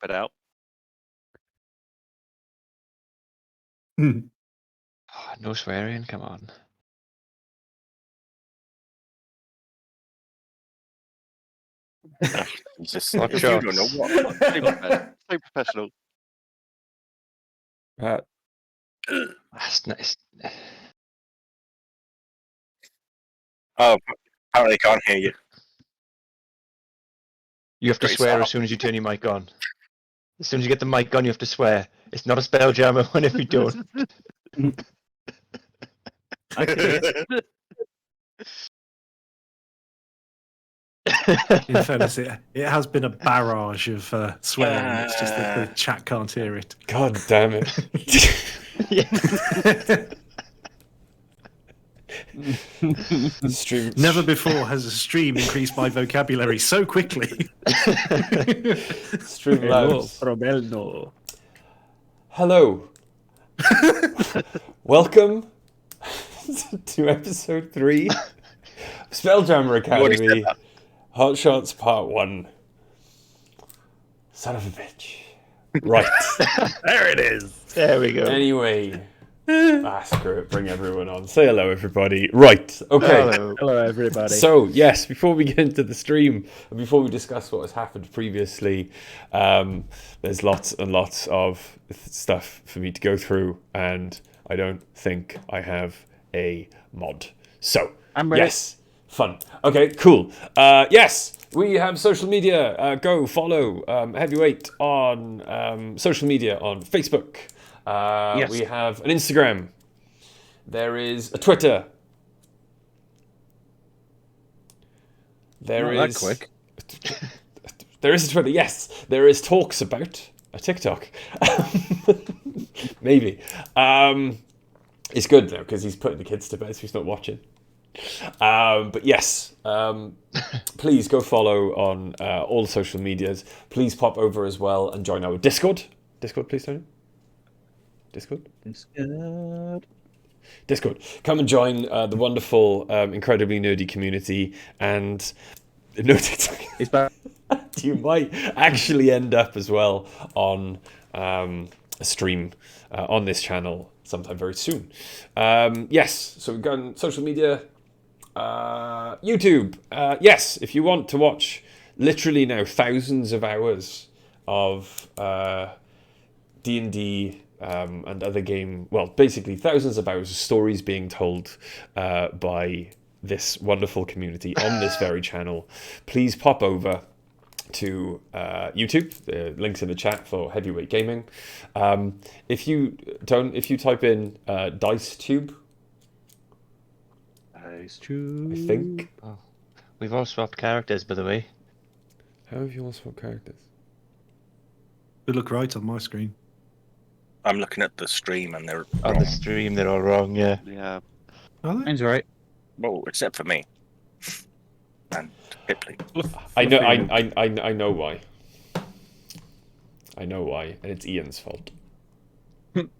pop it out. Hmm. Oh, no swearing, come on. Jesus, What you shots? don't know what. So professional. That's nice. Oh, apparently I can't hear you. You have to Pretty swear soft. as soon as you turn your mic on. As soon as you get the mic on, you have to swear. It's not a Spelljammer one if you don't. I can hear. In fairness, it has been a barrage of swearing. It's just that the chat can't hear it. God damn it. Stream. Never before has a stream increased my vocabulary so quickly. Streamlabs. Hello. Welcome to episode 3 of Spelljammer Academy. Hot Shots Part 1. Son of a bitch. Right. There it is. There we go. Anyway. Screw it. Bring everyone on. Say hello, everybody. Right. Okay. Hello, everybody. So, yes, before we get into the stream, and before we discuss what has happened previously, there's lots and lots of stuff for me to go through, and I don't think I have a mod. So, I'm ready. yes, fun. Okay, cool. Yes, we have social media. Go follow Heavyweight on social media on Facebook. Yes. We have an Instagram. There is a Twitter. There Not is. that quick. There is a Twitter. Yes, there is talks about a TikTok. Maybe. It's good though because he's putting the kids to bed, so he's not watching. But yes, please go follow on all the social medias. Please pop over as well and join our Discord. Discord, please, Tony. Discord. Come and join the wonderful, incredibly nerdy community, and no TikTok. He's back. You might actually end up as well on a stream on this channel sometime very soon. Yes, so we've got social media, YouTube. Yes, if you want to watch literally now thousands of hours of D&D and other basically thousands of hours of stories being told by this wonderful community on this very channel, please pop over to YouTube. The link's in the chat for Heavyweight Gaming. If you type in DiceTube, I think. Oh, we've all swapped characters, by the way. How have you all swapped characters? They look right on my screen. I'm looking at the stream and they're On wrong. the stream, they're all wrong, yeah. Yeah. Are they? Mine's right. Well, except for me. And Pipley. I know why. I know why, and it's Ian's fault. What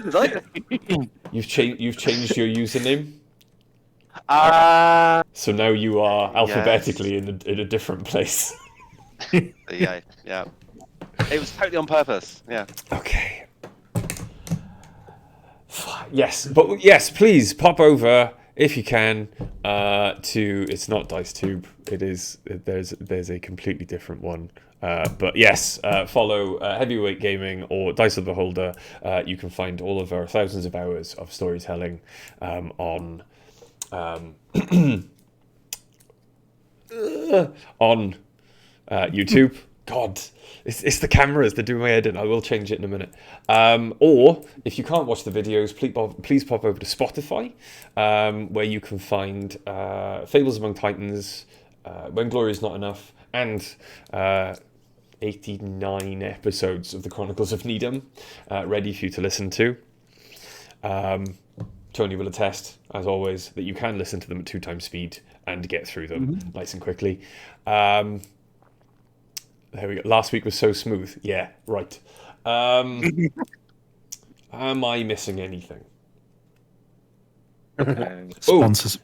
did I do? You've changed your username, so now you are alphabetically in a different place. Yeah. It was totally on purpose. Yeah. Okay. Yes, please pop over if you can to. It's not DiceTube. It is. There's a completely different one. But yes, follow Heavyweight Gaming or Dice of the Beholder. You can find all of our thousands of hours of storytelling on on YouTube. God, it's the cameras. They're doing my head in. I will change it in a minute. Or if you can't watch the videos, please pop over to Spotify, where you can find Fables Among Titans, When Glory Is Not Enough, and 89 episodes of the Chronicles of Needham ready for you to listen to. Tony will attest, as always, that you can listen to them at 2 times speed and get through them nice and quickly. There we go. Last week was so smooth. Yeah, right. Am I missing anything? Sponsors.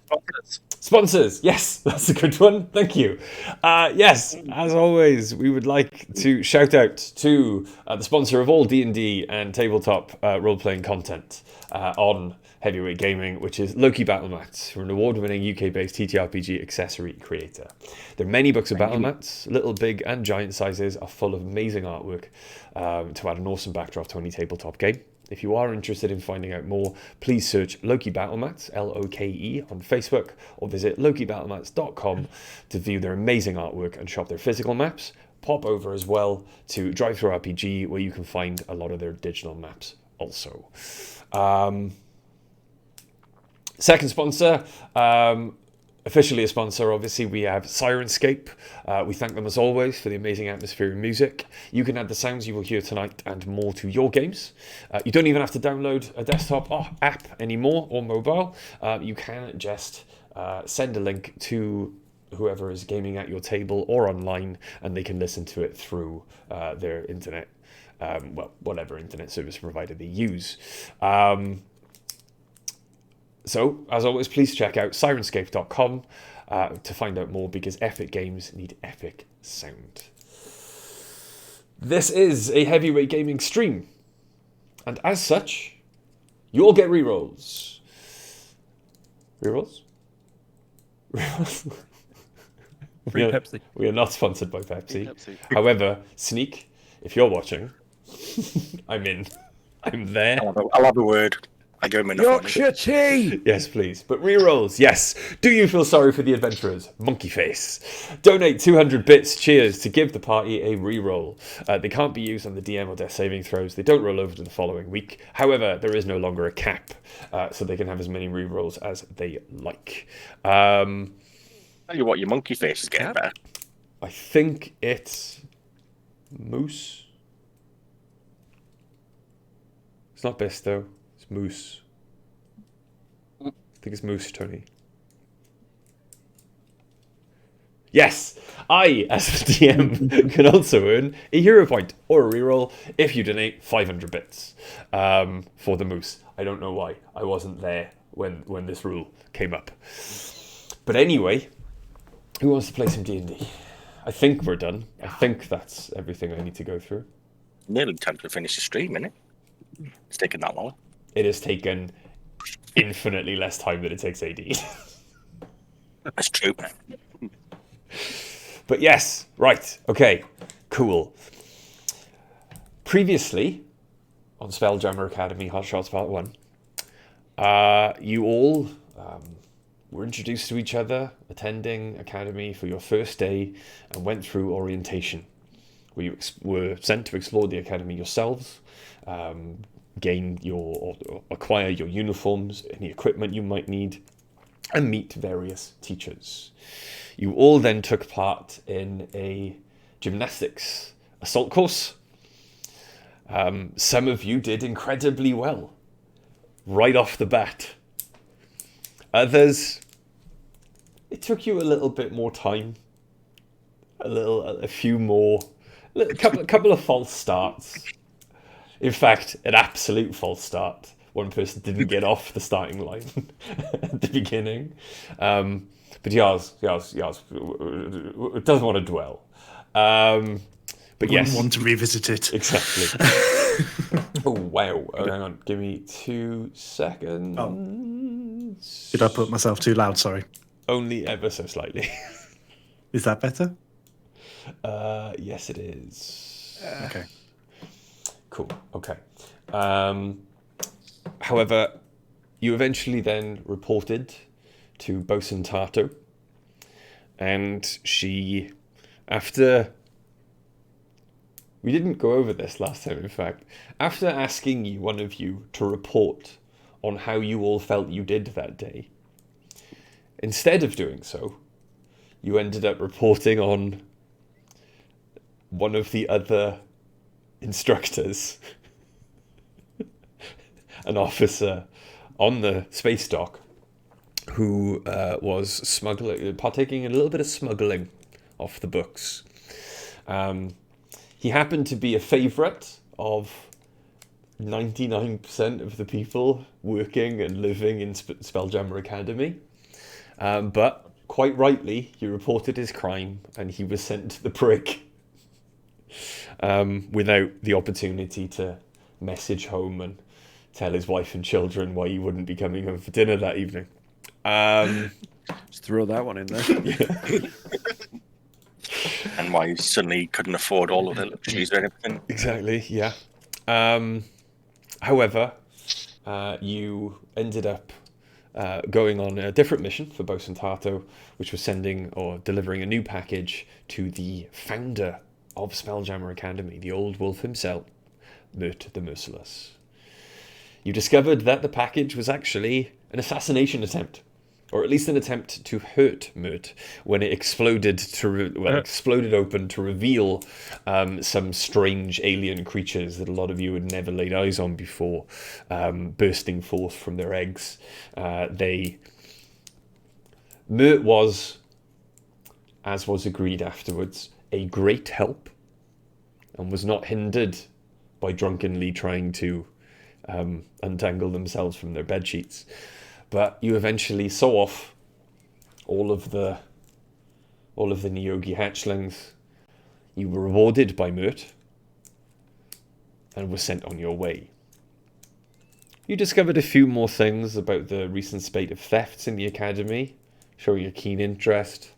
Sponsors, yes, that's a good one. Thank you. Yes, as always, we would like to shout out to the sponsor of all D&D and tabletop role-playing content on Heavyweight Gaming, which is Loki Battlemats, who are an award-winning UK-based TTRPG accessory creator. There are many books of Battlemats, little, big, and giant sizes, are full of amazing artwork to add an awesome backdrop to any tabletop game. If you are interested in finding out more, please search Loki Battlemats, Loke, on Facebook, or visit lokibattlemats.com to view their amazing artwork and shop their physical maps. Pop over as well to Drive-Thru RPG, where you can find a lot of their digital maps also. Second sponsor, officially a sponsor, obviously, we have Sirenscape. We thank them as always for the amazing atmosphere and music. You can add the sounds you will hear tonight and more to your games. You don't even have to download a desktop app anymore or mobile. You can just send a link to whoever is gaming at your table or online, and they can listen to it through their internet, whatever internet service provider they use. So, as always, please check out Sirenscape.com to find out more, because epic games need epic sound. This is a Heavyweight Gaming stream, and as such, you all get rerolls. Rerolls? Rerolls? Free Pepsi. We are not sponsored by Pepsi. Pepsi. However, Sneak, if you're watching, I'm in. I'm there. I'll have a word. I give him enough money. Yorkshire tea! Yes, please. But rerolls, yes. Do you feel sorry for the adventurers? Monkey face. Donate 200 bits, cheers, to give the party a reroll. They can't be used on the DM or death saving throws. They don't roll over to the following week. However, there is no longer a cap, so they can have as many rerolls as they like. Tell you what, your monkey face is getting better. I think it's moose. It's not Bisto. It's moose. I think it's moose, Tony. Yes, I, as the DM, can also earn a hero point or a reroll if you donate 500 bits for the moose. I don't know why. I wasn't there when this rule came up. But anyway, who wants to play some D&D? I think we're done. I think that's everything I need to go through. Nearly time to finish the stream, isn't it? It's taken that long. It has taken infinitely less time than it takes AD. That's true. But yes, right, okay, cool. Previously, on Spelljammer Academy Hot Shots Part 1, you all were introduced to each other, attending Academy for your first day, and went through orientation, where you were sent to explore the Academy yourselves, acquire your uniforms, any equipment you might need, and meet various teachers. You all then took part in a gymnastics assault course. Some of you did incredibly well, right off the bat. Others, it took you a little bit more time, a couple of false starts. In fact, an absolute false start. One person didn't get off the starting line at the beginning. But Yaz doesn't want to dwell. But yes. Want to revisit it. Exactly. Oh, wow. Hang on. Give me 2 seconds. Oh. Did I put myself too loud? Sorry. Only ever so slightly. Is that better? Yes, it is. Okay. Cool. Okay. However, you eventually then reported to Bosun Tato, and she, after... We didn't go over this last time, in fact. After asking one of you to report on how you all felt you did that day, instead of doing so, you ended up reporting on one of the other instructors, an officer on the space dock, who was partaking in a little bit of smuggling off the books. He happened to be a favourite of 99% of the people working and living in Spelljammer Academy. But quite rightly, you reported his crime and he was sent to the brig without the opportunity to message home and tell his wife and children why he wouldn't be coming home for dinner that evening. Just throw that one in there. And why you suddenly couldn't afford all of the luxuries or anything. Exactly, yeah. However, you ended up going on a different mission for Bosun Tato, which was sending or delivering a new package to the founder of Spelljammer Academy, the old wolf himself, Mert the Merciless. You discovered that the package was actually an assassination attempt, or at least an attempt to hurt Mert when it exploded exploded open to reveal some strange alien creatures that a lot of you had never laid eyes on before, bursting forth from their eggs. Mert was, as was agreed afterwards, a great help, and was not hindered by drunkenly trying to untangle themselves from their bed sheets. But you eventually saw off all of the Nyogi hatchlings. You were rewarded by Mert and were sent on your way. You discovered a few more things about the recent spate of thefts in the academy, showing a keen interest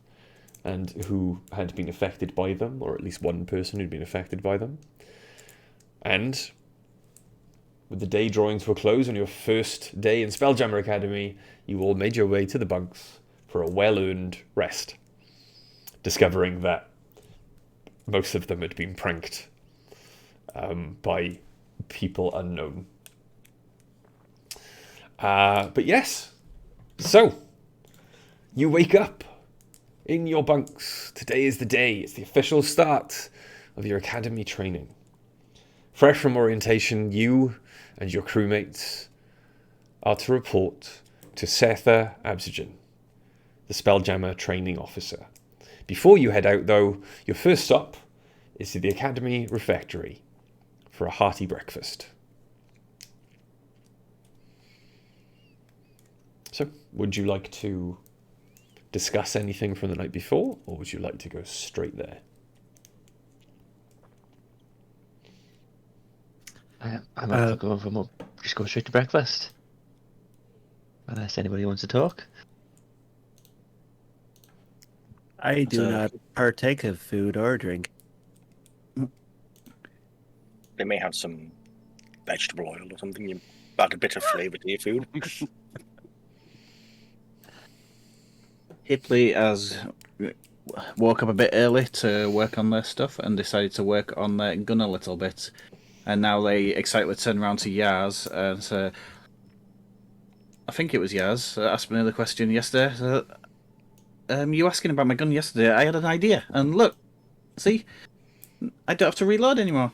and who had been affected by them, or at least one person who'd been affected by them. And with the day drawing to a close on your first day in Spelljammer Academy, you all made your way to the bunks for a well-earned rest, discovering that most of them had been pranked by people unknown. But yes, so you wake up in your bunks. Today is the day. It's the official start of your academy training. Fresh from orientation, you and your crewmates are to report to Setha Absigen, the Spelljammer training officer. Before you head out, though, your first stop is to the Academy Refectory for a hearty breakfast. So, would you like to discuss anything from the night before, or would you like to go straight there? I'm up for going for more. Just go straight to breakfast. Unless anybody wants to talk. I do not partake of food or drink. They may have some vegetable oil or something. You add a bit of flavour to your food. Hipley has woke up a bit early to work on their stuff and decided to work on their gun a little bit. And now they excitedly turn around to Yaz and say, I think it was Yaz, asked me the question yesterday. You asking about my gun yesterday? I had an idea. And look, see? I don't have to reload anymore.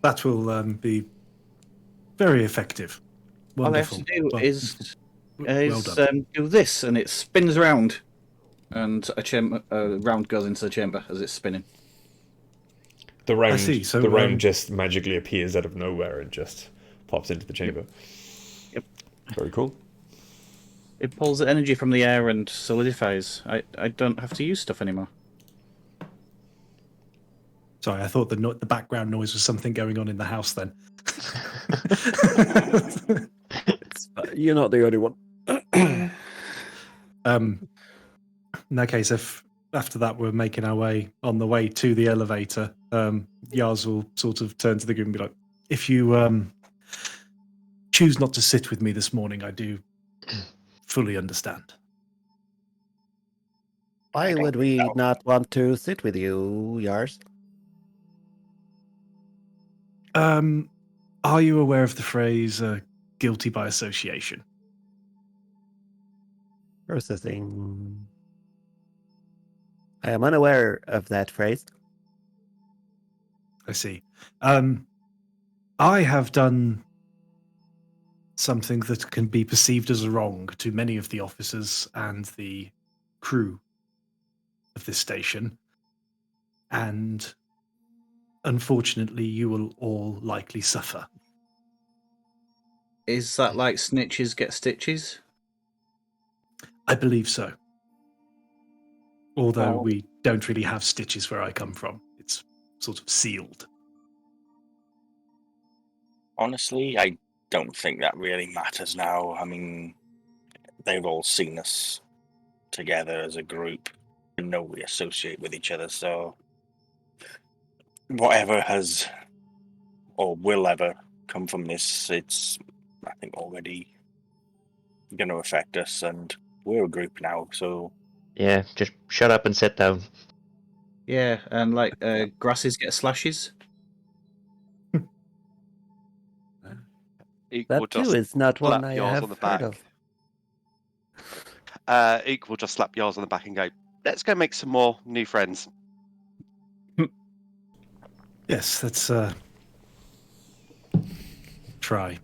That will be very effective. Wonderful. All I have to do is well done. do this, and it spins around. And a round goes into the chamber as it's spinning. The round, I see. So, the round just magically appears out of nowhere and just pops into the chamber. Yep. Very cool. It pulls the energy from the air and solidifies. I don't have to use stuff anymore. Sorry, I thought the background noise was something going on in the house then. You're not the only one. In that case, if after that we're making our way on the way to the elevator, Yaz will sort of turn to the group and be like, if you choose not to sit with me this morning, I do fully understand. Why would we not want to sit with you, Yars? Are you aware of the phrase guilty by association? Processing. I am unaware of that phrase. I see. I have done something that can be perceived as a wrong to many of the officers and the crew of this station. And unfortunately, you will all likely suffer. Is that like snitches get stitches? I believe so. Although Oh. we don't really have stitches where I come from. It's sort of sealed. Honestly, I don't think that really matters now. I mean, they've all seen us together as a group and know we associate with each other, so whatever has or will ever come from this, it's, I think, already going to affect us, and we're a group now, so Yeah, just shut up and sit down. Yeah, and like grasses get slashes. Equal That too just is not one slap I yours have on the heard back. of. Equal just slap yours on the back and go, let's go make some more new friends. Yes, let's try.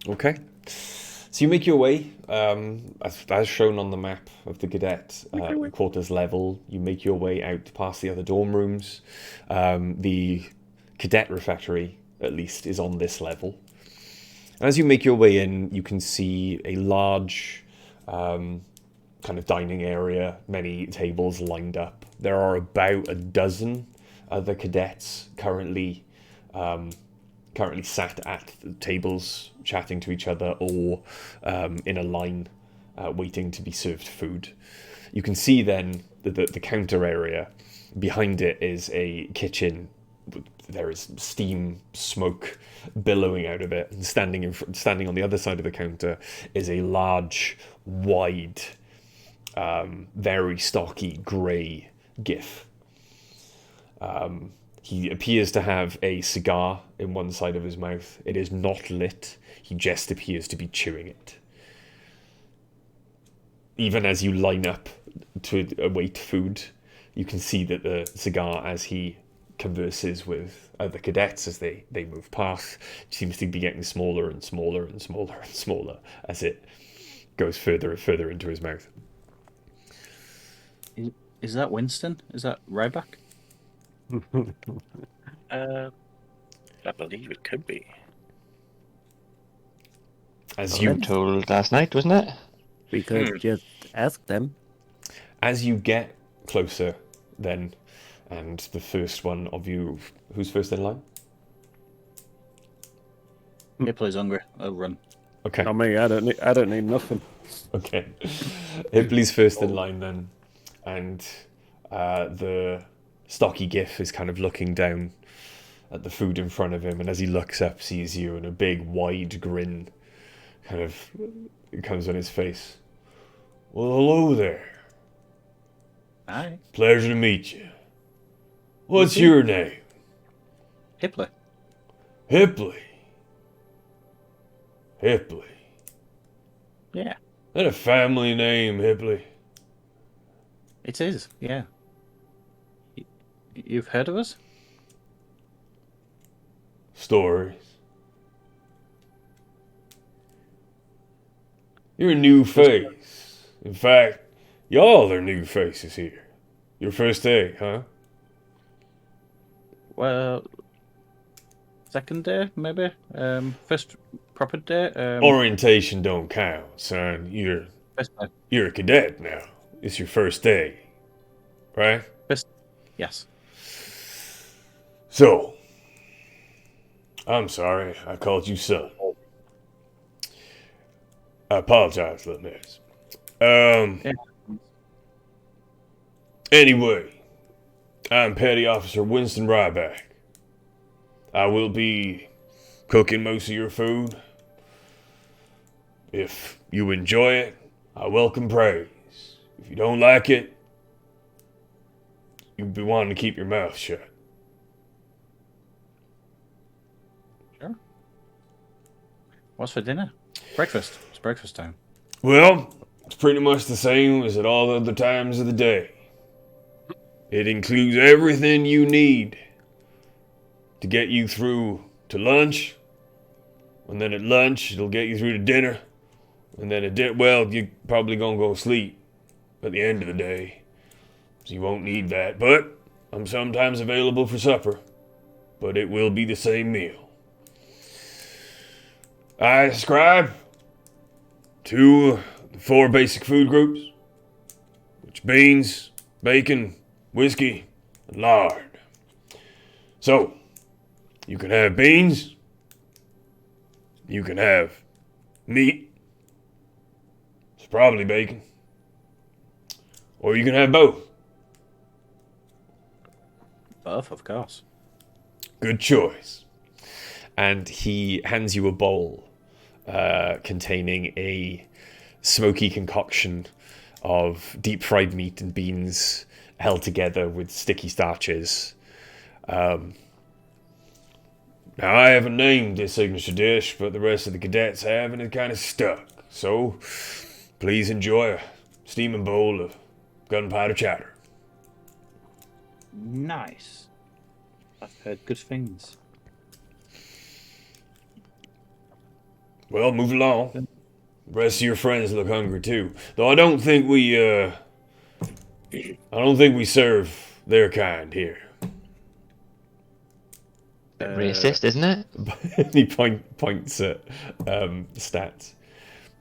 Okay. So you make your way, as shown on the map of the cadet quarters level, you make your way out past the other dorm rooms. The cadet refectory, at least, is on this level. And as you make your way in, you can see a large kind of dining area, many tables lined up. There are about a dozen other cadets currently sat at the tables chatting to each other or in a line waiting to be served food. You can see then the counter area. Behind it is a kitchen. There is steam, smoke billowing out of it, and standing on the other side of the counter is a large, wide, very stocky grey GIF. He appears to have a cigar in one side of his mouth. It is not lit. He just appears to be chewing it. Even as you line up to await food, you can see that the cigar, as he converses with other cadets as they move past, seems to be getting smaller and smaller and smaller and smaller as it goes further and further into his mouth. Is that Winston? Is that Ryback? I believe it could be. As You you told last night, wasn't it? We could just ask them. as you get closer, then, and the first one of you, who's first in line? Ripley's hungry. I'll run. Okay. Not me. I don't need nothing. Okay. Hibley's first in line then, and the stocky GIF is kind of looking down at the food in front of him, and as he looks up, sees you, and a big wide grin kind of comes on his face. Well, hello there. Hi. Pleasure to meet you. What's your name? Hipley. Hibley. Hibley. Yeah, That a family name, Hibley? it is. Yeah. You've heard of us? Stories. You're a new face. In fact, y'all are new faces here. Your first day, huh? Well, second day, maybe. First proper day. Orientation don't count, son. First day. You're a cadet now. It's your first day, right? Yes. So, I'm sorry I called you son. I apologize, little miss. Anyway, I'm Petty Officer Winston Ryback. I will be cooking most of your food. If you enjoy it, I welcome praise. If you don't like it, you'll be wanting to keep your mouth shut. Sure. What's for dinner? Breakfast. It's breakfast time. Well, it's pretty much the same as at all other times of the day. It includes everything you need to get you through to lunch, and then at lunch it'll get you through to dinner, and then you're probably gonna go sleep at the end of the day, so you won't need that. But I'm sometimes available for supper, but it will be the same meal. I ascribe to the 4 basic food groups, which beans, bacon, whiskey, and lard. So, you can have beans, you can have meat, it's probably bacon, or you can have both. Both, of course. Good choice. And he hands you a bowl containing a smoky concoction of deep fried meat and beans held together with sticky starches. Now, I haven't named this signature dish, but the rest of the cadets have, and it kind of stuck. So, please enjoy a steaming bowl of gunpowder chowder. Nice. I've heard good things. Well, move along. The rest of your friends look hungry too. Though I don't think we serve their kind here. Racist, isn't it? He points at stats.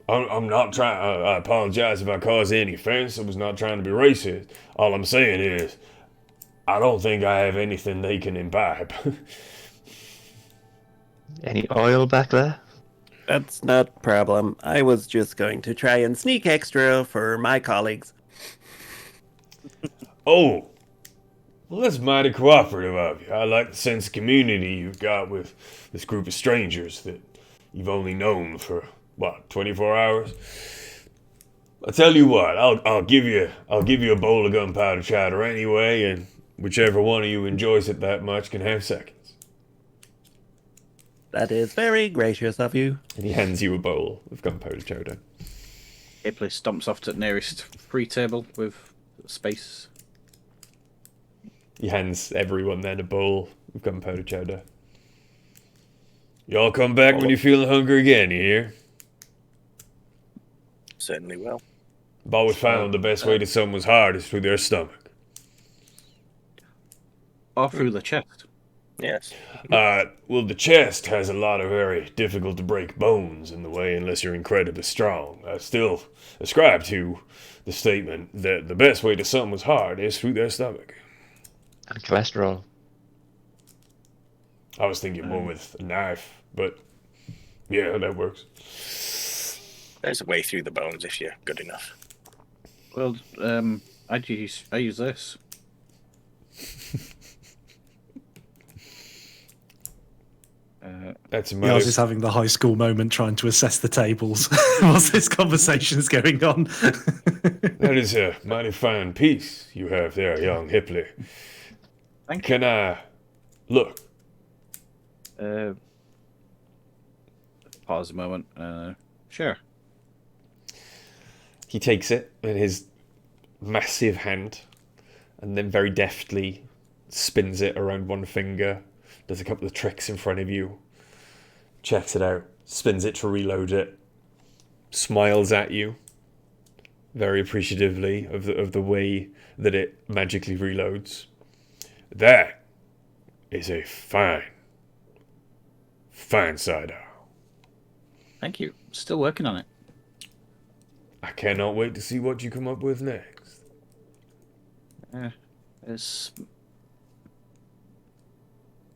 I'm not trying. I apologize if I caused any offense. I was not trying to be racist. All I'm saying is, I don't think I have anything they can imbibe. Any oil back there? That's not a problem. I was just going to try and sneak extra for my colleagues. Oh, well, that's mighty cooperative of you. I like the sense of community you've got with this group of strangers that you've only known for, 24 hours? I'll tell you what, I'll give you a bowl of gunpowder chowder anyway, and whichever one of you enjoys it that much can have seconds. That is very gracious of you. And he hands you a bowl of gunpowder chowder. Ripley stomps off to the nearest free table with space. He hands everyone then a bowl of gunpowder chowder. Y'all come back when you're feeling hungry again, you hear? Certainly will. I've always found the best way to someone's heart is through their stomach. Or through the chest. Yes. Well, the chest has a lot of very difficult to break bones in the way unless you're incredibly strong. I still ascribe to the statement that the best way to someone's heart is through their stomach. And cholesterol. I was thinking more with a knife, but yeah, that works. There's a way through the bones if you're good enough. Well, I use this. That's Yars is having the high school moment trying to assess the tables whilst this conversation's going on. That is a mighty fine piece you have there, young Hipley. Thank you. Can I look? Pause a moment. Sure. He takes it in his massive hand and then very deftly spins it around one finger, does a couple of tricks in front of you, checks it out, spins it to reload it, smiles at you very appreciatively of the way that it magically reloads. That is a fine cider. Thank you. Still working on it. I cannot wait to see what you come up with next. It's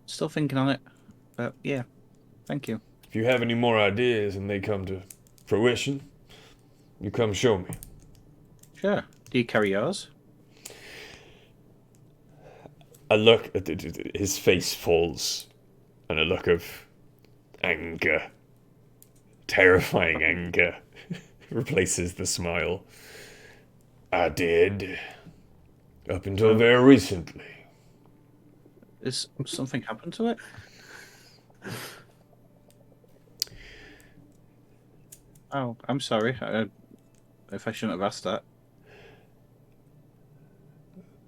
still thinking on it, but yeah, thank you. If you have any more ideas and they come to fruition, you come show me. Sure. Do you carry yours? A look at his face falls, and a look of anger, terrifying anger, replaces the smile. I did, up until very recently. Is something happened to it? Oh, I'm sorry. If I shouldn't have asked that.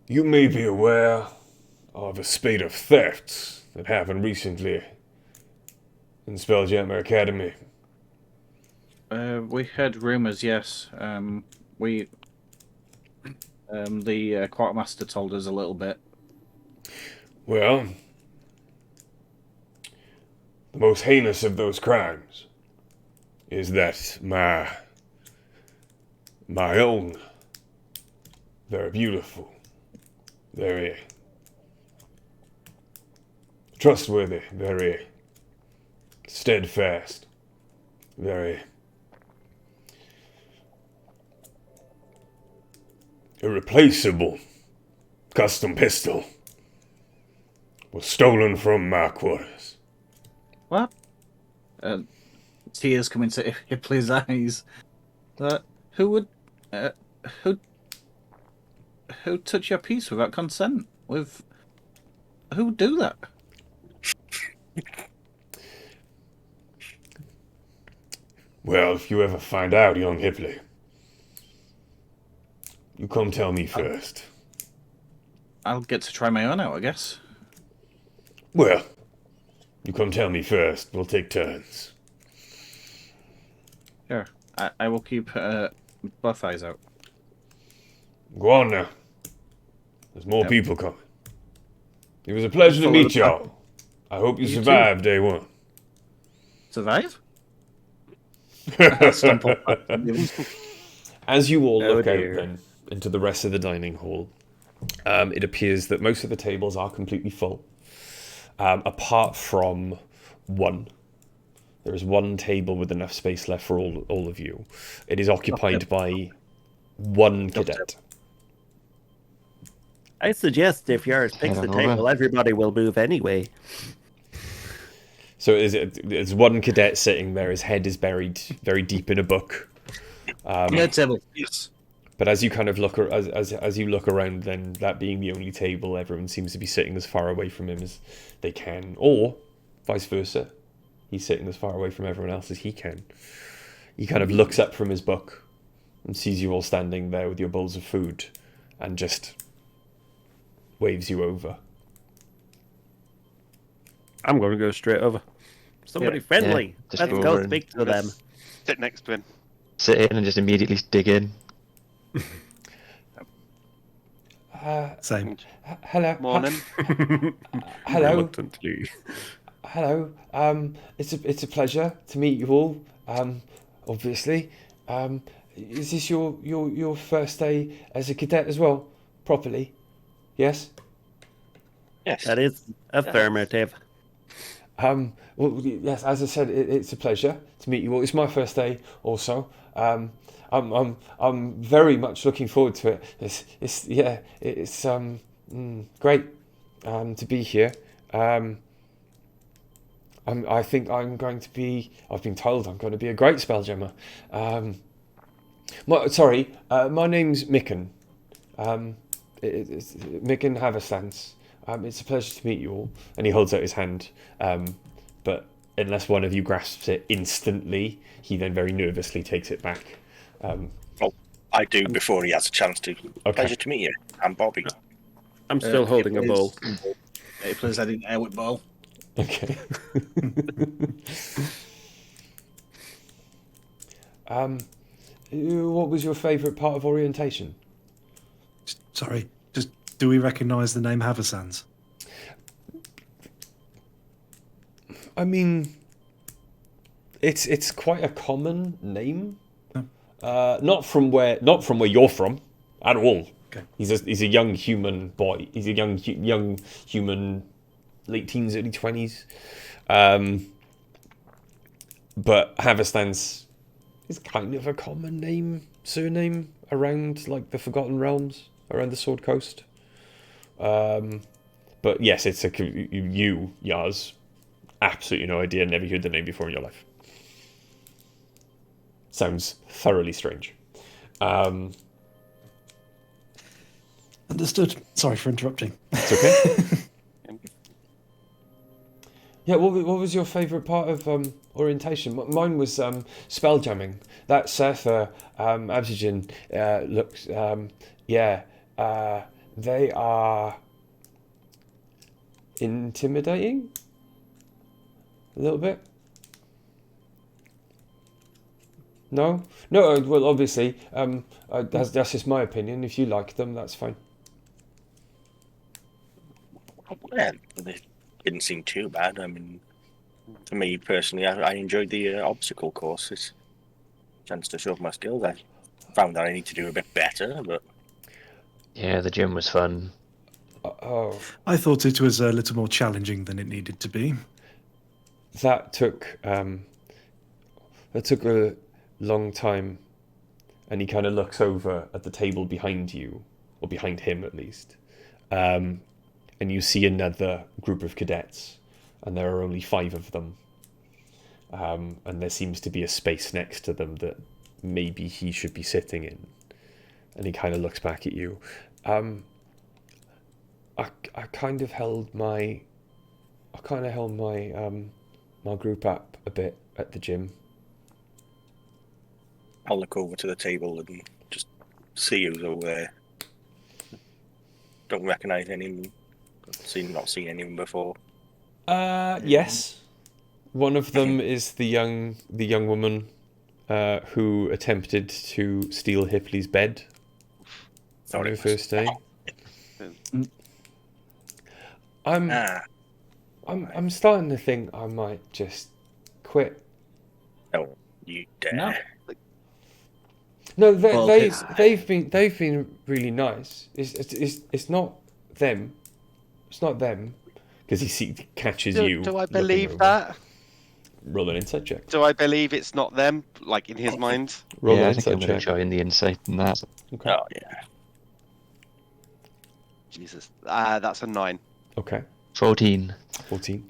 You may be aware of a spate of thefts that happened recently in Spelljammer Academy. We heard rumors, yes. The quartermaster told us a little bit. Well, the most heinous of those crimes is that my own very beautiful, very trustworthy, very steadfast, very irreplaceable custom pistol was stolen from my quarters. What? Tears come into Hipley's eyes. Who would... who touch your piece without consent? Who would do that? Well, if you ever find out, young Hipley, you come tell me first. I'll get to try my own out, I guess. Well, you come tell me first. We'll take turns. Sure. I will keep both eyes out. Go on now. There's more Yep. people coming. It was a pleasure to Follow meet the y'all. I hope you You survived day one. Survive? As you all Oh look out dear. then into the rest of the dining hall, it appears that most of the tables are completely full, apart from one. There is one table with enough space left for all of you. It is occupied by one cadet. I suggest if yours takes the on over. table, everybody will move anyway. So it's one cadet sitting there. His head is buried very deep in a book. Table. Yes. But as you kind of look as you look around, then that being the only table, everyone seems to be sitting as far away from him as they can, or vice versa. He's sitting as far away from everyone else as he can. He kind of looks up from his book and sees you all standing there with your bowls of food, and just waves you over. I'm going to go straight over. Somebody friendly. Yeah, just Let's go go over and- speak to them. Sit next to him. Sit in and just immediately dig in. Same. Hello. Morning. Hello. Reluctantly. Hello. It's a pleasure to meet you all. Obviously. Is this your first day as a cadet as well? Properly? Yes? Yes. That is affirmative. Well, yes. As I said, it's a pleasure to meet you all. It's my first day, also. I'm very much looking forward to it. It's great to be here. I think I'm going to be. I've been told I'm going to be a great Spelljammer. My name's Micken. It's Micken Haverstance. It's a pleasure to meet you all. And he holds out his hand. But unless one of you grasps it instantly, he then very nervously takes it back. I do before he has a chance to. Pleasure to meet you. I'm Bobby. I'm still holding a bowl. Hipley's heading out with ball. Okay. What was your favourite part of orientation? Sorry, just do we recognise the name Haversans? I mean, it's quite a common name. Not from where you're from at all. Okay. He's a young human boy. He's a young human, late teens, early 20s. But Haverstance is kind of a common surname around like the Forgotten Realms, around the Sword Coast. But yes, it's you, Yaz. Absolutely no idea. Never heard the name before in your life. Sounds thoroughly strange. Understood. Sorry for interrupting. It's okay. Yeah, what was your favourite part of orientation? Mine was spelljamming. That Sether, Absigen looks, they are intimidating a little bit. No, well, obviously, that's just my opinion. If you like them, that's fine. Yeah, they didn't seem too bad. I mean, for me personally, I enjoyed the obstacle courses. Chance to show off my skills. I found that I need to do a bit better, but Yeah, the gym was fun. Oh, I thought it was a little more challenging than it needed to be. that took a long time, and he kind of looks over at the table behind you, or behind him at least, and you see another group of cadets, and there are only 5 of them, and there seems to be a space next to them that maybe he should be sitting in, and he kind of looks back at you. I kind of held my my group up a bit at the gym. I'll look over to the table and just see who's over there. Don't recognise any of them. Not seen any of them before. Yes, one of them is the young woman who attempted to steal Hipley's bed on her first day. I'm starting to think I might just quit. No, you dare. No, Well, they've been really nice. It's not them. It's not them, because he catches you. Do I looking believe over. that? Roll an insight check. Do I believe it's not them? Like in his mind? Roll Yeah, an I think I'm insight going check. to join the insight in that. Okay. Oh yeah. Jesus, that's a 9. Okay. 14. 14.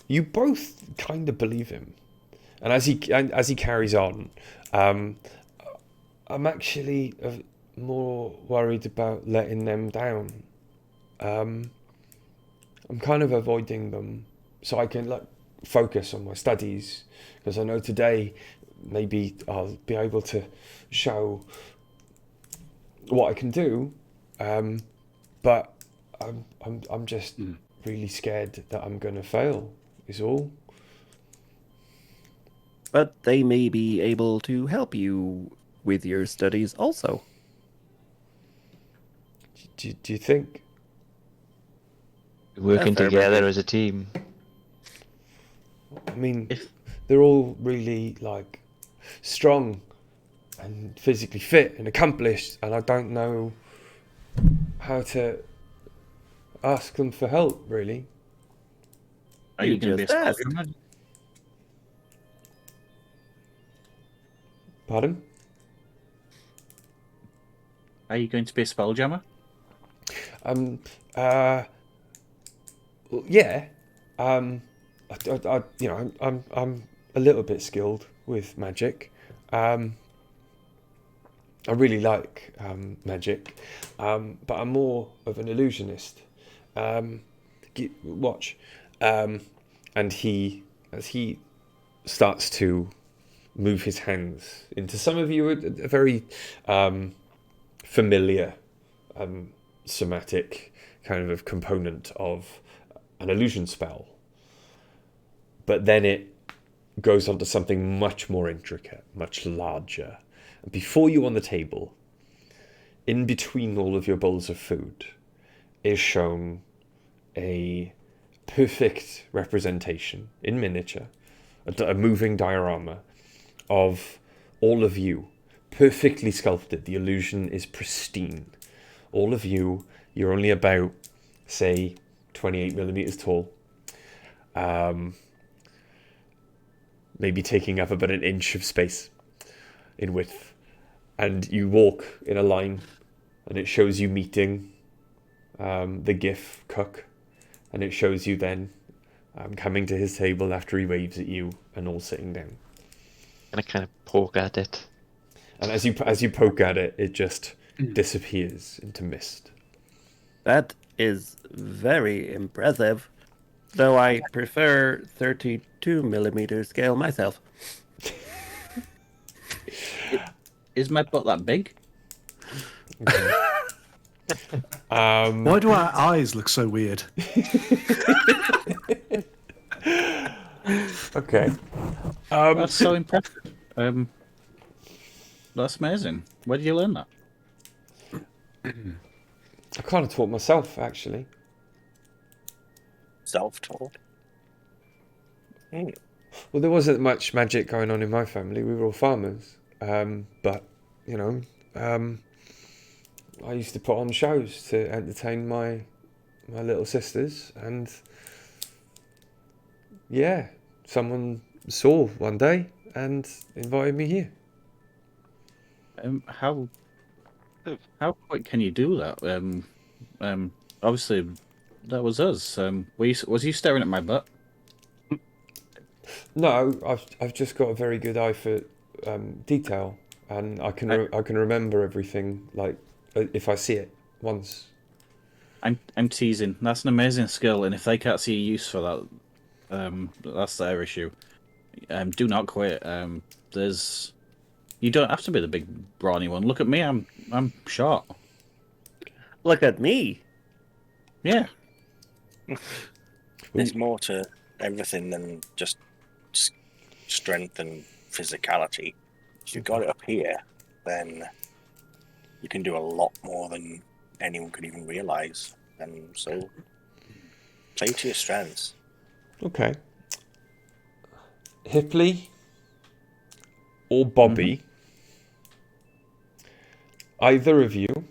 You both kind of believe him, and as he carries on, I'm actually more worried about letting them down. I'm kind of avoiding them so I can focus on my studies, because I know today maybe I'll be able to show what I can do, but I'm just really scared that I'm going to fail, is all. But they may be able to help you with your studies also. Do you think? Working fair together enough. as a team. I mean, they're all really strong and physically fit and accomplished, and I don't know how to ask them for help, really. Are you going to be a just asked. spelljammer? Pardon? Are you going to be a spelljammer? Yeah. I'm a little bit skilled with magic. I really like magic, but I'm more of an illusionist. Watch, and as he starts to move his hands into some of you a very familiar somatic kind of component of an illusion spell, but then it goes on to something much more intricate, much larger. And before you on the table, in between all of your bowls of food, is shown a perfect representation in miniature, a moving diorama of all of you, perfectly sculpted. The illusion is pristine. All of you, you're only about, say, 28 millimeters tall. Maybe taking up about an inch of space in width. And you walk in a line, and it shows you meeting the GIF cook, and it shows you then coming to his table after he waves at you, and all sitting down. And I kind of poke at it. And as you poke at it, it just disappears into mist. That is very impressive, though I prefer 32 millimeter scale myself. Is my butt that big? Okay. Why do our eyes look so weird? Okay. That's so impressive. That's amazing. Where did you learn that? I kind of taught myself, actually. Self-taught. Well, there wasn't much magic going on in my family. We were all farmers. But, you know, I used to put on shows to entertain my little sisters. And, yeah, someone saw one day and invited me here. How quick can you do that? Obviously, that was us. Was he staring at my butt? No, I've just got a very good eye for detail, and I can remember everything like if I see it once. I'm teasing. That's an amazing skill, and if they can't see a use for that, that's their issue. Do not quit. You don't have to be the big brawny one. Look at me. I'm short. Look at me. Yeah. There's more to everything than just strength and physicality. If you've got it up here, then you can do a lot more than anyone could even realize. And so, play to your strengths. Okay. Hipley or Bobby, either of you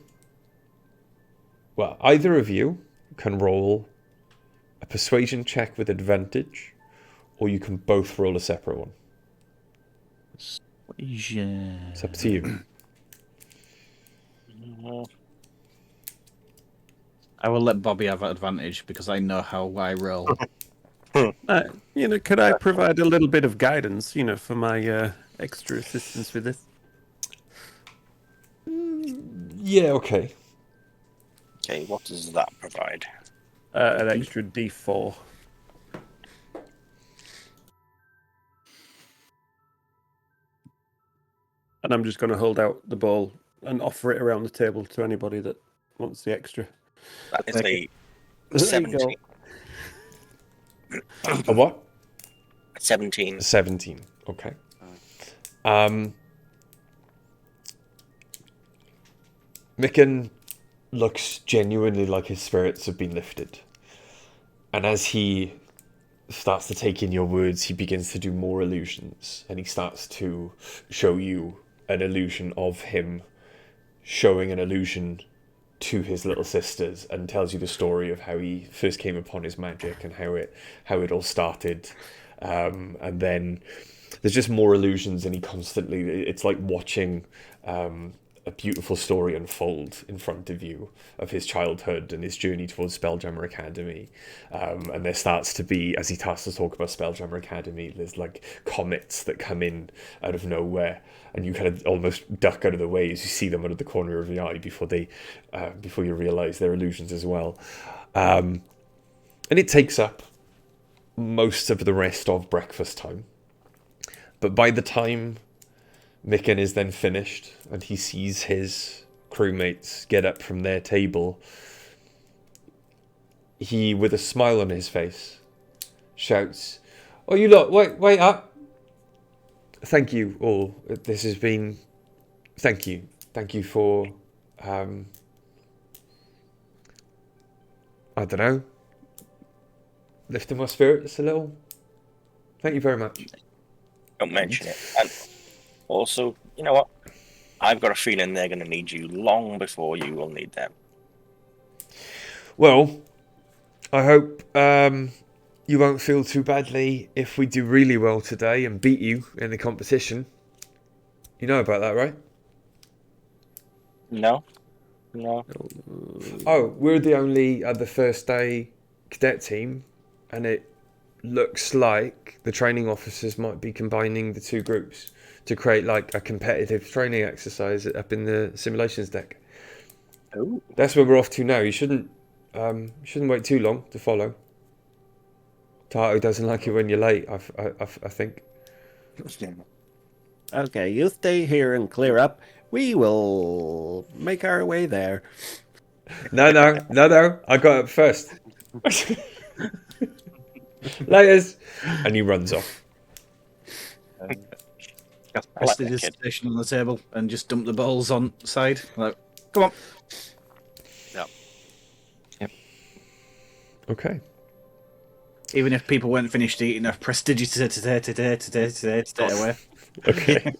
can roll a persuasion check with advantage, or you can both roll a separate one. It's up to you. I will let Bobby have advantage because I know how I roll. Could I provide a little bit of guidance, for my extra assistance with this? Yeah, okay. Okay, what does that provide? An extra D4. And I'm just going to hold out the ball and offer it around the table to anybody that wants the extra. That is a There you go. 17. A what? 17. 17. Okay. Micken looks genuinely like his spirits have been lifted. And as he starts to take in your words, he begins to do more illusions. And he starts to show you an illusion of him showing an illusion to his little sisters, and tells you the story of how he first came upon his magic and how it all started. And then there's just more illusions, and it's like watching a beautiful story unfold in front of you of his childhood and his journey towards Spelljammer Academy. And there starts to be, as he starts to talk about Spelljammer Academy, there's like comets that come in out of nowhere, and you kind of almost duck out of the way as you see them out of the corner of your eye before you realise they're illusions as well. And it takes up most of the rest of breakfast time. But by the time Micken is then finished and he sees his crewmates get up from their table, he, with a smile on his face, shouts, "Oh, you lot, wait up! Thank you all. This has been... Thank you for... I don't know, lifting my spirits a little. Thank you very much." Don't mention it. And also, you know what? I've got a feeling they're going to need you long before you will need them. Well, I hope you won't feel too badly if we do really well today and beat you in the competition. You know about that, right? No. Oh, we're the only other first day cadet team, and it looks like the training officers might be combining the two groups to create like a competitive training exercise up in the simulations deck. Oh. That's where we're off to now. You shouldn't wait too long to follow. Tato doesn't like it when you're late, I think. Okay, you stay here and clear up. We will make our way there. No. I got up first. Laters. And he runs off. I stay just station on the table and just dump the balls on the side. Like, come on. Yeah. Okay. Even if people weren't finished eating, I've prestidigitated away. Okay.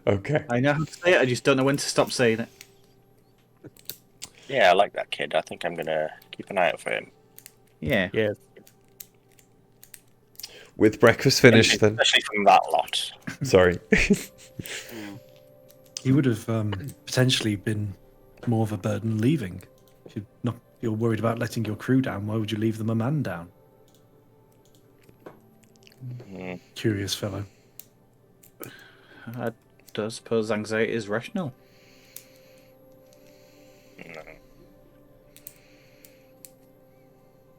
Okay. I know how to say it, I just don't know when to stop saying it. Yeah, I like that kid. I think I'm gonna keep an eye out for him. Yeah. Yes. With breakfast finished, then. Especially from that lot. Sorry. You would have potentially been more of a burden leaving. If you're worried about letting your crew down, why would you leave them a man down? Mm, Curious fellow. I do suppose anxiety is rational. no.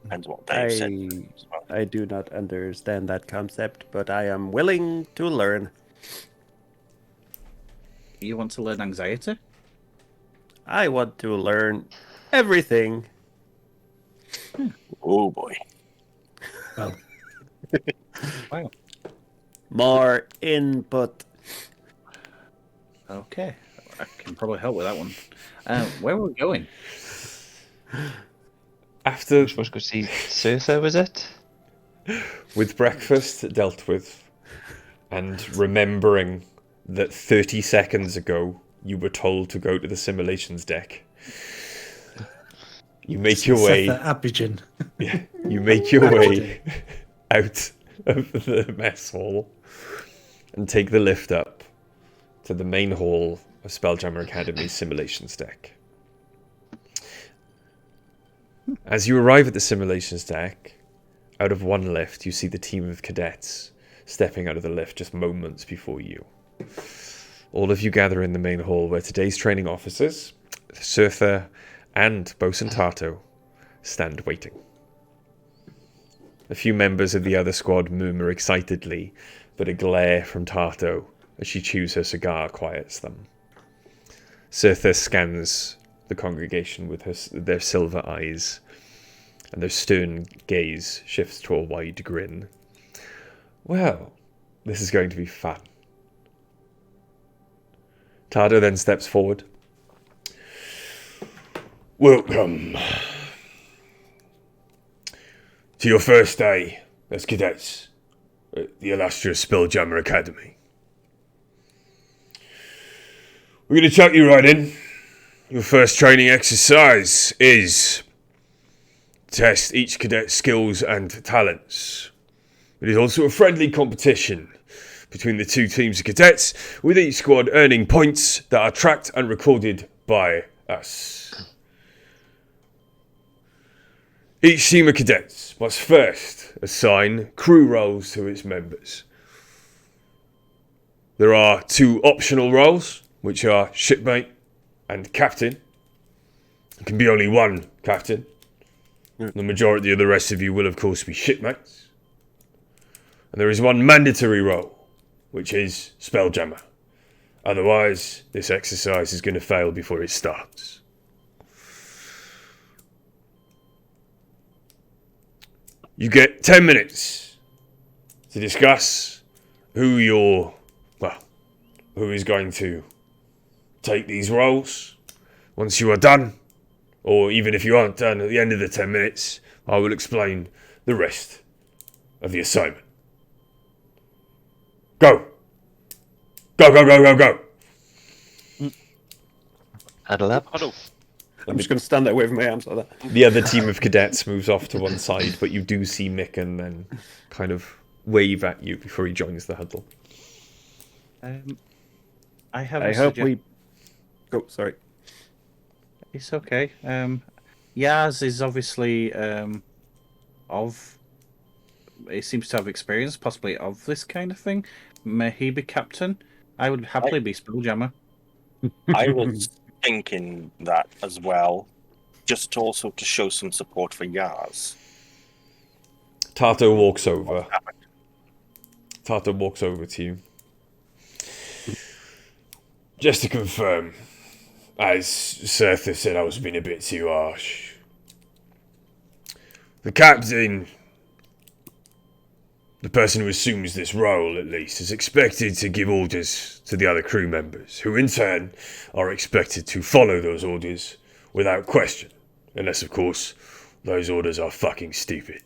Depends what Dave said. as well. I do not understand that concept, but I am willing to learn. You want to learn anxiety? I want to learn everything. Oh boy. Well, Wow. More input. Okay. I can probably help with that one. Where were we going? After, We're supposed to go see Sursa, was it? with breakfast dealt with, and remembering that 30 seconds ago you were told to go to the simulations deck, you make your way. Abidjan. Yeah, you make your way out of the mess hall and take the lift up to the main hall of Spelljammer Academy's simulations deck. As you arrive at the simulations deck, out of one lift, you see the team of cadets stepping out of the lift just moments before you. All of you gather in the main hall where today's training officers, Surtha and Bosun Tato, stand waiting. A few members of the other squad murmur excitedly, but a glare from Tato as she chews her cigar quiets them. Surtha scans the congregation with their silver eyes, and their stern gaze shifts to a wide grin. Well, this is going to be fun. Tato then steps forward. Welcome to your first day as cadets at the illustrious Spelljammer Academy. We're going to chuck you right in. Your first training exercise is test each cadet's skills and talents. It is also a friendly competition between the two teams of cadets, with each squad earning points that are tracked and recorded by us. Each team of cadets must first assign crew roles to its members. There are two optional roles, which are shipmate and captain. There can be only one captain. The majority of the rest of you will, of course, be shipmates. And there is one mandatory role, which is Spelljammer. Otherwise, this exercise is going to fail before it starts. You get 10 minutes to discuss who is going to take these roles. Once you are done, or even if you aren't done at the end of the 10 minutes, I will explain the rest of the assignment. Go! Go, go, go, go, go! Huddle up. Huddle. I'm just going to stand there waving my arms like that. The other team of cadets moves off to one side, but you do see Mick and then kind of wave at you before he joins the huddle. I have. I hope we. Oh, sorry. It's okay. Yaz is obviously of. He seems to have experience, possibly of this kind of thing. May he be captain? I would happily be Spelljammer. I was thinking that as well, just also to show some support for Yaz. Tato walks over. Tato walks over to you. Just to confirm, as Surtha said, I was being a bit too harsh. The captain, the person who assumes this role at least, is expected to give orders to the other crew members, who in turn are expected to follow those orders without question, unless of course those orders are fucking stupid.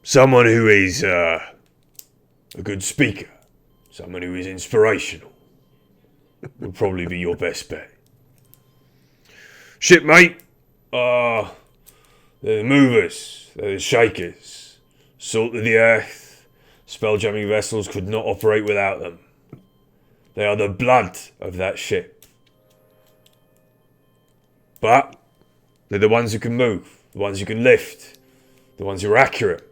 Someone who is a good speaker, someone who is inspirational, would probably be your best bet. Shipmate, they're the movers, they're the shakers, salt of the earth. Spelljamming vessels could not operate without them. They are the blood of that ship. But they're the ones who can move, the ones who can lift, the ones who are accurate.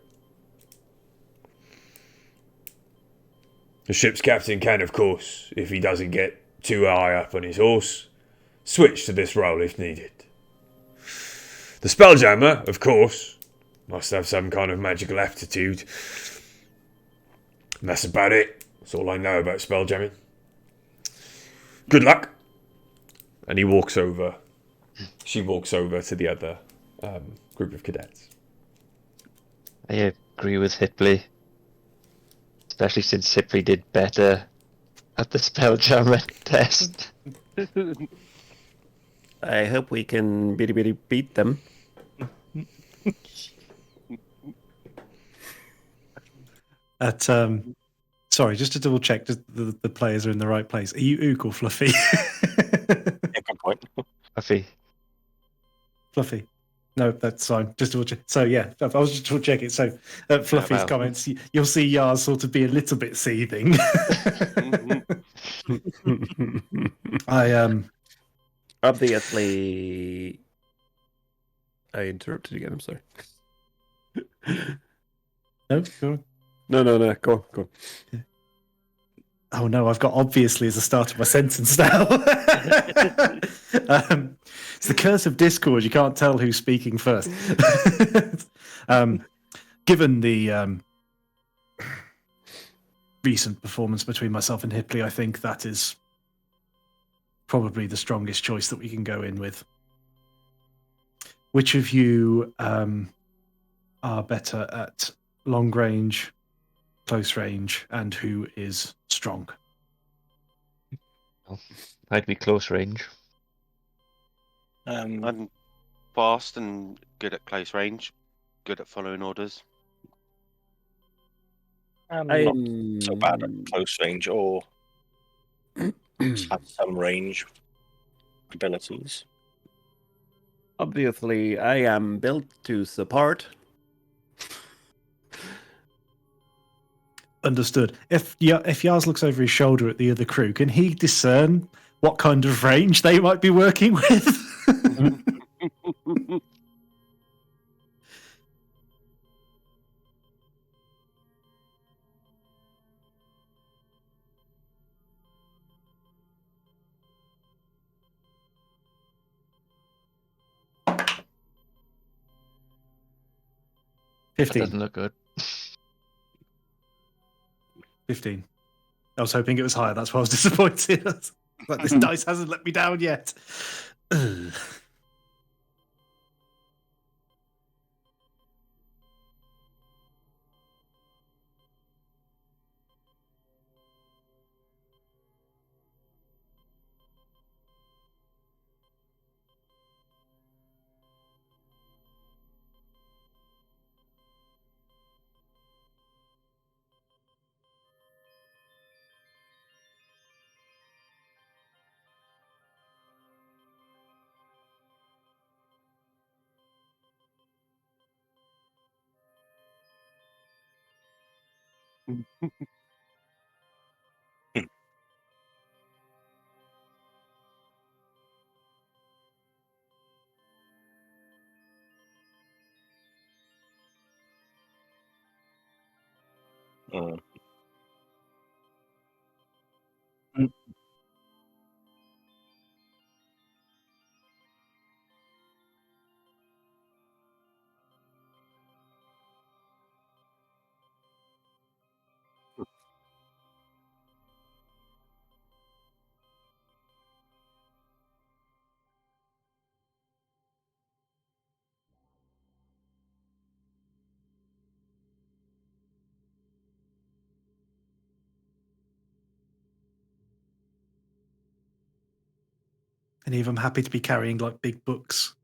The ship's captain can, of course, if he doesn't get too high up on his horse, switch to this role if needed. The Spelljammer, of course, must have some kind of magical aptitude. And that's about it. That's all I know about spelljamming. Good luck. And he walks over. She walks over to the other group of cadets. I agree with Hipley. Especially since Hipley did better at the Spelljammer test. I hope we can beat them. At sorry, just to double check, just the players are in the right place. Are you Ook or Fluffy? Yeah, good point. Fluffy. Fluffy. No, that's fine. Just double check. So yeah, I was just double checking. So Fluffy's well. comments, you'll see Yars sort of be a little bit seething. I Obviously, I interrupted again. I'm sorry. no, go on. No. Go on. Oh no, I've got obviously as a start of my sentence now. It's the curse of Discord. You can't tell who's speaking first. Given the recent performance between myself and Hipley, I think that is probably the strongest choice that we can go in with. Which of you are better at long range, close range, and who is strong? I'd be close range. I'm fast and good at close range, good at following orders. I'm not so bad at close range or have some range abilities. Obviously, I am built to support. Understood. If Yars looks over his shoulder at the other crew, can he discern what kind of range they might be working with? 15. Doesn't look good. 15. I was hoping it was higher. That's why I was disappointed. Like, this dice hasn't let me down yet. Ugh. Mm. Any of them happy to be carrying like big books?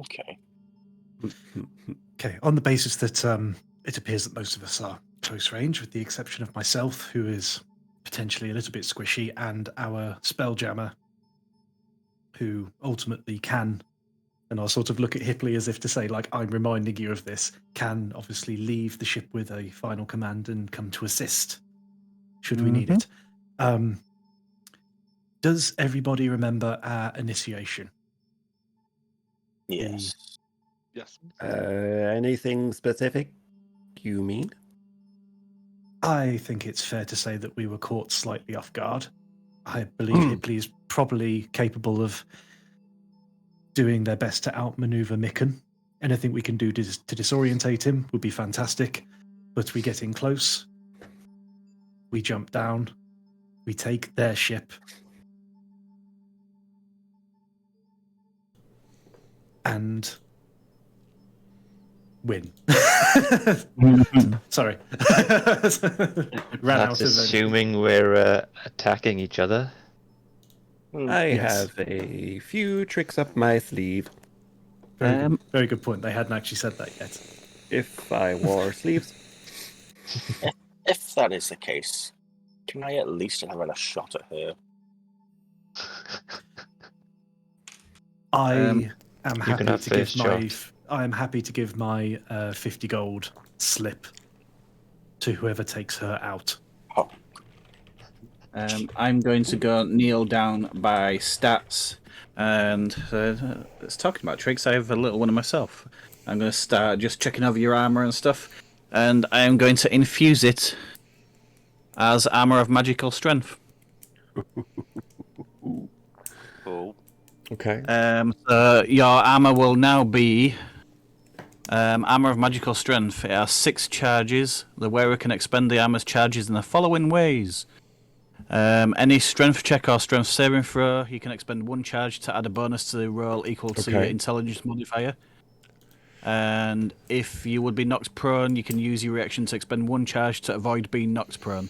Okay. Okay, on the basis that it appears that most of us are close range, with the exception of myself, who is potentially a little bit squishy, and our Spelljammer, who ultimately can, and I'll sort of look at Hipley as if to say, like, I'm reminding you of this, can obviously leave the ship with a final command and come to assist, should we need it. Does everybody remember our initiation? Yes. Yes. Anything specific you mean? I think it's fair to say that we were caught slightly off guard. I believe Hipley is probably capable of doing their best to outmaneuver Micken. Anything we can do to disorientate him would be fantastic. But we get in close, we jump down, we take their ship, and win. Sorry. Ran out That's of assuming we're attacking each other. I Yes. have a few tricks up my sleeve. Very good point. They hadn't actually said that yet. If I wore sleeves. If that is the case, can I at least have a shot at her? I am can happy have to give first my. shot. I am happy to give my 50 gold slip to whoever takes her out. Oh, I'm going to go kneel down by stats, and it's talking about tricks. I have a little one of myself. I'm going to start just checking over your armor and stuff, and I am going to infuse it as armor of magical strength. Cool. Okay. So your armor will now be armor of magical strength. It has 6 charges. The wearer can expend the armor's charges in the following ways. Any strength check or strength saving throw, you can expend 1 charge to add a bonus to the roll equal to your Okay. intelligence modifier. And if you would be knocked prone, you can use your reaction to expend 1 charge to avoid being knocked prone.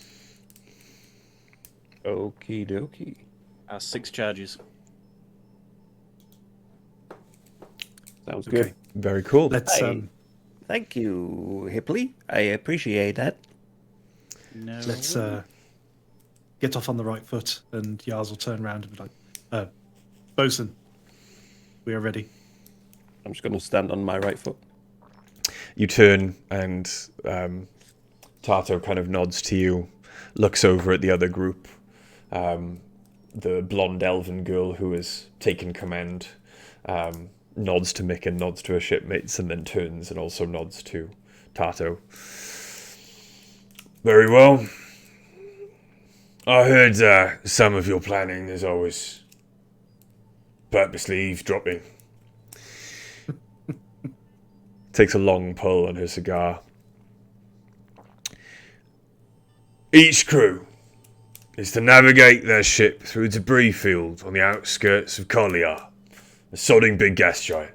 Okie dokie. Has 6 charges. Sounds Okay. good. Very cool. Let's. Thank you, Hipley. I appreciate that. No. Let's get off on the right foot, and Yars will turn around and be like, Bosun, we are ready. I'm just going to stand on my right foot. You turn, and Tato kind of nods to you, looks over at the other group. The blonde elven girl who has taken command nods to Mick and nods to her shipmates, and then turns and also nods to Tato. Very well. I heard some of your planning is always purposely eavesdropping. Takes a long pull on her cigar. Each crew is to navigate their ship through a debris field on the outskirts of Collier, a sodding big gas giant.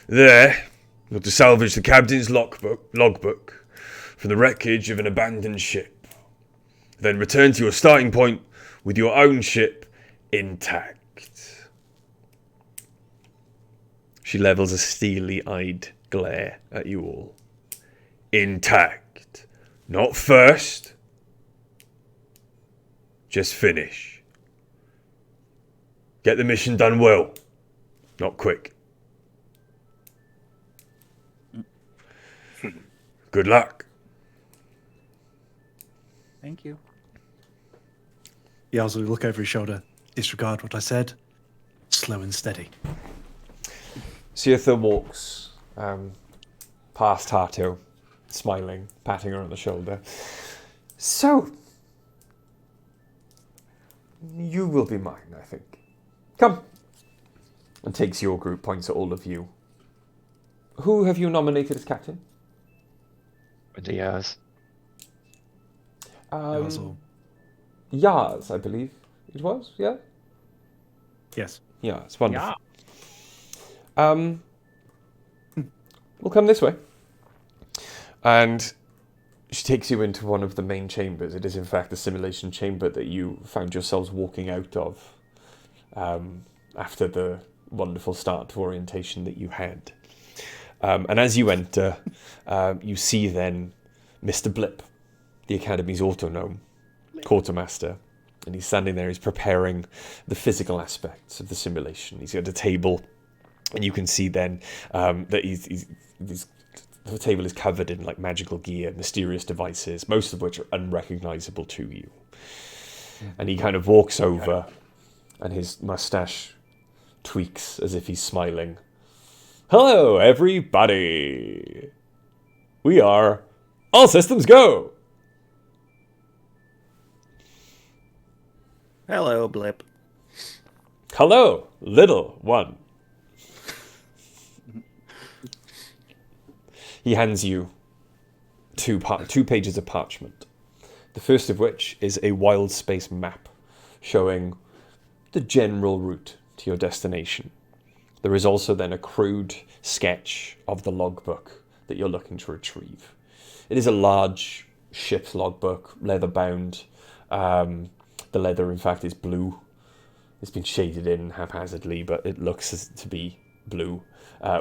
There, you're to salvage the captain's logbook from the wreckage of an abandoned ship. Then return to your starting point with your own ship intact. She levels a steely-eyed glare at you all. Intact. Not first. Just finish. Get the mission done well. Not quick. Good luck. Thank you. Yars will look over his shoulder. Disregard what I said. Slow and steady. Sietha walks past Tato, smiling, patting her on the shoulder. So, you will be mine, I think. Come. And takes your group, points at all of you. Who have you nominated as captain? With the Yars. Yars, I believe it was, yeah? Yes. Yeah, it's wonderful. We'll come this way. And she takes you into one of the main chambers. It is, in fact, the simulation chamber that you found yourselves walking out of after the wonderful start to orientation that you had. And as you enter, you see then Mr. Blip, the Academy's auto-gnome, quartermaster, and he's standing there. He's preparing the physical aspects of the simulation. He's got a table, and you can see then that the table is covered in like magical gear, mysterious devices, most of which are unrecognizable to you. And he kind of walks over, and his mustache tweaks as if he's smiling. Hello, everybody. We are All Systems Go. Hello, Blip. Hello, little one. He hands you two pages of parchment. The first of which is a wild space map showing the general route to your destination. There is also then a crude sketch of the logbook that you're looking to retrieve. It is a large ship's logbook, leather bound. The leather, in fact, is blue. It's been shaded in haphazardly, but it looks to be blue,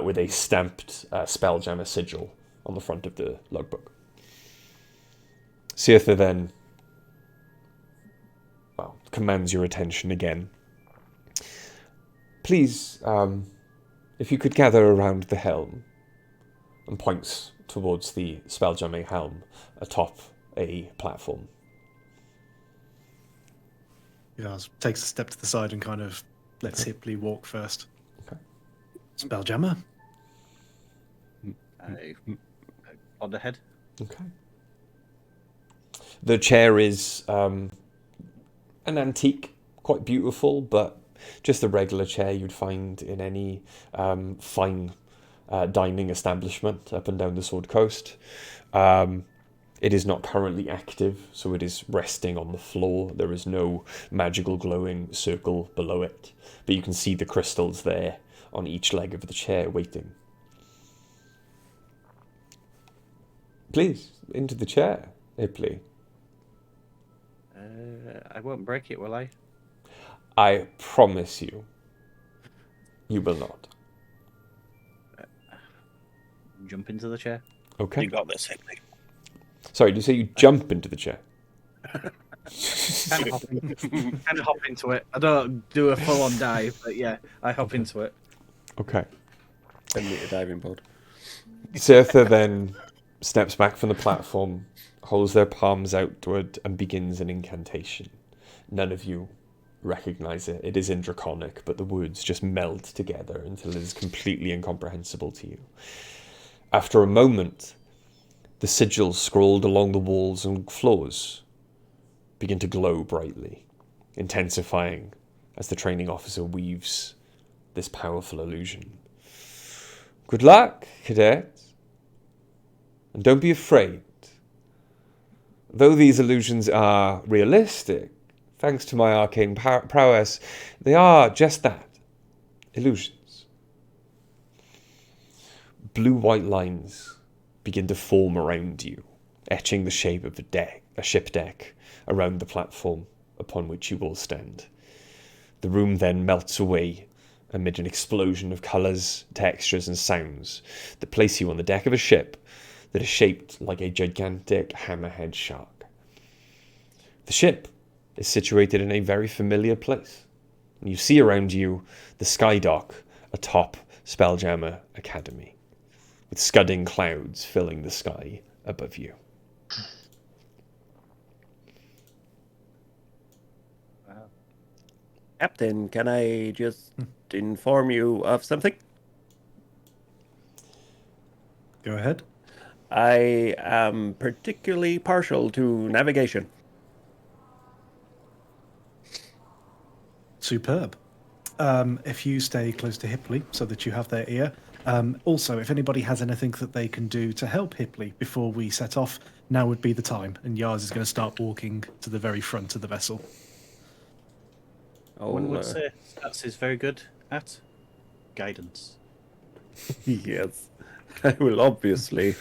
with a stamped Spelljammer sigil on the front of the logbook. Seartha then, commands your attention again. Please, if you could gather around the helm, and points towards the Spelljammer helm atop a platform. Yaz takes a step to the side and kind of lets Hipley walk first. Okay. Spelljammer. On the head. Okay. The chair is an antique, quite beautiful, but just a regular chair you'd find in any fine dining establishment up and down the Sword Coast. It is not currently active, so it is resting on the floor. There is no magical glowing circle below it, but you can see the crystals there on each leg of the chair waiting. Please, into the chair, Hipley. I won't break it, will I? I promise you, you will not. Jump into the chair. Okay. You got this, Hipley. Sorry, did you say you jump into the chair? Kind of hop into it. I don't do a full-on dive, but yeah, I hop into it. Okay. 10-meter diving board. Seartha then steps back from the platform, holds their palms outward, and begins an incantation. None of you recognize it. It is in Draconic, but the words just meld together until it is completely incomprehensible to you. After a moment, the sigils scrawled along the walls and floors begin to glow brightly, intensifying as the training officer weaves this powerful illusion. Good luck, cadets. And don't be afraid. Though these illusions are realistic, thanks to my arcane prowess, they are just that, illusions. Blue-white lines begin to form around you, etching the shape of a ship deck around the platform upon which you all stand. The room then melts away amid an explosion of colours, textures and sounds that place you on the deck of a ship that is shaped like a gigantic hammerhead shark. The ship is situated in a very familiar place, and you see around you the skydock atop Spelljammer Academy, with scudding clouds filling the sky above you. Captain, can I just inform you of something? Go ahead. I am particularly partial to navigation. Superb. If you stay close to Hipley so that you have their ear. Also, if anybody has anything that they can do to help Hipley before we set off, now would be the time. And Yaz is going to start walking to the very front of the vessel. One would say Stats is very good at guidance. Yes. I will obviously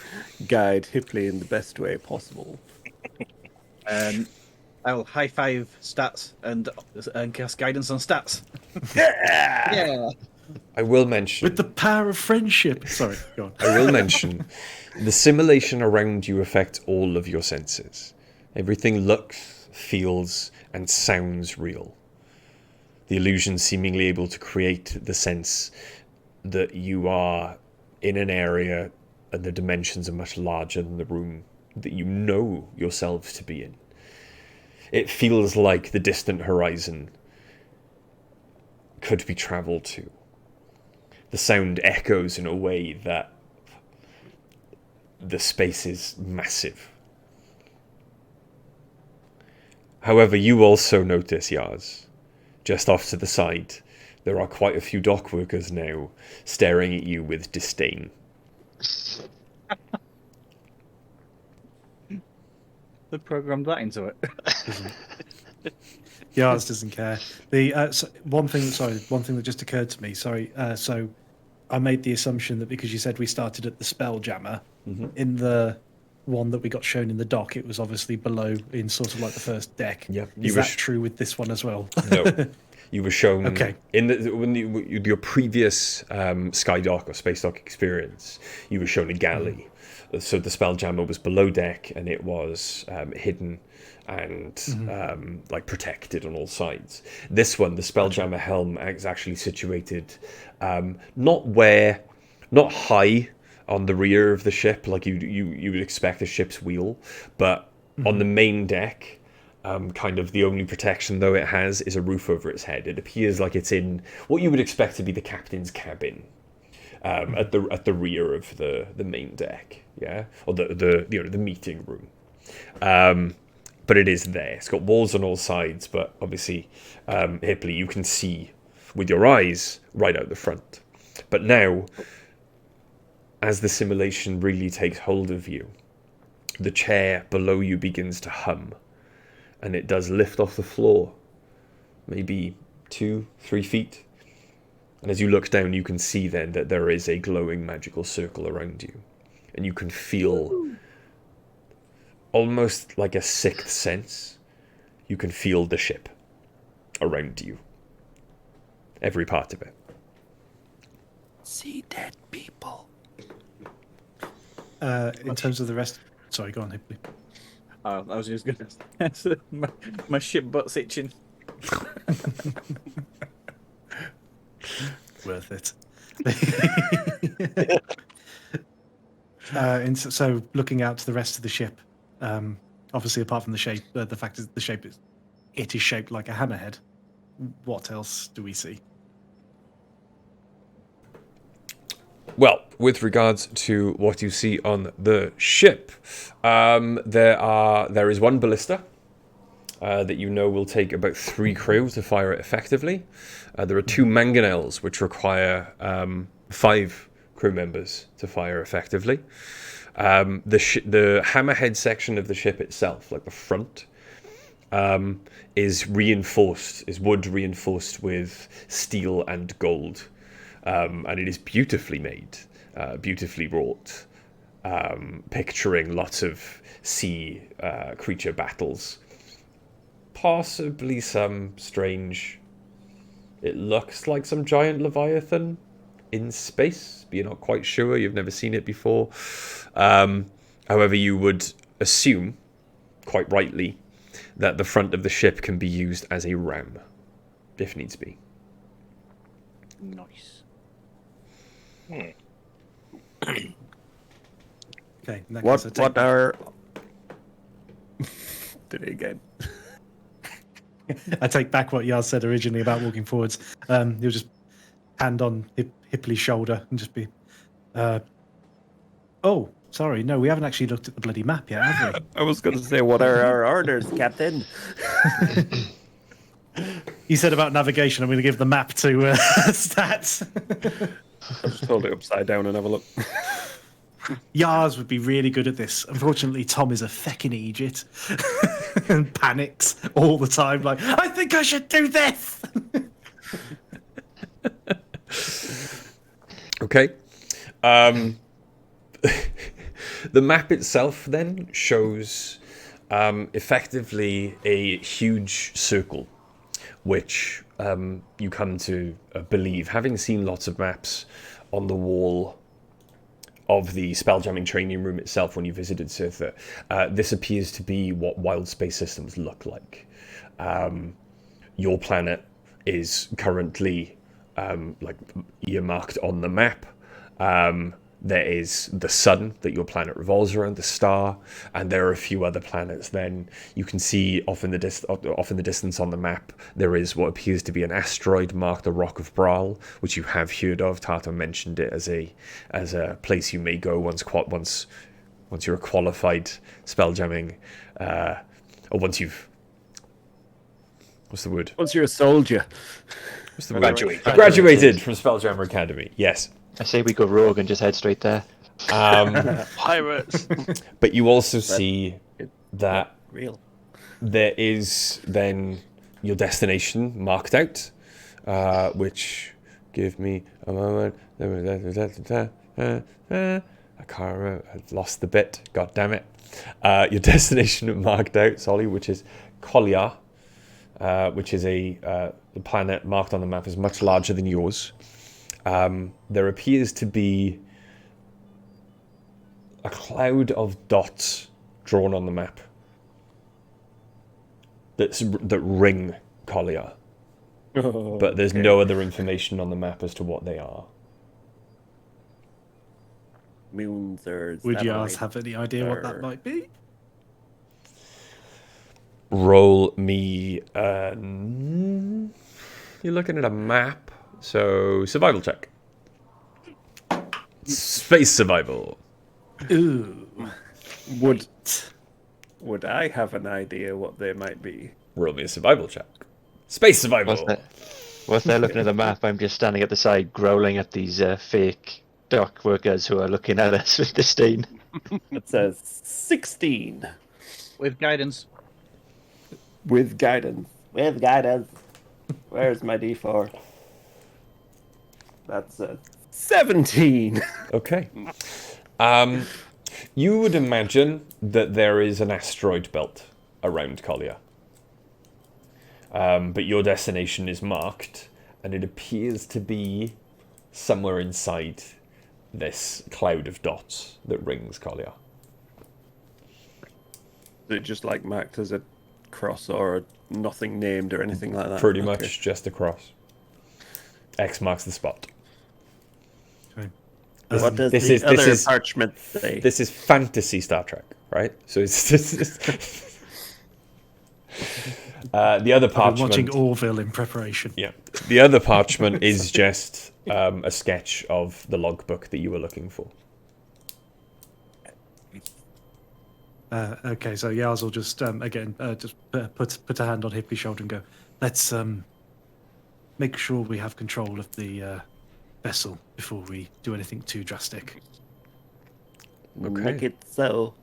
guide Hipley in the best way possible. I'll high five Stats and cast guidance on Stats. Yeah! Yeah. I will mention. With the power of friendship. Sorry, go on. I will mention the simulation around you affects all of your senses. Everything looks, feels, and sounds real. The illusion seemingly able to create the sense that you are in an area and the dimensions are much larger than the room that you know yourselves to be in. It feels like the distant horizon could be travelled to. The sound echoes in a way that the space is massive. However, you also notice, Yaz, just off to the side, there are quite a few dock workers now staring at you with disdain. They programmed that into it. Yars doesn't care. The one thing that just occurred to me. Sorry. So I made the assumption that because you said we started at the Spelljammer, in the one that we got shown in the dock, it was obviously below in sort of like the first deck. Yeah, Is that true with this one as well? No. You were shown in your previous Skydock or Space Dock experience. You were shown a galley, so the Spelljammer was below deck and it was hidden and like protected on all sides. This one, the Spelljammer helm, is actually situated not high on the rear of the ship like you would expect a ship's wheel, but on the main deck. Kind of the only protection though it has is a roof over its head. It appears like it's in what you would expect to be the captain's cabin, at the rear of the main deck, or the meeting room. But it is there. It's got walls on all sides, but obviously, Hipley, you can see with your eyes right out the front. But now, as the simulation really takes hold of you, the chair below you begins to hum. And it does lift off the floor, maybe 2-3 feet. And as you look down, you can see then that there is a glowing magical circle around you. And you can feel almost like a sixth sense. You can feel the ship around you. Every part of it. See dead people. In terms of the rest... Sorry, go on, Hipley. I was just going to say, my ship butt's itching. Worth it. So looking out to the rest of the ship, obviously apart from the shape, the fact is the shape is shaped like a hammerhead. What else do we see? Well, with regards to what you see on the ship, there is one ballista that you know will take about 3 crew to fire it effectively. There are 2 mangonels which require 5 crew members to fire effectively. The hammerhead section of the ship itself, like the front, is wood reinforced with steel and gold. And it is beautifully made, beautifully wrought, picturing lots of sea creature battles. Possibly some strange... It looks like some giant leviathan in space, but you're not quite sure. You've never seen it before. However, you would assume, quite rightly, that the front of the ship can be used as a ram, if needs be. Nice. Okay. In that What case, are... Did it again. I take back what Yaz said originally about walking forwards. He'll just hand on Hipley's shoulder and just be, oh, sorry, no, we haven't actually looked at the bloody map yet, have we? I was going to say, what are our orders, Captain? You said about navigation. I'm going to give the map to stats. I'll just hold it upside down and have a look. Yars would be really good at this. Unfortunately, Tom is a feckin' Egypt and panics all the time. Like, I think I should do this. Okay. The map itself then shows effectively a huge circle which you come to believe, having seen lots of maps on the wall of the spelljamming training room itself when you visited Sirtha, this appears to be what wild space systems look like. Your planet is currently like earmarked on the map. There is the sun that your planet revolves around, the star, and there are a few other planets. Then you can see off in the distance on the map, there is what appears to be an asteroid marked the Rock of Braal, which you have heard of. Tata mentioned it as a place you may go once you're a qualified spelljamming, or once you've, what's the word? Once you're a soldier. What's the word? Graduated from Spelljammer Academy. Yes. I say we go rogue and just head straight there. Pirates. But you also see that Real. there is then your destination marked out, which, give me a moment. I can't remember. I've lost the bit. God damn it. Your destination marked out, Solly, which is Collier, which is the planet marked on the map is much larger than yours. There appears to be a cloud of dots drawn on the map that ring Collier, but there's no other information on the map as to what they are. Moons or Would you satellites have any idea what that or- might be? Roll me. You're looking at a map, so survival check. Space survival. Ooh. Would I have an idea what they might be? Roll me a survival check. Space survival. Whilst they're looking at the map, I'm just standing at the side, growling at these fake dock workers who are looking at us with disdain. It says 16 With guidance. with guidance. With guidance. Where's my D4? That's a 17. Okay. You would imagine that there is an asteroid belt around Collier. But your destination is marked, and it appears to be somewhere inside this cloud of dots that rings Collier. Is it just like marked as a cross or nothing named or anything like that? Pretty Okay. much just a cross. X marks the spot. What does This the is- other this is- parchment say? This is fantasy Star Trek, right? So it's the other I've been watching parchment. Orville in preparation. Yeah, the other parchment is just a sketch of the logbook that you were looking for. Okay, so Yaz will just again just put a hand on Hippie's shoulder and go, let's make sure we have control of the vessel before we do anything too drastic. Okay. Make it so.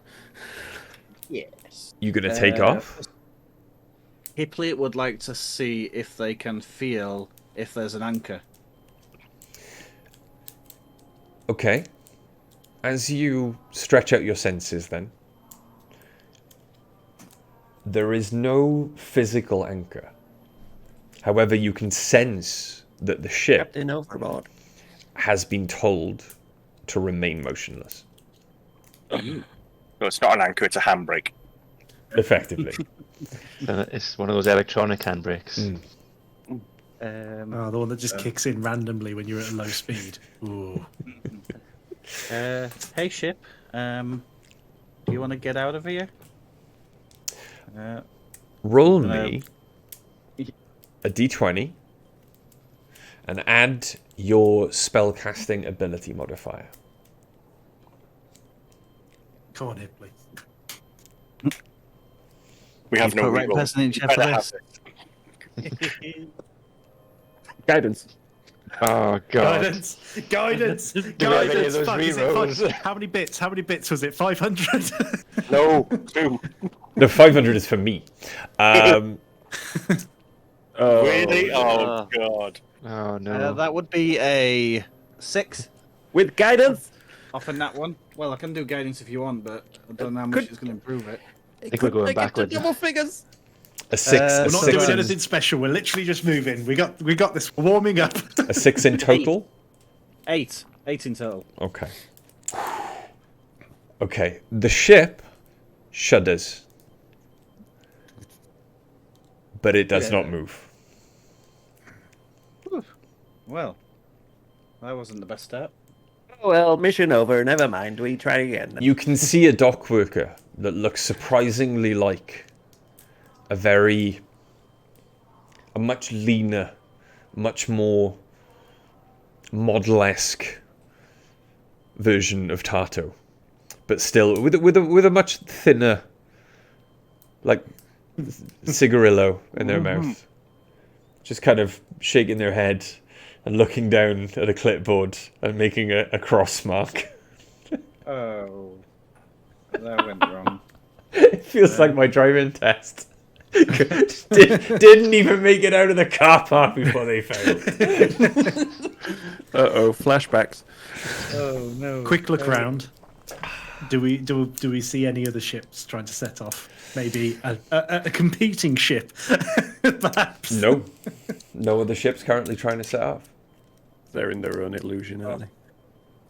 Yes. You gonna take off? Hipley would like to see if they can feel if there's an anchor. Okay. As you stretch out your senses, then there is no physical anchor. However, you can sense that the ship Captain Overboard. has been told to remain motionless. No, it's not an anchor, it's a handbrake. Effectively. It's one of those electronic handbrakes. Oh, the one that just kicks in randomly when you're at a low speed. Ooh. Hey ship, do you want to get out of here? Roll me a d20 and add your spellcasting ability modifier. Come on, Hipley. We have You no put right reroll. person in You check better for have this. it. Guidance. Oh god. Guidance! Do we have any of those Fuck, is it rerolls? How many bits? How many bits was it? 500? No, 2. No, 500 is for me. Oh, Really? Oh, yeah. God. Oh no. That would be a 6 with guidance. off in that one. Well, I can do guidance if you want, but I don't know how much Could- it's going to improve it. I think we're going Take it to backwards. double figures. A six. We're A not six doing in, anything special. We're literally just moving. We got this. We're warming up. a 6 in total. 8. 8 in total. Okay. Okay. The ship shudders, but it does not move. Well, that wasn't the best start. Well, mission over. Never mind. We try again. You can see a dock worker that looks surprisingly like a much leaner, much more model-esque version of Tato, but still with a much thinner, like, cigarillo in their mouth, just kind of shaking their head and looking down at a clipboard and making a cross mark. Oh, that went wrong. It feels like my driving test. Didn't even make it out of the car park before they failed. Uh-oh, flashbacks. Oh no! Quick look round. Do we see any other ships trying to set off? Maybe a competing ship, perhaps. No other ships currently trying to set off. They're in their own illusion, aren't they?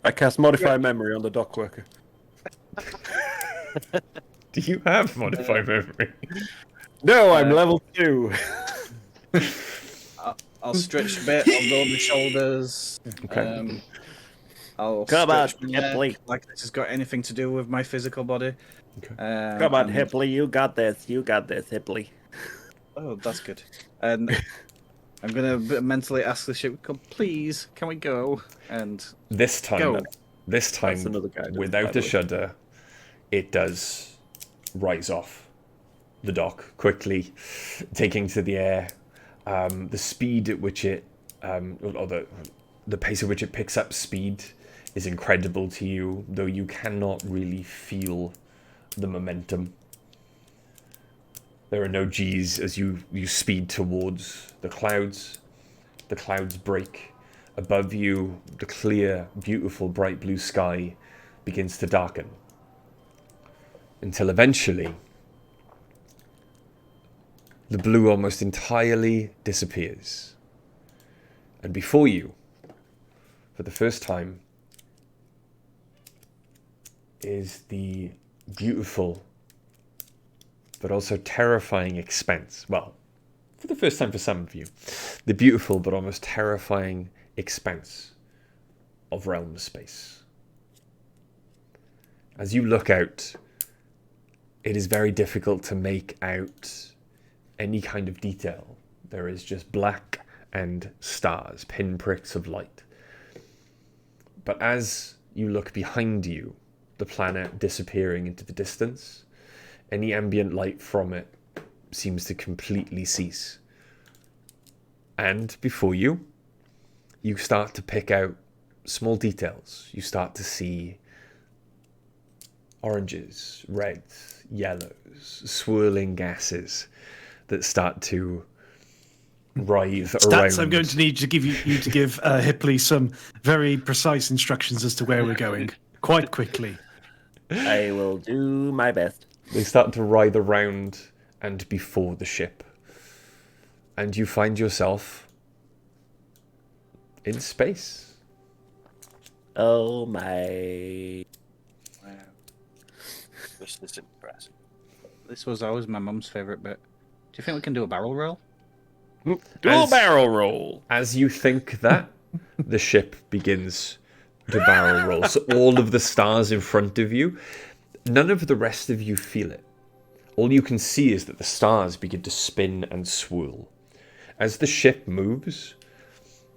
I cast Modify Memory on the dock worker. Do you have modify memory? No, I'm level 2. I'll stretch a bit. I'll roll my shoulders. Okay. I'll Come on, stretch my neck, Hipley. like this has got anything to do with my physical body. Okay. Come on, and- Hipley, you got this. You got this, Hipley. Oh, that's good. And I'm gonna mentally ask the ship, "Please, can we go?" And This time, Go. That's another guy, by without the a way. shudder, it does rise off the dock quickly, taking to the air. The speed at which it, or the pace at which it picks up speed, is incredible to you, though you cannot really feel the momentum. There are no G's as you speed towards the clouds. The clouds break. Above you, the clear, beautiful, bright blue sky begins to darken. Until eventually, the blue almost entirely disappears. And before you, for the first time, is the beautiful but also terrifying expanse. Well, for the first time for some of you, the beautiful but almost terrifying expanse of realm space. As you look out, it is very difficult to make out any kind of detail. There is just black and stars, pinpricks of light. But as you look behind you, the planet disappearing into the distance, any ambient light from it seems to completely cease. And before you, you start to pick out small details. You start to see oranges, reds, yellows, swirling gases that start to writhe Stats, around. I'm going to need to give you to give Hipley some very precise instructions as to where we're going, quite quickly. I will do my best. They start to writhe around and before the ship. And you find yourself in space. Oh my. Wow. This is impressive. this was always my mum's favourite bit. Do you think we can do a barrel roll? Dual barrel roll. As you think that, the ship begins to barrel roll. So all of the stars in front of you, none of the rest of you feel it. All you can see is that the stars begin to spin and swirl. As the ship moves,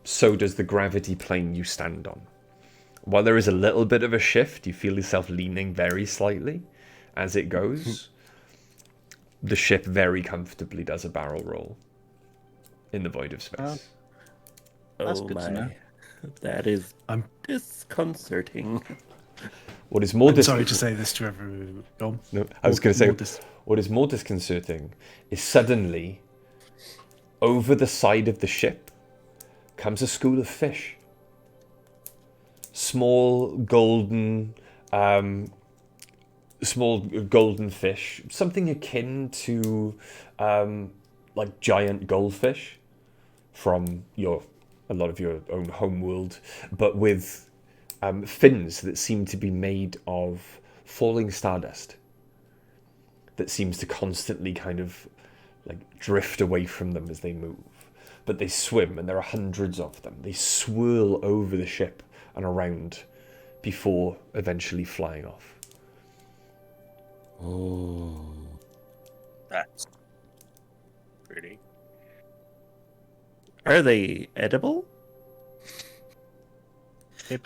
so does the gravity plane you stand on. While there is a little bit of a shift, you feel yourself leaning very slightly as it goes. The ship very comfortably does a barrel roll in the void of space. That's Oh good to know. my. That is I'm disconcerting. What is more sorry to say this to everyone. Go on. No, I was going to say, More dis- what is more disconcerting is suddenly, over the side of the ship, comes a school of fish. Small, golden, small golden fish, something akin to like giant goldfish from a lot of your own homeworld, but with fins that seem to be made of falling stardust that seems to constantly kind of like drift away from them as they move. But they swim, and there are hundreds of them. They swirl over the ship and around before eventually flying off. Oh. That's pretty. Are they edible?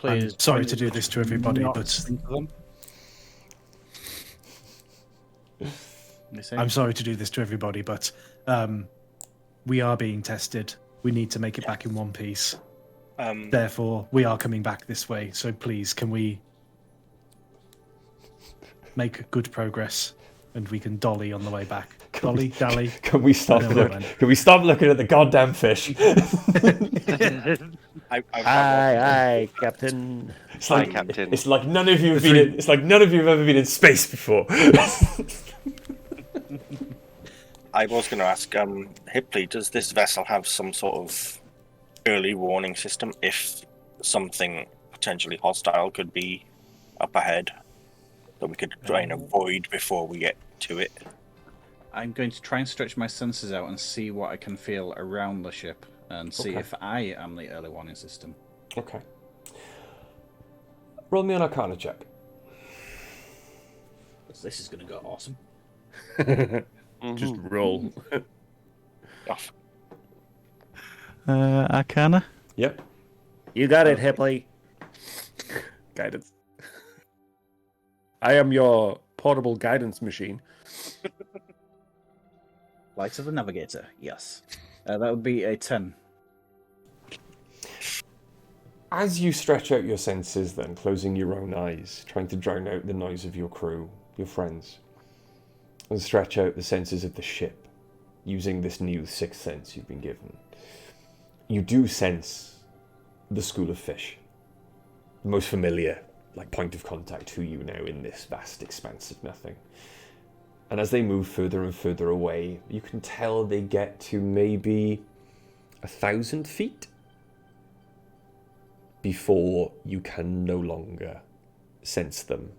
I'm sorry to do this to everybody, but I'm sorry to do this to everybody, but we are being tested. We need to make it back in one piece. Therefore, we are coming back this way. So please, can we make good progress, and we can dolly on the way back? Dolly, dally. Can we stop looking at the goddamn fish? Aye, Captain. It's like, Aye, Captain. It's like none of you have been. It's like none of you have ever been in space before. I was going to ask, Hipley, does this vessel have some sort of early warning system if something potentially hostile could be up ahead that we could try and avoid before we get to it? I'm going to try and stretch my senses out and see what I can feel around the ship and see if I am the early warning system. Okay. Roll me an Arcana check. This is going to go awesome. Just roll. Off. Arcana? Yep. You got it, Hipley. Guidance. I am your portable guidance machine. Light of the Navigator, yes. That would be a 10. As you stretch out your senses, then, closing your own eyes, trying to drown out the noise of your crew, your friends, and stretch out the senses of the ship, using this new sixth sense you've been given, you do sense the school of fish, the most familiar, like, point of contact to you now in this vast expanse of nothing. And as they move further and further away, you can tell they get to maybe 1,000 feet before you can no longer sense them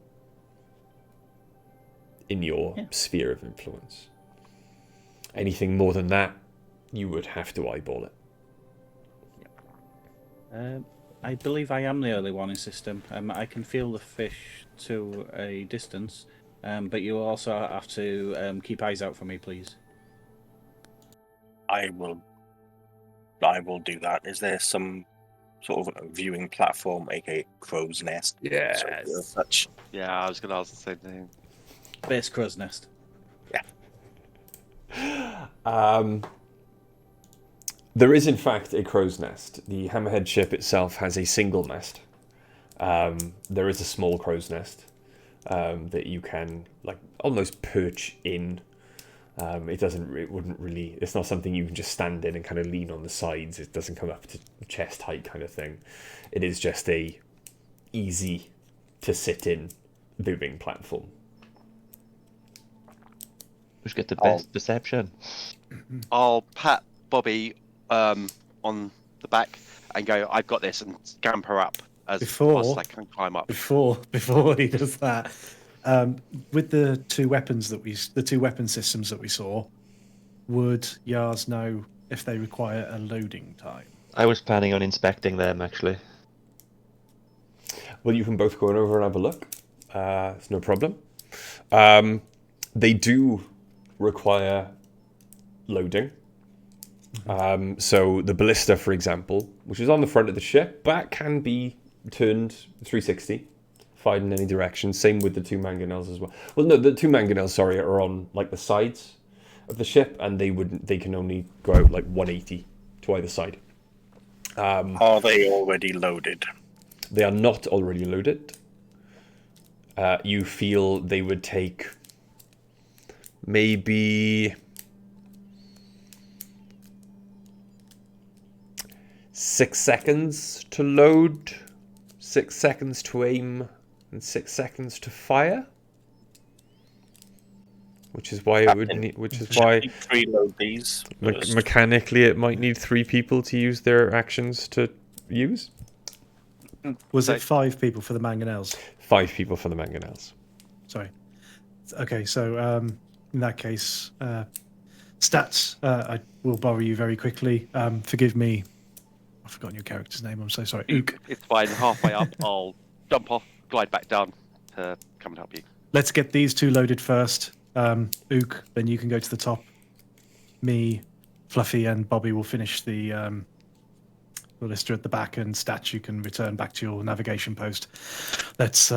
in your sphere of influence. Anything more than that, you would have to eyeball it. I believe I am the early warning system. I can feel the fish to a distance, but you also have to keep eyes out for me, please. I will do that. Is there some sort of viewing platform, aka crow's nest? Yes. Such. Yeah, I was going to ask the same thing. Base crow's nest. There is, in fact, a crow's nest. The Hammerhead ship itself has a single nest. There is a small crow's nest that you can, like, almost perch in. It's not something you can just stand in and kind of lean on the sides. It doesn't come up to chest height kind of thing. It is just a easy to sit in viewing platform. Who's got the best perception? I'll pat Bobby on the back and go, I've got this, and scamper up as fast as I can climb up. Before he does that, with the two weapon systems that we saw, would Yars know if they require a loading time? I was planning on inspecting them, actually. Well, you can both go over and have a look. It's no problem. They do require loading. So the ballista, for example, which is on the front of the ship, that can be turned 360, fired in any direction. Same with the two mangonels as well. Well, no, the two mangonels, sorry, are on like the sides of the ship, and they can only go out like 180 to either side. Are they already loaded? They are not already loaded. You feel they would take maybe 6 seconds to load, 6 seconds to aim, and 6 seconds to fire. which is why it would need. Which is why preload these. mechanically it might need 3 people to use their actions to use. Was it 5 people for the mangonels? 5 people for the mangonels. Sorry. Okay, so in that case, stats. I will borrow you very quickly. Forgive me. I've forgotten your character's name. I'm so sorry. Ook. It's fine. Halfway up, I'll jump off, glide back down to come and help you. Let's get these 2 loaded first. Ook, then you can go to the top. Me, Fluffy, and Bobby will finish the lister at the back, and Stats, you can return back to your navigation post. Let's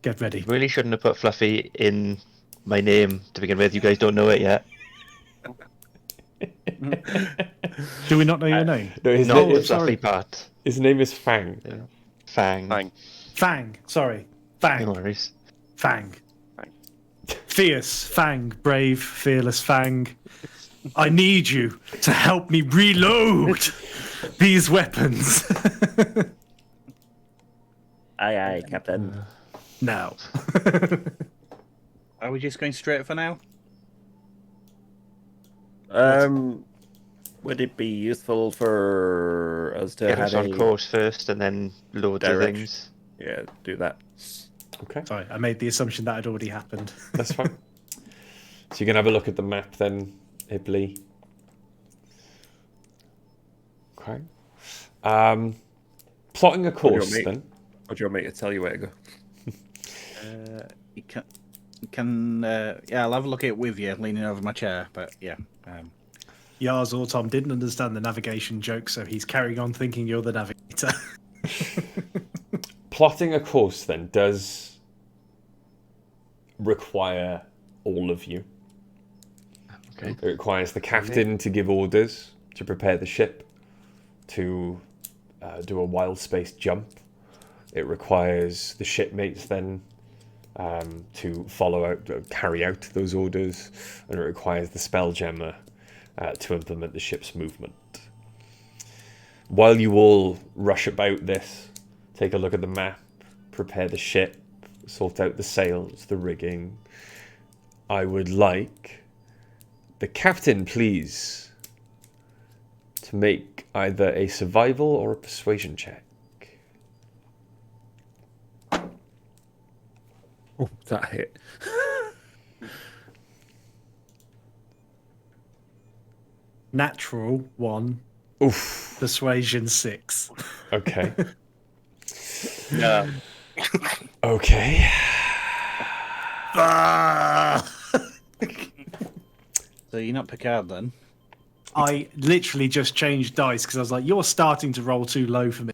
get ready. Really shouldn't have put Fluffy in my name to begin with. You guys don't know it yet. Do we not know your name? No, his Not name the is Fluffy part. His name is Fang. Yeah. Fang. Fang. Sorry. Fang. No worries. Fang. Fierce. Fang. Brave. Fearless. Fang. I need you to help me reload these weapons. Aye, Captain. Now. Are we just going straight for now? Would it be useful for us to Get have us on course first and then load the direction? things? Yeah, do that. Okay, Sorry, I made the assumption that had already happened. that's fine. So you can have a look at the map then, Hibley. Okay. Plotting a course then. Or do you want me to tell you where to go? You can yeah, I'll have a look at it with you, leaning over my chair. But yeah, Yars or Tom didn't understand the navigation joke, so he's carrying on thinking you're the navigator. Plotting a course then does require all of you. Okay. It requires the captain to give orders, to prepare the ship, to do a wild space jump. It requires the shipmates then to carry out those orders, and it requires the Spelljammer to implement the ship's movement. While you all rush about this, take a look at the map, prepare the ship, sort out the sails, the rigging, I would like the captain, please, to make either a survival or a persuasion check. Oh, that hit. Natural 1. Oof. Persuasion 6. Okay. Yeah. Okay. so you're not Picard then? I literally just changed dice because I was like, you're starting to roll too low for me.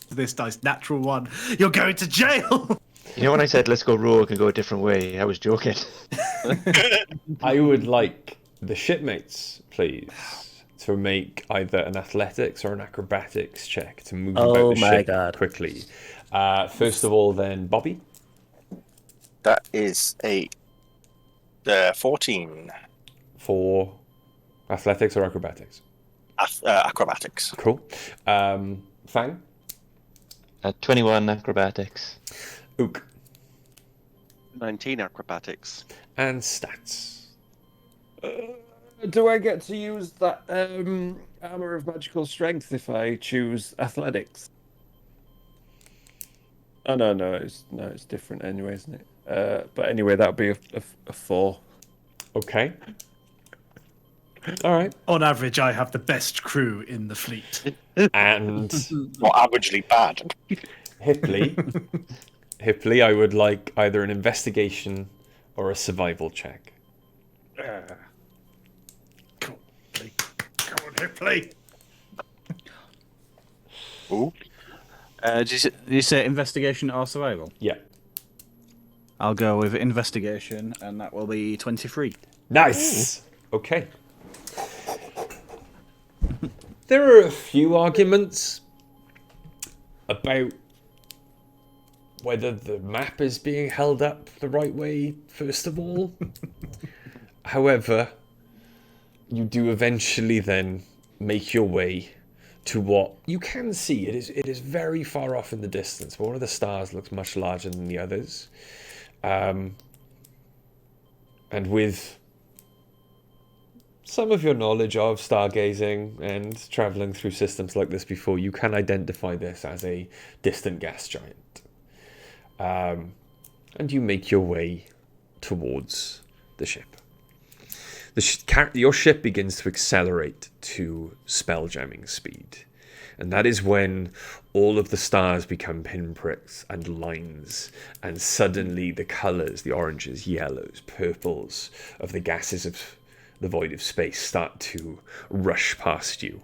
This dice, natural 1. You're going to jail! You know when I said let's go rogue and go a different way, I was joking. I would like the shipmates, please, to make either an athletics or an acrobatics check to move about the ship quickly. First of all, then, Bobby. That is a 14. For athletics or acrobatics? Acrobatics. Cool. Fang? 21 acrobatics. Ook. 19 acrobatics. And stats. Do I get to use that armor of magical strength if I choose athletics? Oh no, it's different anyway, isn't it? But anyway, that would be a 4. Okay. All right. On average, I have the best crew in the fleet. And Not averagely bad. Hipley, I would like either an investigation or a survival check. Come on, Hipley. Ooh. Did you say investigation or survival? Yeah. I'll go with investigation, and that will be 23. Nice. Okay. There are a few arguments about whether the map is being held up the right way, first of all. However, you do eventually then make your way to what you can see. It is very far off in the distance. One of the stars looks much larger than the others. And with some of your knowledge of stargazing and traveling through systems like this before, you can identify this as a distant gas giant. And you make your way towards the ship. Your ship begins to accelerate to spelljamming speed. And that is when all of the stars become pinpricks and lines, and suddenly the colours, the oranges, yellows, purples of the gases of the void of space start to rush past you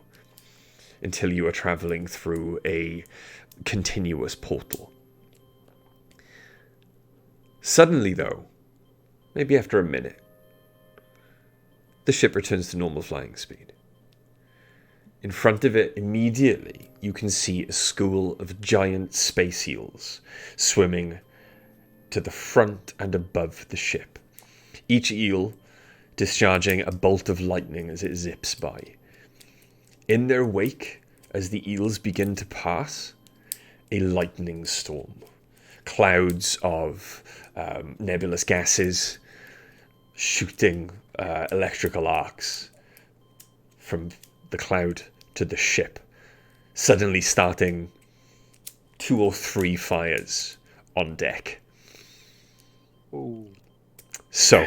until you are travelling through a continuous portal. Suddenly, though, maybe after a minute, the ship returns to normal flying speed. In front of it, immediately, you can see a school of giant space eels swimming to the front and above the ship. Each eel discharging a bolt of lightning as it zips by. In their wake, as the eels begin to pass, a lightning storm. Clouds of nebulous gases shooting electrical arcs from the cloud to the ship, suddenly starting 2 or 3 fires on deck. Ooh. So,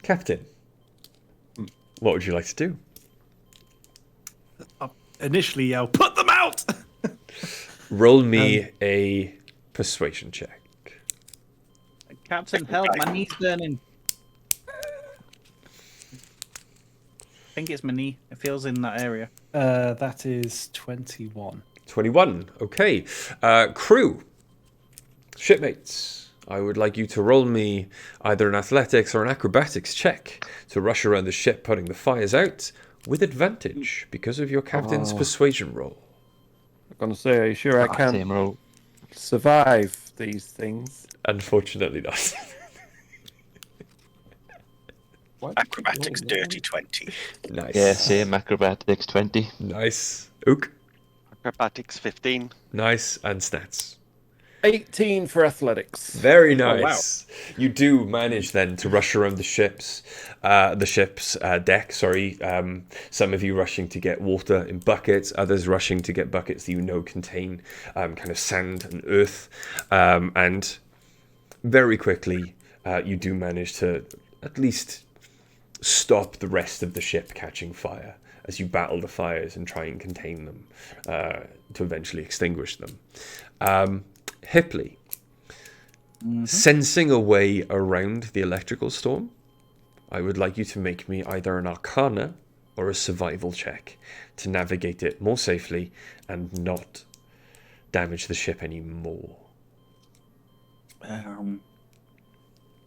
Captain, what would you like to do? Initially yell, "Put them out!" Roll me a persuasion check. Captain, help, my knee's burning. I think it's my knee. It feels in that area. That is 21. 21. Okay. Crew, shipmates, I would like you to roll me either an athletics or an acrobatics check to rush around the ship, putting the fires out with advantage because of your captain's persuasion roll. I'm going to say, are you sure I can survive these things? Unfortunately not. Acrobatics dirty 20. Nice. Yeah, same. Acrobatics 20. Nice. Ook. Acrobatics 15. Nice. And stats. 18 for athletics. Very nice. Oh, wow. You do manage then to rush around the ship's deck. Sorry, some of you rushing to get water in buckets, others rushing to get buckets that you know contain kind of sand and earth, and very quickly you do manage to at least stop the rest of the ship catching fire as you battle the fires and try and contain them to eventually extinguish them. Hipley, sensing a way around the electrical storm, I would like you to make me either an Arcana or a survival check to navigate it more safely and not damage the ship anymore.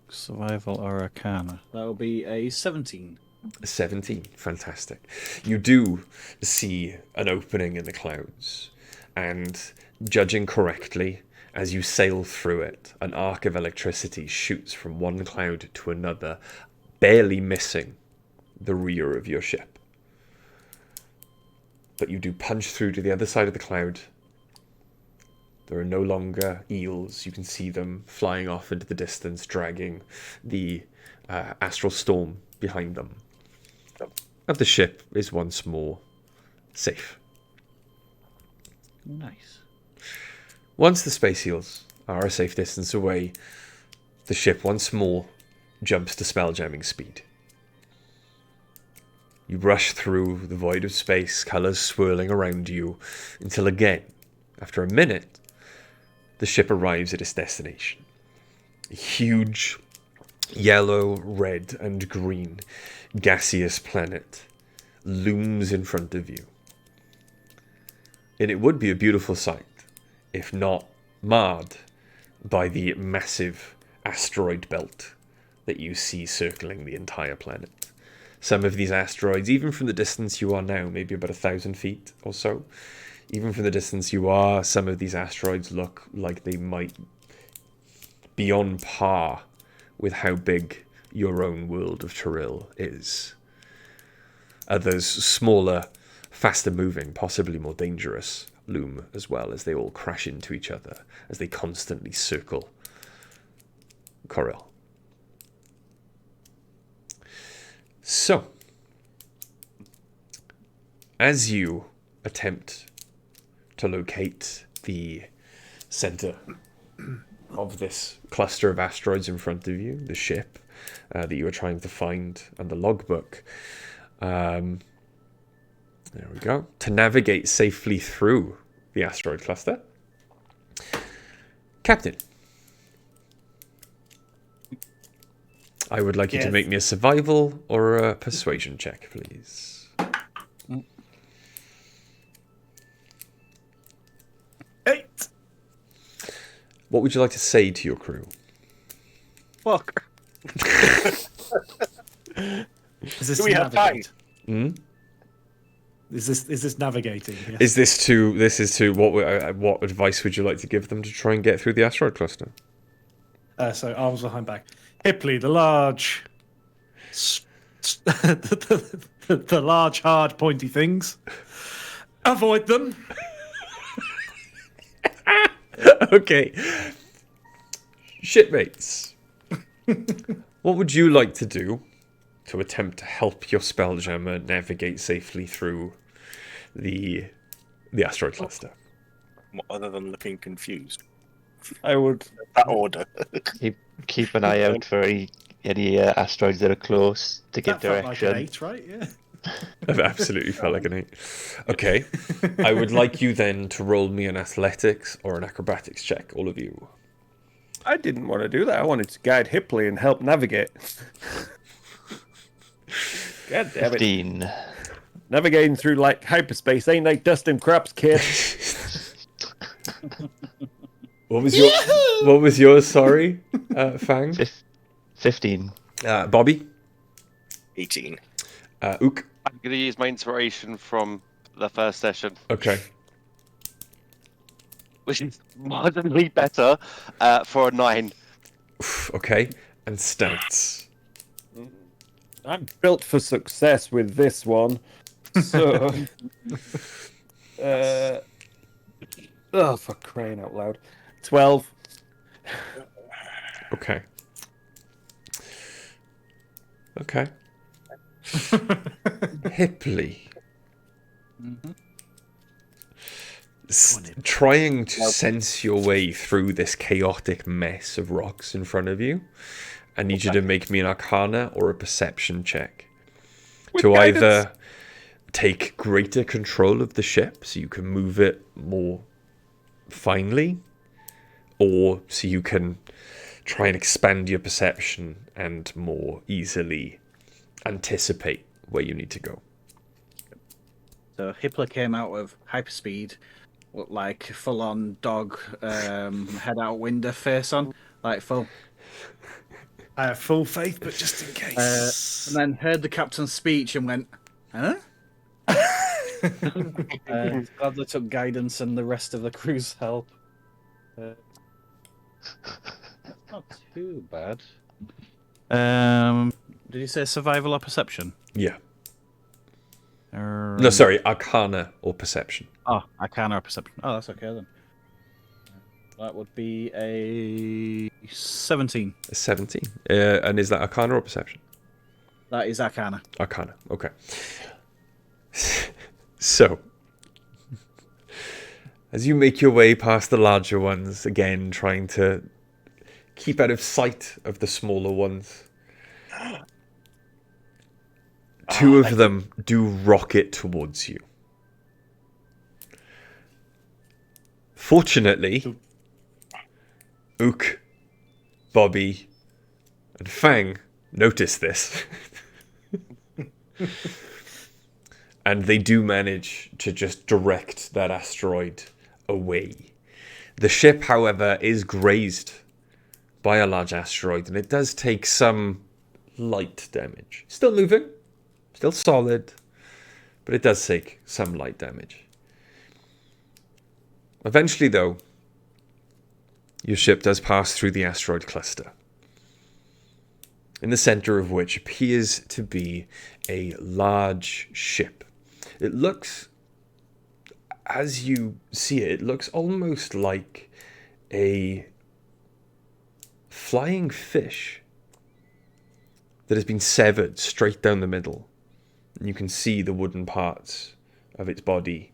Survival or Arcana. That'll be a 17. 17, fantastic. You do see an opening in the clouds, and judging correctly, as you sail through it, an arc of electricity shoots from one cloud to another, barely missing the rear of your ship. But you do punch through to the other side of the cloud. There are no longer eels. You can see them flying off into the distance, dragging the astral storm behind them. And the ship is once more safe. Nice. Once the space eels are a safe distance away, the ship once more jumps to spelljamming speed. You rush through the void of space, colours swirling around you, until again, after a minute, the ship arrives at its destination. A huge yellow, red, and green gaseous planet looms in front of you. And it would be a beautiful sight, if not marred by the massive asteroid belt that you see circling the entire planet. Some of these asteroids, even from the distance you are now, maybe about 1,000 feet or so, even from the distance you are, some of these asteroids look like they might be on par with how big your own world of Tyrell is. Others, smaller, faster moving, possibly more dangerous, loom as well, as they all crash into each other, as they constantly circle Corel. So, as you attempt to locate the center of this cluster of asteroids in front of you, the ship that you are trying to find, and the logbook, there we go, to navigate safely through the asteroid cluster, Captain, I would like you to make me a survival or a persuasion check, please. 8. What would you like to say to your crew? Fuck. Is this Do we have time? Is this navigating? Yes. This is to what advice would you like to give them to try and get through the asteroid cluster? So arms behind back. Hipley, the large, the large, hard, pointy things. Avoid them. Okay. Shipmates, what would you like to do to attempt to help your Spelljammer navigate safely through the asteroid cluster? What, other than looking confused? I would. That order. Keep an eye out for any asteroids that are close to give That felt like an direction. 8, right? Yeah. I've absolutely felt like an 8. Okay. I would like you then to roll me an athletics or an acrobatics check, all of you. I didn't want to do that. I wanted to guide Hipley and help navigate. God damn it. 15. Navigating through like hyperspace ain't like dusting crops, kid. What was yours, sorry, Fang? 15. Bobby? 18. Ook? I'm going to use my inspiration from the first session, Okay. which is marginally better, for a 9. Okay. And stats. I'm built for success with this one. So, oh, for crying out loud. 12. Okay. Okay. Hipley. Trying to sense your way through this chaotic mess of rocks in front of you, I need you to make me an Arcana or a Perception check to either take greater control of the ship so you can move it more finely, or so you can try and expand your perception and more easily anticipate where you need to go. So Hippler came out of hyperspeed, looked like full-on dog, head out window face on, like full. I have full faith, but just in case. And then heard the captain's speech and went, huh? Gladly took guidance and the rest of the crew's help. Not too bad. Did you say survival or perception? Yeah. No, sorry, Arcana or Perception. Oh, Arcana or perception. Oh, that's okay then. That would be a 17. A 17. And is that Arcana or Perception? That is Arcana. Arcana, okay. So, as you make your way past the larger ones, again trying to keep out of sight of the smaller ones, two of them do rocket towards you. Fortunately, Ook, Bobby, and Fang notice this. And they do manage to just direct that asteroid away. The ship, however, is grazed by a large asteroid, and it does take some light damage. Still moving, still solid, but it does take some light damage. Eventually, though, your ship does pass through the asteroid cluster, in the center of which appears to be a large ship. It looks, as you see it, it looks almost like a flying fish that has been severed straight down the middle. And you can see the wooden parts of its body,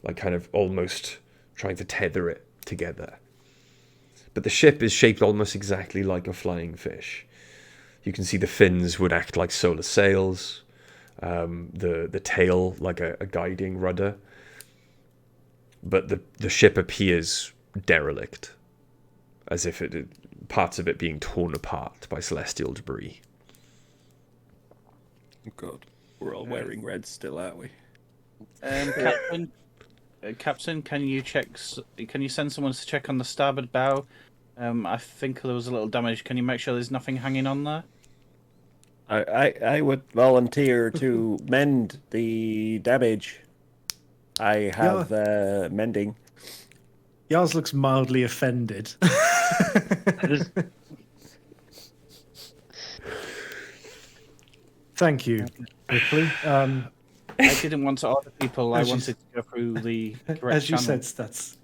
like kind of almost trying to tether it together. But the ship is shaped almost exactly like a flying fish. You can see the fins would act like solar sails, the tail like a guiding rudder. But the ship appears derelict, as if parts of it being torn apart by celestial debris. Oh God, we're all wearing red still, aren't we? Captain, can you send someone to check on the starboard bow? I think there was a little damage. Can you make sure there's nothing hanging on there? I would volunteer to mend the damage. I have mending. Yars looks mildly offended. Thank you, Ripley. I didn't want to order people. I wanted to go through the correct as you channel. said, Stats.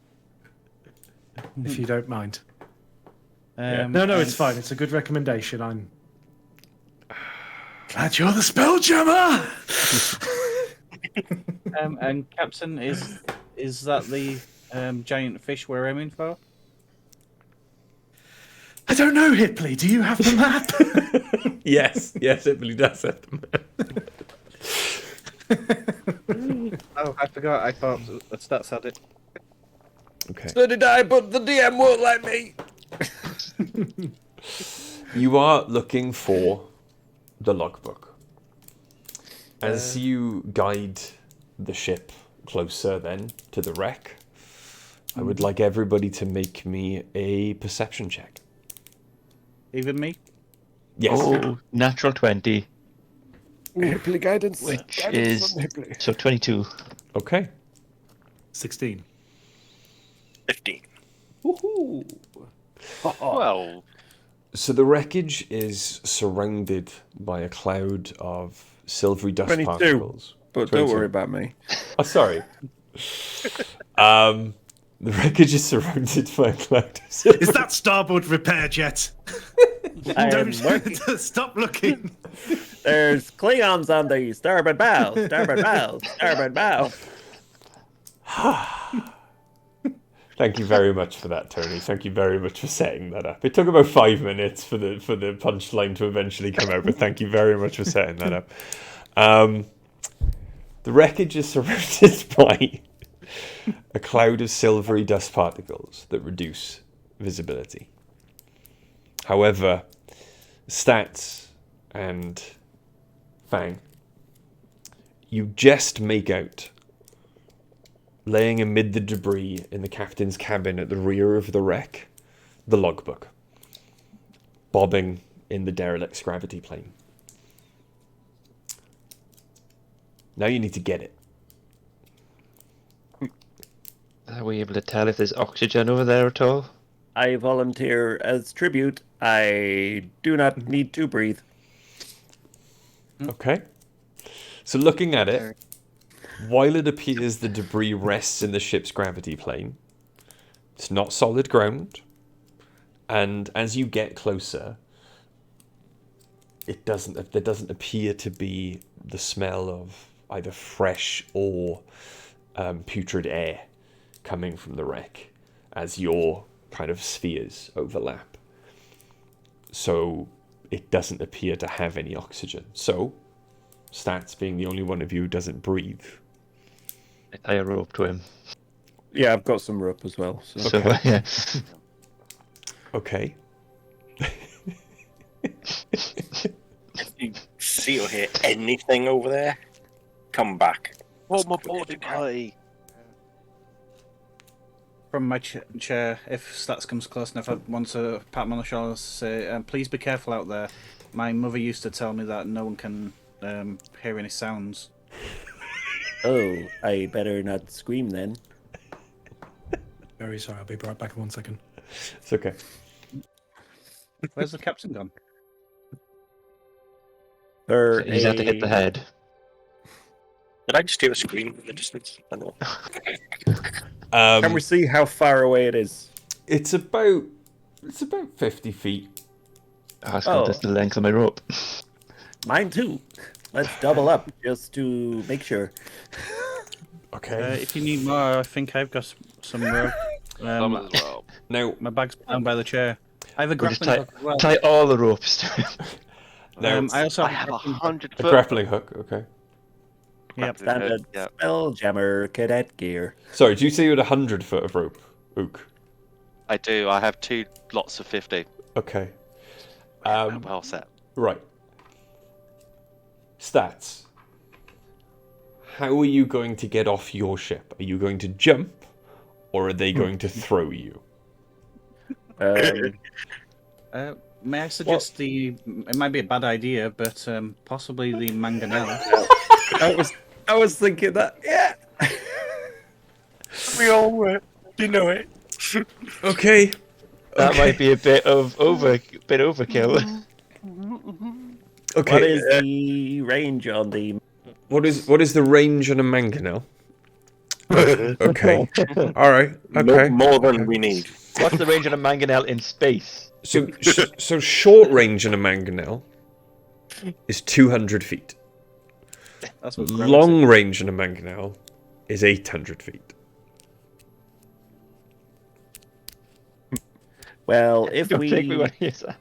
If you don't mind. No, it's fine. It's a good recommendation. I'm glad you're the Spelljammer. And Captain, is that the giant fish we're aiming for? I don't know, Hipley. Do you have the map? Yes, Hipley does have the map. Oh, I forgot. I thought the Stats had it. Okay. So did I, but the DM won't let me. You are looking for the logbook. As you guide the ship closer then to the wreck, I would like everybody to make me a perception check. Even me? Yes. Oh, natural 20, Hipley guidance. which Guidance is from Hipley. so 22. Okay. 16. 15. Woohoo! Well, So the wreckage is surrounded by a cloud of silvery dust 22. particles. But 22. don't worry about me. Oh, sorry. The wreckage is surrounded by a cloud of silvery. Is that starboard repair jet? Don't stop looking. There's Klingons on the starboard bow, starboard bow, starboard bow. Thank you very much for that, Tony. Thank you very much for setting that up. It took about 5 minutes for the punchline to eventually come out, but thank you very much for setting that up. The wreckage is surrounded by a cloud of silvery dust particles that reduce visibility. However, Stats and Fang, you just make out, laying amid the debris in the captain's cabin at the rear of the wreck, the logbook, bobbing in the derelict's gravity plane. Now you need to get it. Are we able to tell if there's oxygen over there at all? I volunteer as tribute. I do not need to breathe. Okay. So looking at it, while it appears the debris rests in the ship's gravity plane, it's not solid ground, and as you get closer, there doesn't appear to be the smell of either fresh or putrid air coming from the wreck as your kind of spheres overlap. So it doesn't appear to have any oxygen. So, Stats being the only one of you who doesn't breathe. I tie a rope to him. Yeah, I've got some rope as well. So. So, yeah. Okay. If you see or hear anything over there, come back. what my boarding party? From my chair, if Stats comes close enough, I want to pat him on the shoulder and say, please be careful out there. My mother used to tell me that no one can hear any sounds. Oh, I better not scream then. Very sorry. I'll be right back in 1 second. It's okay. Where's the captain gone? He's had to hit the head. Did I just hear a scream from the distance? I don't know. Can we see how far away it is? It's about 50 feet. Oh, that's the length of my rope. Mine too. Let's double up just to make sure. Okay. If you need more, I think I've got some rope. Some as well. Now, My bag's down by the chair. I have a We'll just grappling hook as well. tie all the ropes to him. now I also I have have a grappling hook. 100 a foot. grappling hook. Okay. Yep. Standard Yeah. Spelljammer cadet gear. Sorry, do you say you had 100 foot of rope, Ook? I do. I have 2 lots of 50. Okay. Well set. Right. Stats. How are you going to get off your ship? Are you going to jump, or are they going to throw you? May I suggest it might be a bad idea, but possibly the mangonel. I was thinking that. Yeah. We all were. You know it. Okay. That might be a bit overkill. Okay. What is the range on the? What is the range on a mangonel? Okay. All right. Okay. More than we need. What's the range on a mangonel in space? So short range on a mangonel is 200 feet. That's what Long range on a mangonel is 800 feet. Well, if Don't take me we when you say.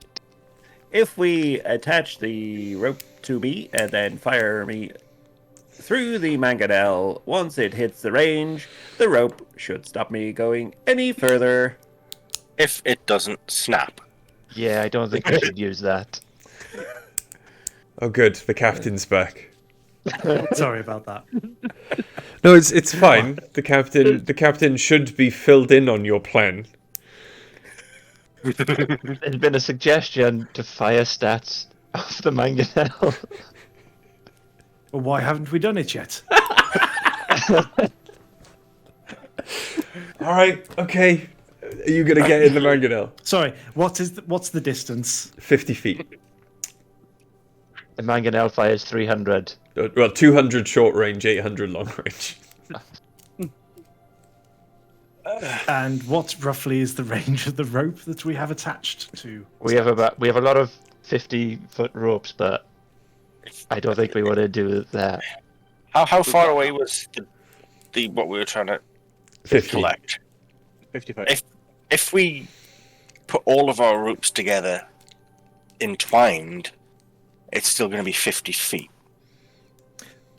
if we attach the rope to me and then fire me through the mangonel, once it hits the range, the rope should stop me going any further. If it doesn't snap. Yeah, I don't think we should use that. Oh, good. The captain's back. Sorry about that. No, it's fine. The captain should be filled in on your plan. There's been a suggestion to fire stats off the mangonel. Well, why haven't we done it yet? All right. Okay. Are you gonna get in the mangonel? Sorry, what's the distance? 50 feet. The mangonel fires 300. Well, 200 short range, 800 long range. And what roughly is the range of the rope that we have attached to? We have a lot of 50-foot ropes, but I don't think we want to do that. How far away was the what we were trying to 50. collect? 55. If we put all of our ropes together, entwined, it's still going to be 50 feet.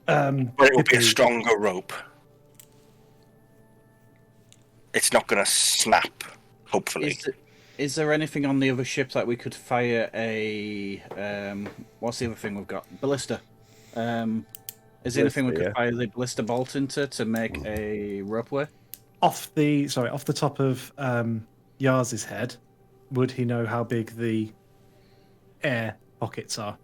But it will be a stronger rope. It's not going to snap, hopefully. Is there anything on the other ship that we could fire a what's the other thing we've got? Ballista. Is there anything we could fire the ballista bolt into to make a ropeway? Off the top of Yars's head, would he know how big the air pockets are?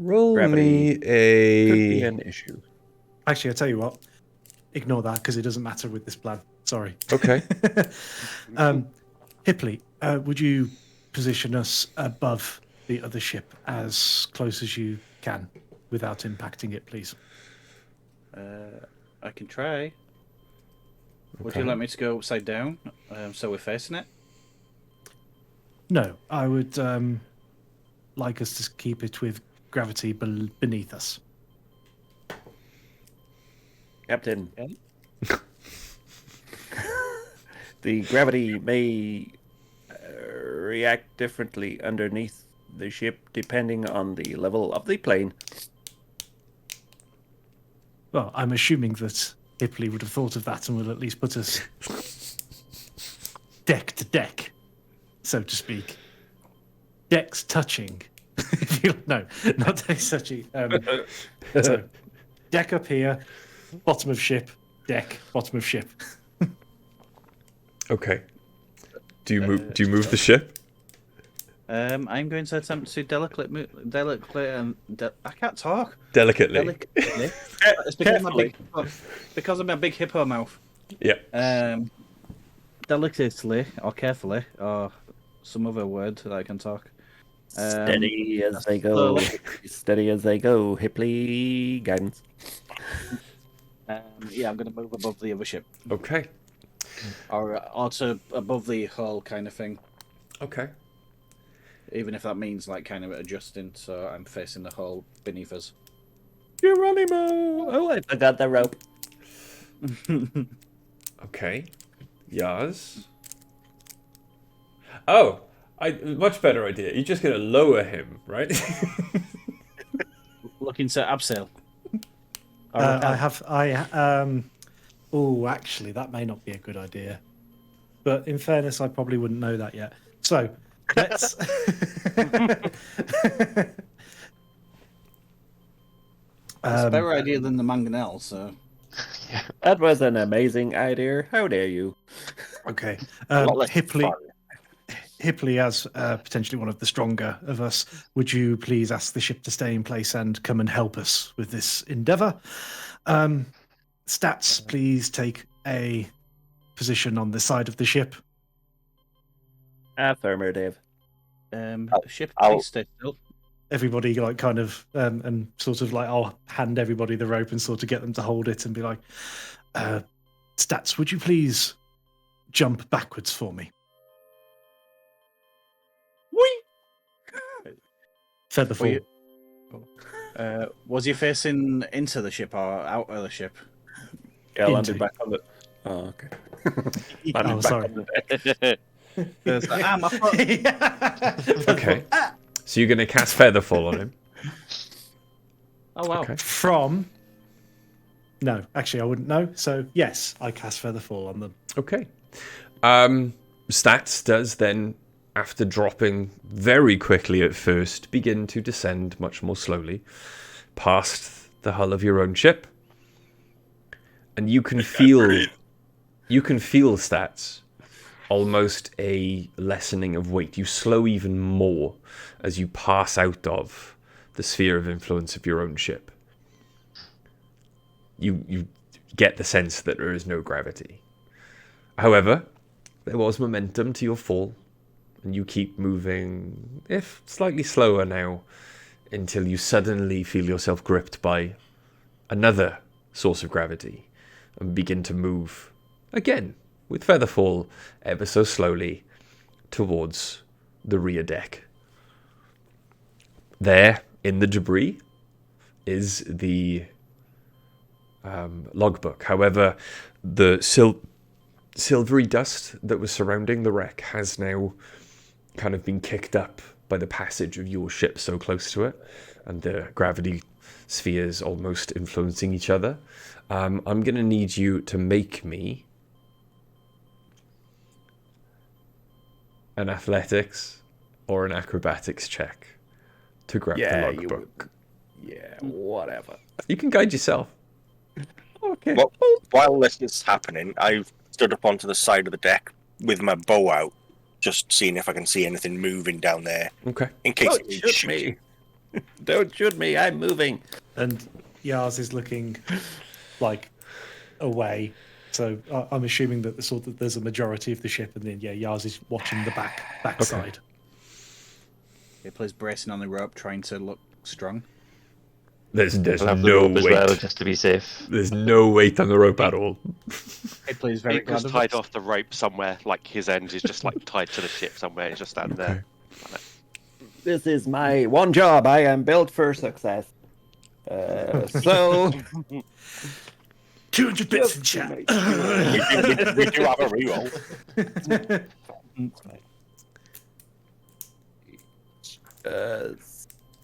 Roll Gravity me a. Could be an issue. Actually, I'll tell you what. Ignore that because it doesn't matter with this plan. Sorry. Okay. Hipley, would you position us above the other ship as close as you can without impacting it, please? I can try. Would you like me to go upside down so we're facing it? No, I would like us to keep it with gravity beneath us. Captain. The gravity may react differently underneath the ship depending on the level of the plane. Well, I'm assuming that Hipley would have thought of that and will at least put us deck to deck, so to speak. Decks touching. No, not decks touching. So, deck up here, bottom of ship, deck, bottom of ship. Okay. Do you move the ship? I'm going to attempt to delicately. I can't talk. Delicately. It's because of my big hippo mouth. Yeah. Delicately or carefully or some other word that I can talk. Steady as they go. Steady as they go. Hipley guidance. Yeah, I'm going to move above the other ship. Okay. or to above the hull kind of thing. Okay. Even if that means like kind of adjusting, so I'm facing the hull beneath us. Geronimo! Oh, I forgot the rope. Okay. Yaz. Oh, much better idea. You're just going to lower him, right? Looking to abseil. Oh, actually, that may not be a good idea. But in fairness, I probably wouldn't know that yet. So let's. It's a better idea than the mangonel, so. That was an amazing idea. How dare you? Okay. A lot less Hipley, as potentially one of the stronger of us, would you please ask the ship to stay in place and come and help us with this endeavour? Stats, please take a position on the side of the ship. Affirmative. Ship, I'll- please stay still. Everybody like kind of and sort of like I'll hand everybody the rope and sort of get them to hold it and be like, Stats, would you please jump backwards for me? Featherfall. Was you facing into the ship or out of the ship? Yeah, I landed Into. back on the. Oh, okay. Oh, sorry. My foot. Okay. So you're going to cast Featherfall on him. Oh wow. Okay. No, actually, I wouldn't know. So yes, I cast Featherfall on them. Okay. Stats does then, after dropping very quickly at first, begin to descend much more slowly past the hull of your own ship. And you can feel Stats, almost a lessening of weight. You slow even more as you pass out of the sphere of influence of your own ship. You get the sense that there is no gravity. However, there was momentum to your fall, and you keep moving, if slightly slower now, until you suddenly feel yourself gripped by another source of gravity and begin to move again with Featherfall ever so slowly towards the rear deck. There, in the debris, is the logbook. However, the silvery dust that was surrounding the wreck has now kind of been kicked up by the passage of your ship so close to it, and the gravity spheres almost influencing each other. I'm going to need you to make me an athletics or an acrobatics check to grab the logbook. Yeah, whatever. You can guide yourself. Okay. Well, while this is happening, I've stood up onto the side of the deck with my bow out, just seeing if I can see anything moving down there. Okay. In case Don't shoot me. Don't shoot me. I'm moving. And Yars is looking like away. So I'm assuming that there's a majority of the ship, and then Yars is watching the backside. He plays bracing on the rope, trying to look strong. There's I'll have the no rope as weight. well, just to be safe. There's no weight on the rope at all. He plays very Nick was glad of tied it. off the rope somewhere, like his end is just like tied to the ship somewhere. He's just standing there. This is my one job. I am built for success. So 200 bits in chat. we do have a reroll.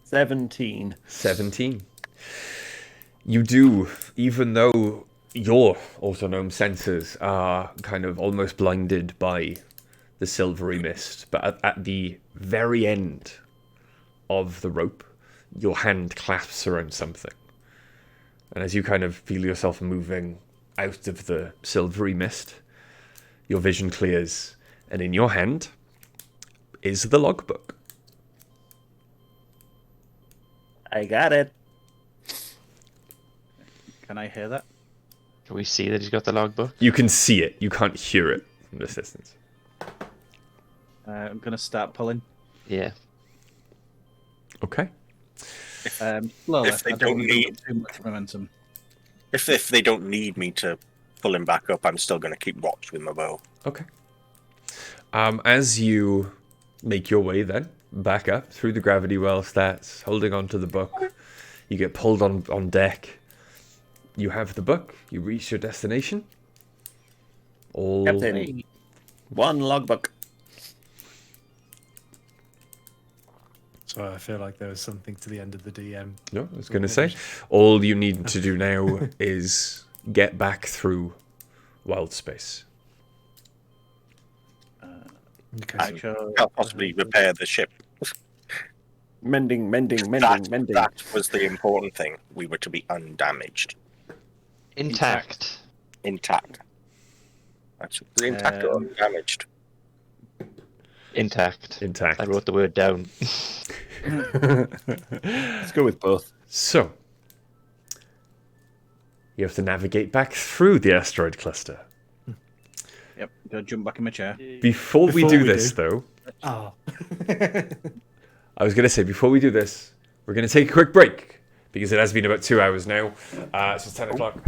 17. 17. You do, even though your autonomic senses are kind of almost blinded by the silvery mist, but at the very end of the rope, your hand clasps around something. And as you kind of feel yourself moving out of the silvery mist, your vision clears, and in your hand is the logbook. I got it. Can I hear that? Can we see that he's got the logbook? You can see it, you can't hear it from this distance. I'm gonna start pulling. Yeah. Okay. Slowly. If they I don't want to need- build up too much momentum. If they don't need me to pulling back up, I'm still going to keep watch with my bow. Okay. As you make your way then back up through the gravity well stats, holding on to the book, you get pulled on deck. You have the book. You reach your destination. All Captain, one logbook. So I feel like there was something to the end of the DM. No, I was going to say, all you need to do now is get back through wild space. Okay, I can't possibly repair the ship. Mending. That was the important thing. We were to be undamaged. Intact. Intact. Actually, intact or undamaged? Intact. Intact. I wrote the word down. Let's go with both. So, you have to navigate back through the asteroid cluster. Yep, go jump back in my chair. Before we do this, though, Oh. I was going to say, before we do this, we're going to take a quick break because it has been about 2 hours now. So it's 10 o'clock.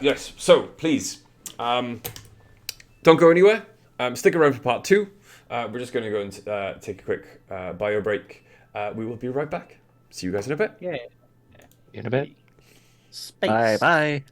Yes, so please, don't go anywhere. Stick around for part 2. We're just going to go and take a quick bio break. We will be right back. See you guys in a bit. Yeah. In a bit. Space. Bye.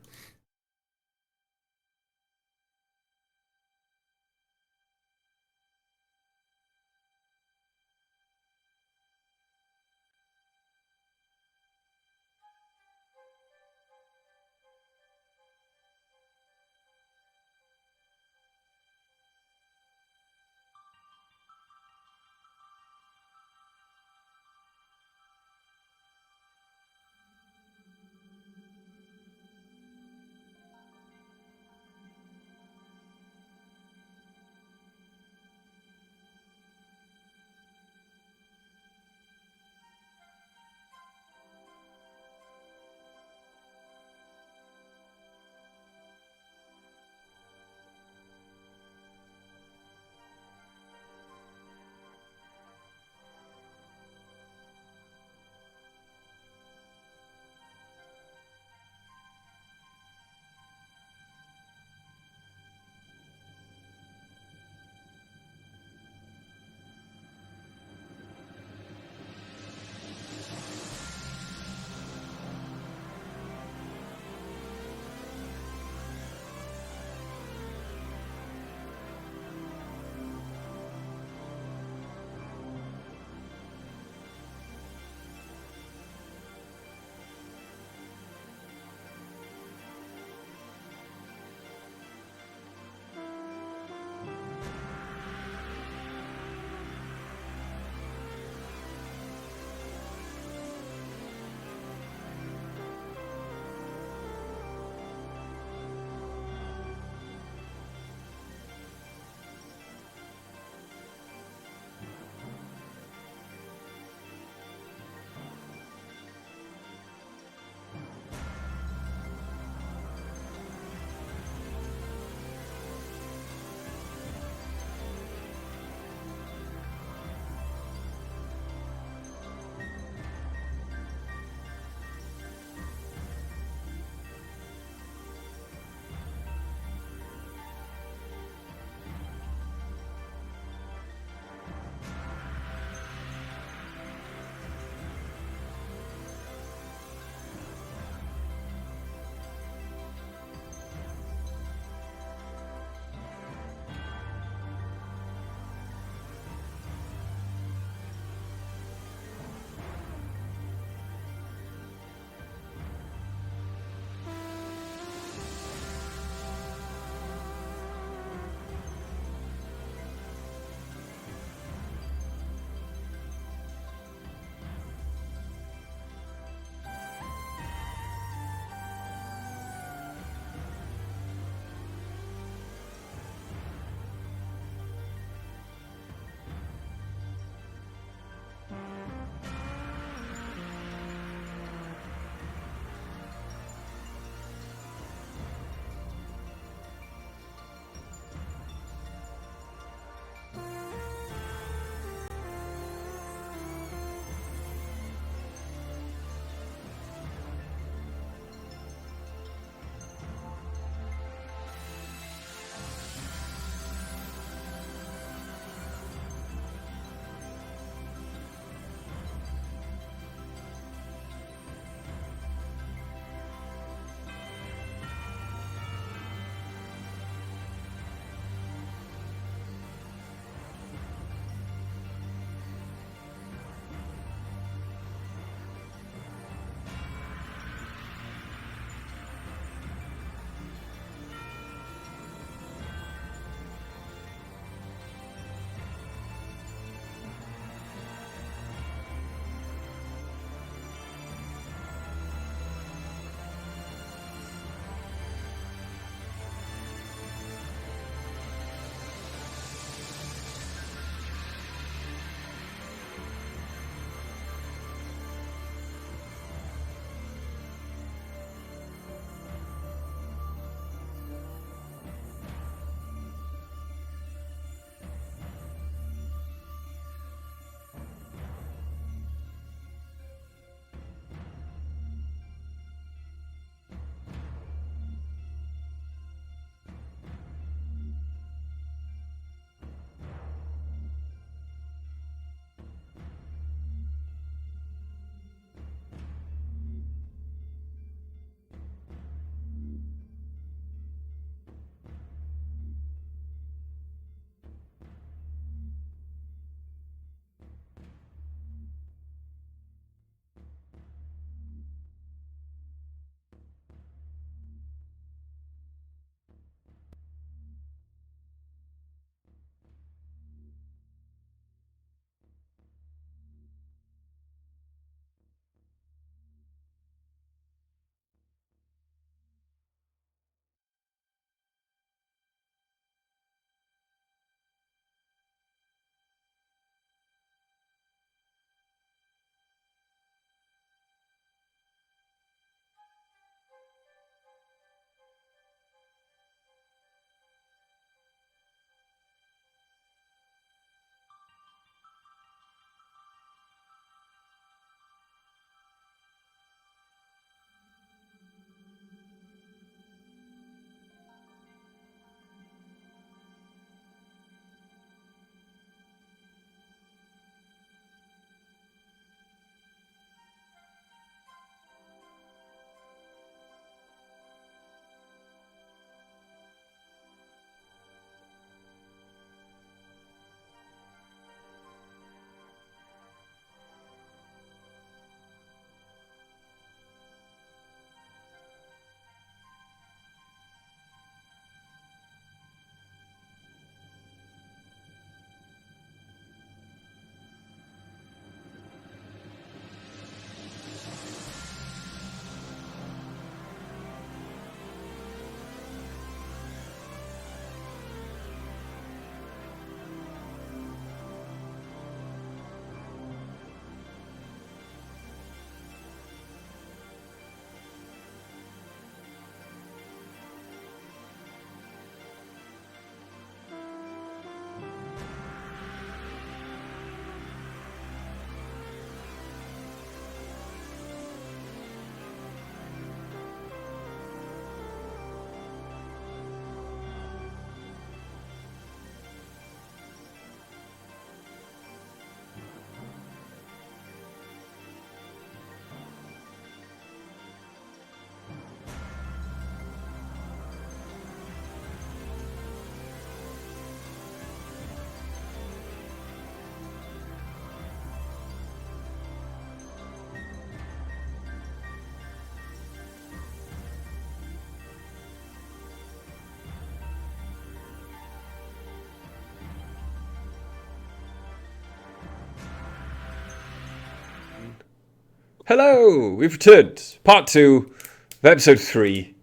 Hello, we've returned. Part 2 of episode 3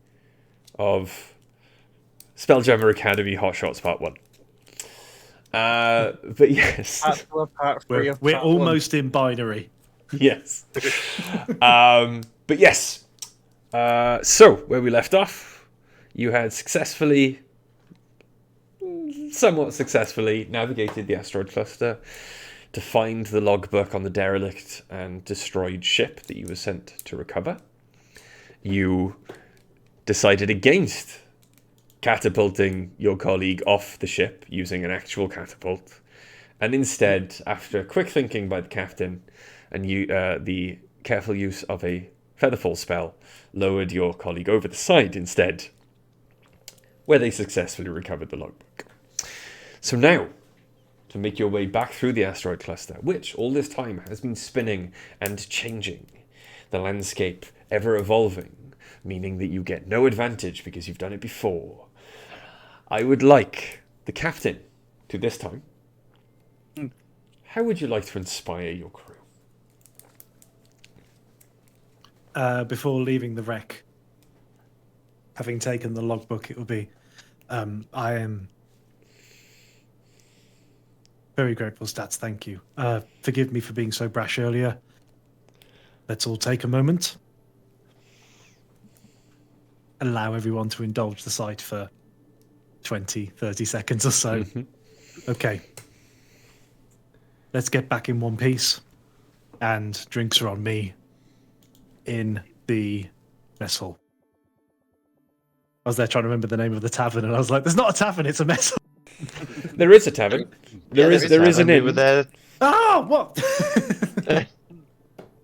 of Spelljammer Academy Hot Shots Part 1. But yes. Part 3 of We're part almost in binary. Yes. But yes. So, where we left off, you had somewhat successfully navigated the asteroid cluster to find the logbook on the derelict and destroyed ship that you were sent to recover. You decided against catapulting your colleague off the ship using an actual catapult, and instead, after quick thinking by the captain and the careful use of a featherfall spell, lowered your colleague over the side instead, where they successfully recovered the logbook. So now, to make your way back through the asteroid cluster, which all this time has been spinning and changing, the landscape ever evolving, meaning that you get no advantage because you've done it before, I would like the captain to this time. How would you like to inspire your crew? Before leaving the wreck, having taken the logbook, it will be, I am very grateful, Stats, thank you. Forgive me for being so brash earlier. Let's all take a moment. Allow everyone to indulge the sight for 20, 30 seconds or so. Okay. Let's get back in one piece. And drinks are on me in the mess hall. I was there trying to remember the name of the tavern, and I was like, there's not a tavern, it's a mess hall. There is a tavern. There is an inn. We were there. Oh, what?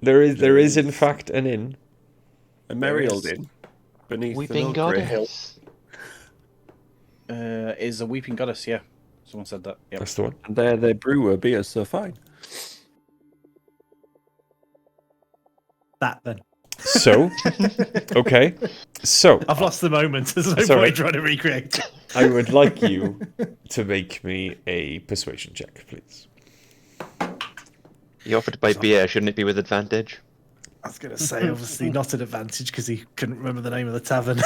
There is in fact an inn. A merry old inn beneath Weeping the Milky Hill. Goddess. is a weeping goddess, yeah. Someone said that. Yep. That's the one. And there they brew a beer so fine. That then. So, okay. So, I've lost the moment. There's no Sorry. point trying to recreate it. I would like you to make me a persuasion check, please. You offered to buy beer, shouldn't it be with advantage? I was going to say, obviously, not an advantage because he couldn't remember the name of the tavern.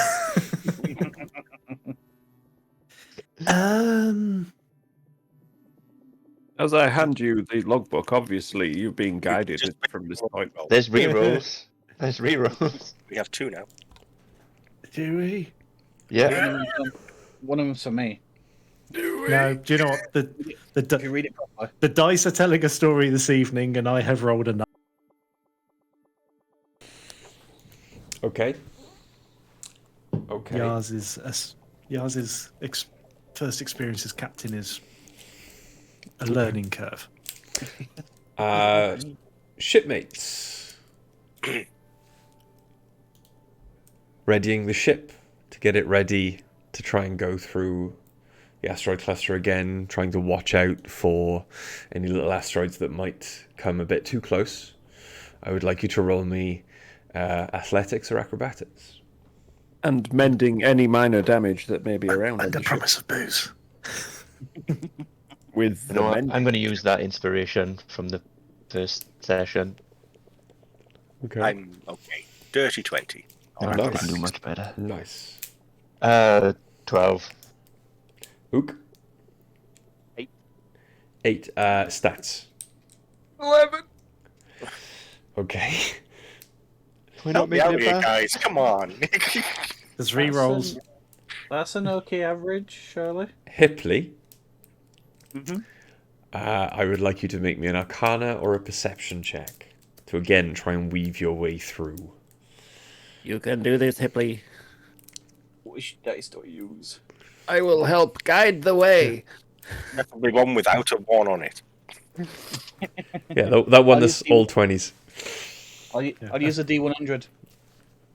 As I hand you the logbook, obviously you're being guided from this point. There's rerolls. There's rerolls. We have 2 now. Do we? Yeah. One of them's for me. No, do you know what? If you read it properly. The dice are telling a story this evening, and I have rolled a 9. Okay. Okay. Yaz's first experience as captain is a learning curve. Shipmates. Readying the ship to get it ready to try and go through the asteroid cluster again, trying to watch out for any little asteroids that might come a bit too close. I would like you to roll me athletics or acrobatics. And mending any minor damage that may be around. Under promise of booze. With You the know what? mend- I'm going to use that inspiration from the first session. Okay. I'm okay. Dirty 20. Oh, I nice. can do much better. Nice. 12. Ook? 8. 8. Stats. 11. Okay. We're Help not me out making it here, back. guys. Come on. There's re-rolls. That's an okay average, surely. Hipley. Mm-hmm. I would like you to make me an Arcana or a Perception check to again try and weave your way through. You can do this, Hipley. Which dice do I use? I will help guide the way. Definitely one without a 1 on it. Yeah, that one I'll that's use all 20s. I'll use a D100.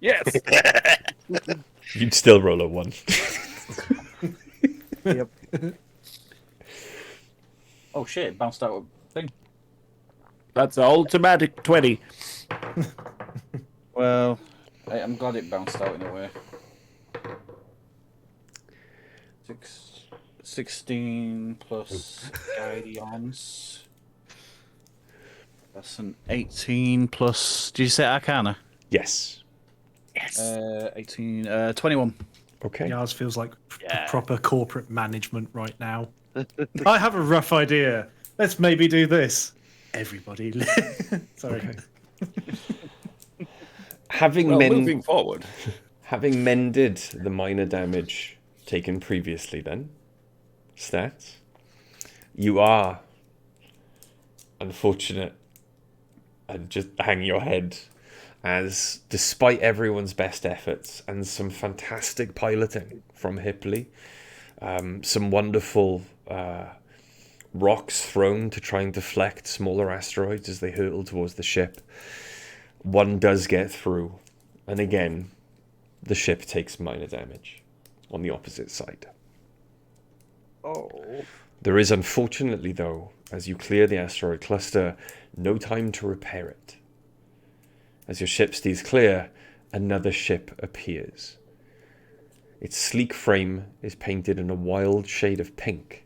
Yes. You'd still roll a 1. Yep. Oh shit, it bounced out a thing. That's an automatic 20. Well, I'm glad it bounced out in a way. 16 plus guidance. That's an 18 plus. Did you say Arcana? Yes. Yes. 18, 21. Okay. Yars feels like proper corporate management right now. I have a rough idea. Let's maybe do this. Everybody. Sorry. Okay. Moving forward. Having mended the minor damage taken previously, then, stats, you are unfortunate and just hang your head as, despite everyone's best efforts and some fantastic piloting from Hipley, some wonderful rocks thrown to try and deflect smaller asteroids as they hurtle towards the ship, one does get through, and again, the ship takes minor damage on the opposite side. Oh. There is, unfortunately, though, as you clear the asteroid cluster, no time to repair it. As your ship steers clear, another ship appears. Its sleek frame is painted in a wild shade of pink,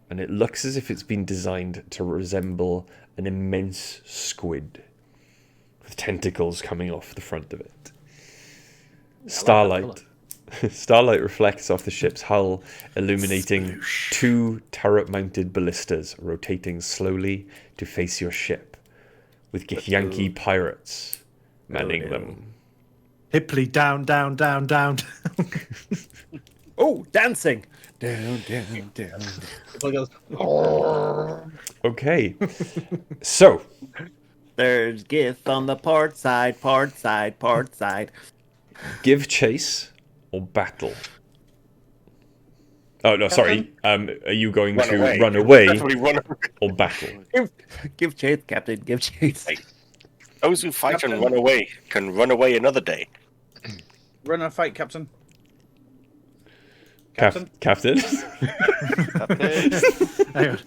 and it looks as if it's been designed to resemble an immense squid, with tentacles coming off the front of it. Starlight reflects off the ship's hull, illuminating two turret-mounted ballistas rotating slowly to face your ship, with Githyanki pirates manning them. Hipley, down, down, down, down. Oh, dancing. Down, down, down. Okay, so There's Gith on the port side, port side, port side. give chase or battle. Oh no, sorry. Are you going to run away Definitely run away. or battle? Give chase, Captain. Give chase. Those who fight and run away can run away another day. Run and fight, Captain. Captain? Hang on.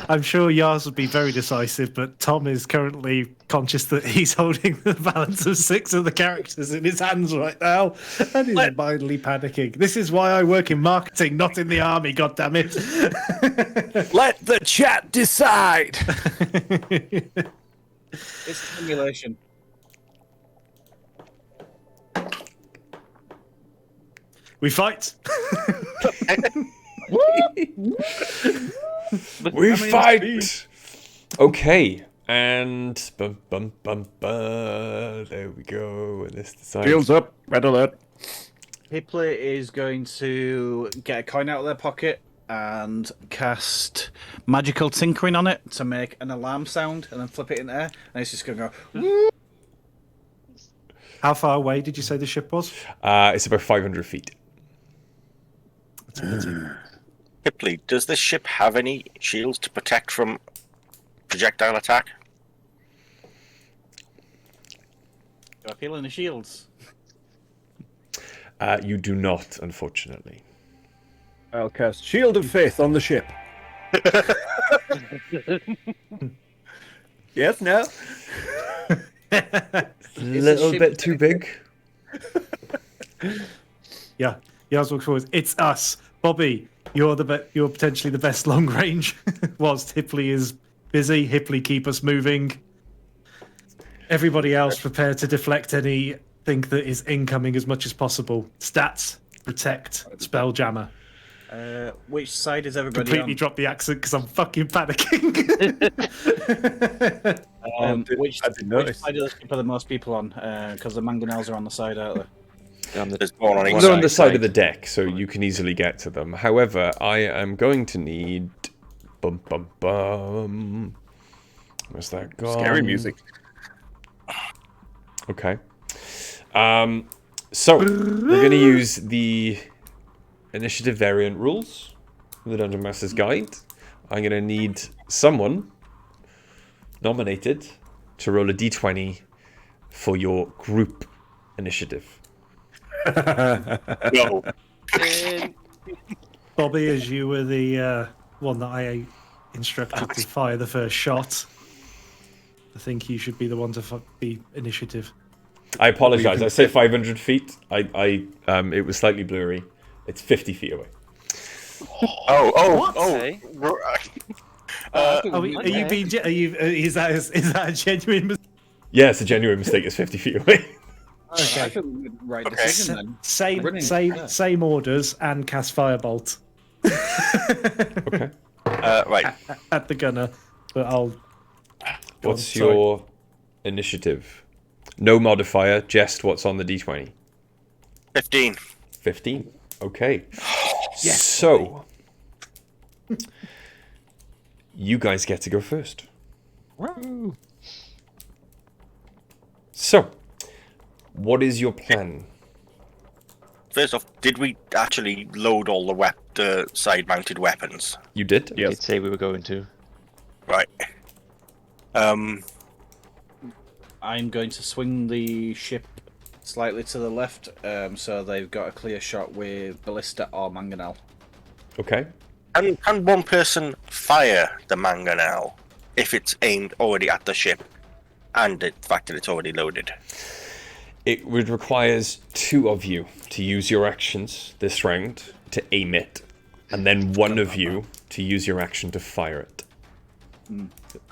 I'm sure Yars would be very decisive, but Tom is currently conscious that he's holding the balance of 6 of the characters in his hands right now, and he's mildly panicking. This is why I work in marketing, not in the army, goddammit. Let the chat decide. It's a simulation. We fight. We fight! Okay, and there we go. And this decides. Shields up. Red alert. Hipley is going to get a coin out of their pocket and cast magical tinkering on it to make an alarm sound, and then flip it in the air, and it's just going to go. How far away did you say the ship was? It's about 500 feet. Hipley, does this ship have any shields to protect from projectile attack? Do I feel any shields? You do not, unfortunately. I'll cast Shield of Faith on the ship. Yes, no? A little bit too big. Yeah, Yars walks forward. It's us, Bobby. You're you're potentially the best long range. Whilst Hipley is busy, Hipley keep us moving. Everybody else prepare to deflect anything that is incoming as much as possible. Stats, protect, Spelljammer. Which side is everybody Completely on? drop the accent because I'm fucking panicking. Which side of the ship are the most people on? Because the mangonels are on the side, aren't they? There's one on each They're on the side side. of the deck, so you can easily get to them. However, I am going to need... Bum, bum, bum. Where's that gone? Scary music. Okay. So, we're going to use the initiative variant rules, the Dungeon Master's Guide. I'm going to need someone nominated to roll a d20 for your group initiative. No. Bobby, as you were the one that I instructed to fire the first shot, I think you should be the one to be initiative. I apologize. I said 500 feet. It was slightly blurry. It's 50 feet away. Oh. Are you being? Is that a genuine mistake? Yeah, it's a genuine mistake. It's 50 feet away. Okay. I think we made the right decision then. Same orders and cast Firebolt. Okay. Right. At the gunner, but I'll. What's your initiative? No modifier, just what's on the d20. 15. 15. Okay. Yes. So, you guys get to go first. So, what is your plan? First off, did we actually load all the side-mounted weapons? You did? Yes. Did say we were going to. Right. I'm going to swing the ship slightly to the left, so they've got a clear shot with ballista or mangonel. Okay. Can one person fire the mangonel if it's aimed already at the ship, and the fact that it's already loaded? It would requires 2 of you to use your actions this round to aim it, and then 1 of you to use your action to fire it.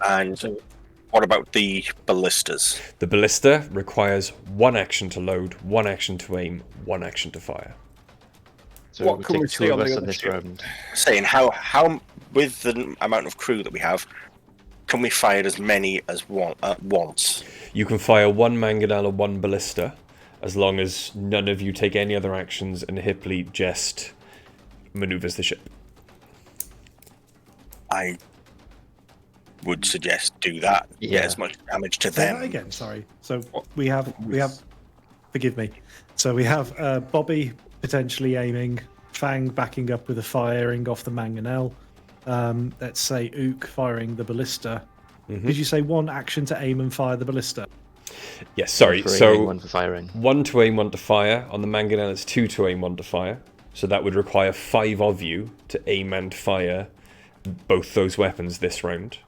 And what about the ballistas? The ballista requires 1 action to load, 1 action to aim, 1 action to fire. So what can we see on the other ship? Saying how with the amount of crew that we have, can we fire as many as one at once? You can fire 1 mangonel or 1 ballista, as long as none of you take any other actions and Hipley just maneuvers the ship. I would suggest do that. Yeah. Get as much damage to Say them. that again. Sorry. So we have. Forgive me. So we have Bobby potentially aiming, Fang backing up with a firing off the mangonel. Let's say Ook firing the ballista. Mm-hmm. Did you say 1 action to aim and fire the ballista? Yes, sorry. For So aiming, 1 for firing. 1 to aim, 1 to fire. On the mangonel, it's 2 to aim, 1 to fire. So that would require 5 of you to aim and fire both those weapons this round.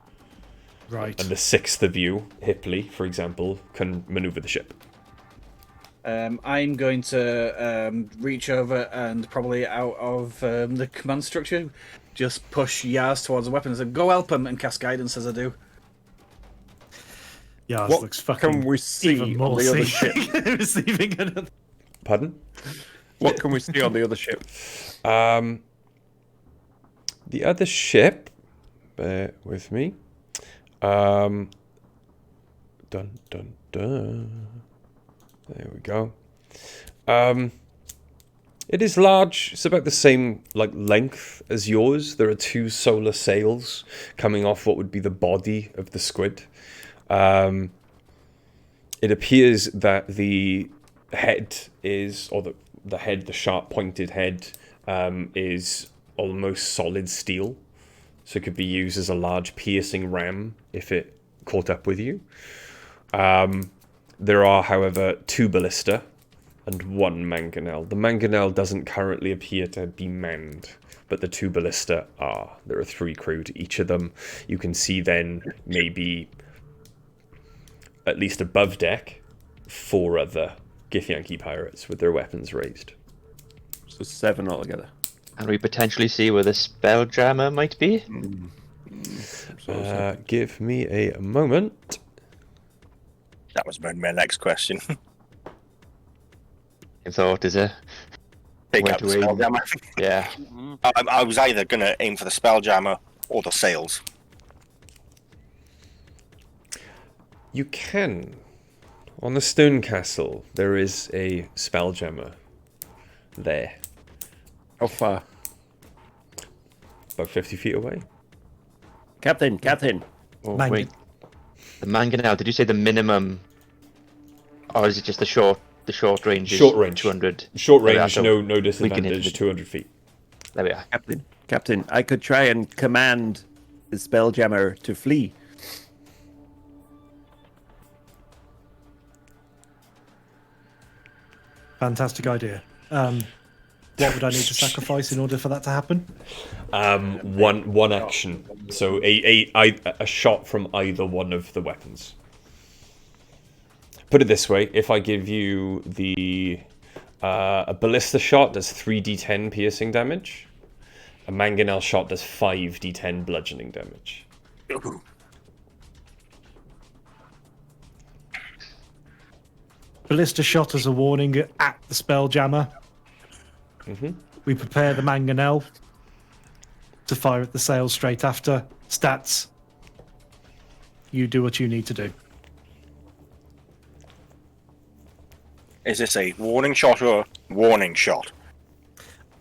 Right. And the 6th of you, Hipley, for example, can maneuver the ship. I'm going to reach over and probably out of the command structure, just push Yaz towards the weapons and go help him and cast guidance as I do. Yaz What looks fucking can we see even on more the other seething. ship? Receiving another. Pardon? What can we see on the other ship? The other ship, bear with me. Dun dun dun. There we go. It is large. It's about the same length as yours. There are 2 solar sails coming off what would be the body of the squid. It appears that the head is, or the head, the sharp pointed head, is almost solid steel. So it could be used as a large piercing ram if it caught up with you. There are, however, 2 ballista and 1 mangonel. The mangonel doesn't currently appear to be manned, but the 2 ballista are. There are 3 crew to each of them. You can see then maybe at least above deck 4 other Githyanki pirates with their weapons raised. So 7 altogether. And we potentially see where the Spelljammer might be. Give me a moment. That was my next question. In thought, is it? Take Where out the to aim? Spelljammer. Yeah. I was either going to aim for the Spelljammer or the sails. You can. On the stone castle, there is a Spelljammer there. How far? About 50 feet away. Captain. Oh, Mangon. wait. The mangonel, did you say the minimum? Or is it just the short range? Is Short range. 200. Short There we are, range, so no we can hit disadvantage, it. 200 feet. There we are. Captain, I could try and command the Spelljammer to flee. Fantastic idea. What would I need to sacrifice in order for that to happen? One action. So a shot from either one of the weapons. Put it this way: if I give you the a ballista shot, does 3d10 piercing damage. A mangonel shot does 5d10 bludgeoning damage. Ballista shot as a warning at the Spelljammer. Mm-hmm. We prepare the mangonel to fire at the sail straight after. Stats. You do what you need to do. Is this a warning shot or warning shot?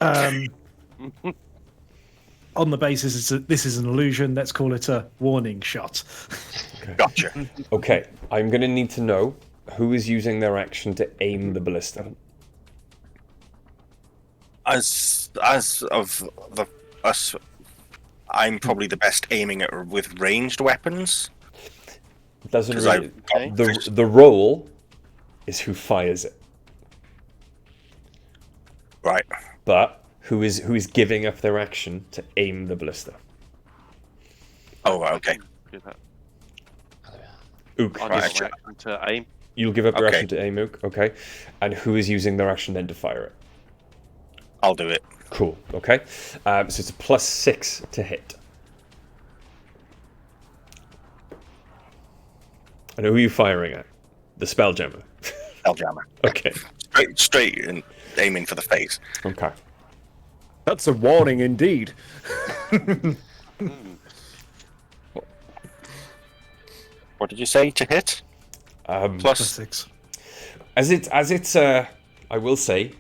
On the basis this is an illusion, let's call it a warning shot. Gotcha. Okay, I'm going to need to know who is using their action to aim the ballista. As of us, I'm probably the best aiming at with ranged weapons. Doesn't 'Cause really. I've got The role is who fires it, right. but who is giving up their action to aim the ballista. Oh, right, okay. Do that. Ook. I'll Right, use my action to aim. You'll give up your Okay. action to aim, Ook. Okay. And who is using their action then to fire it? I'll do it. Cool. Okay. So it's a +6 to hit. And who are you firing at? The Spelljammer. Spelljammer. Okay. Straight and aiming for the face. Okay. That's a warning indeed. What did you say to hit? Plus 6. As it's I will say,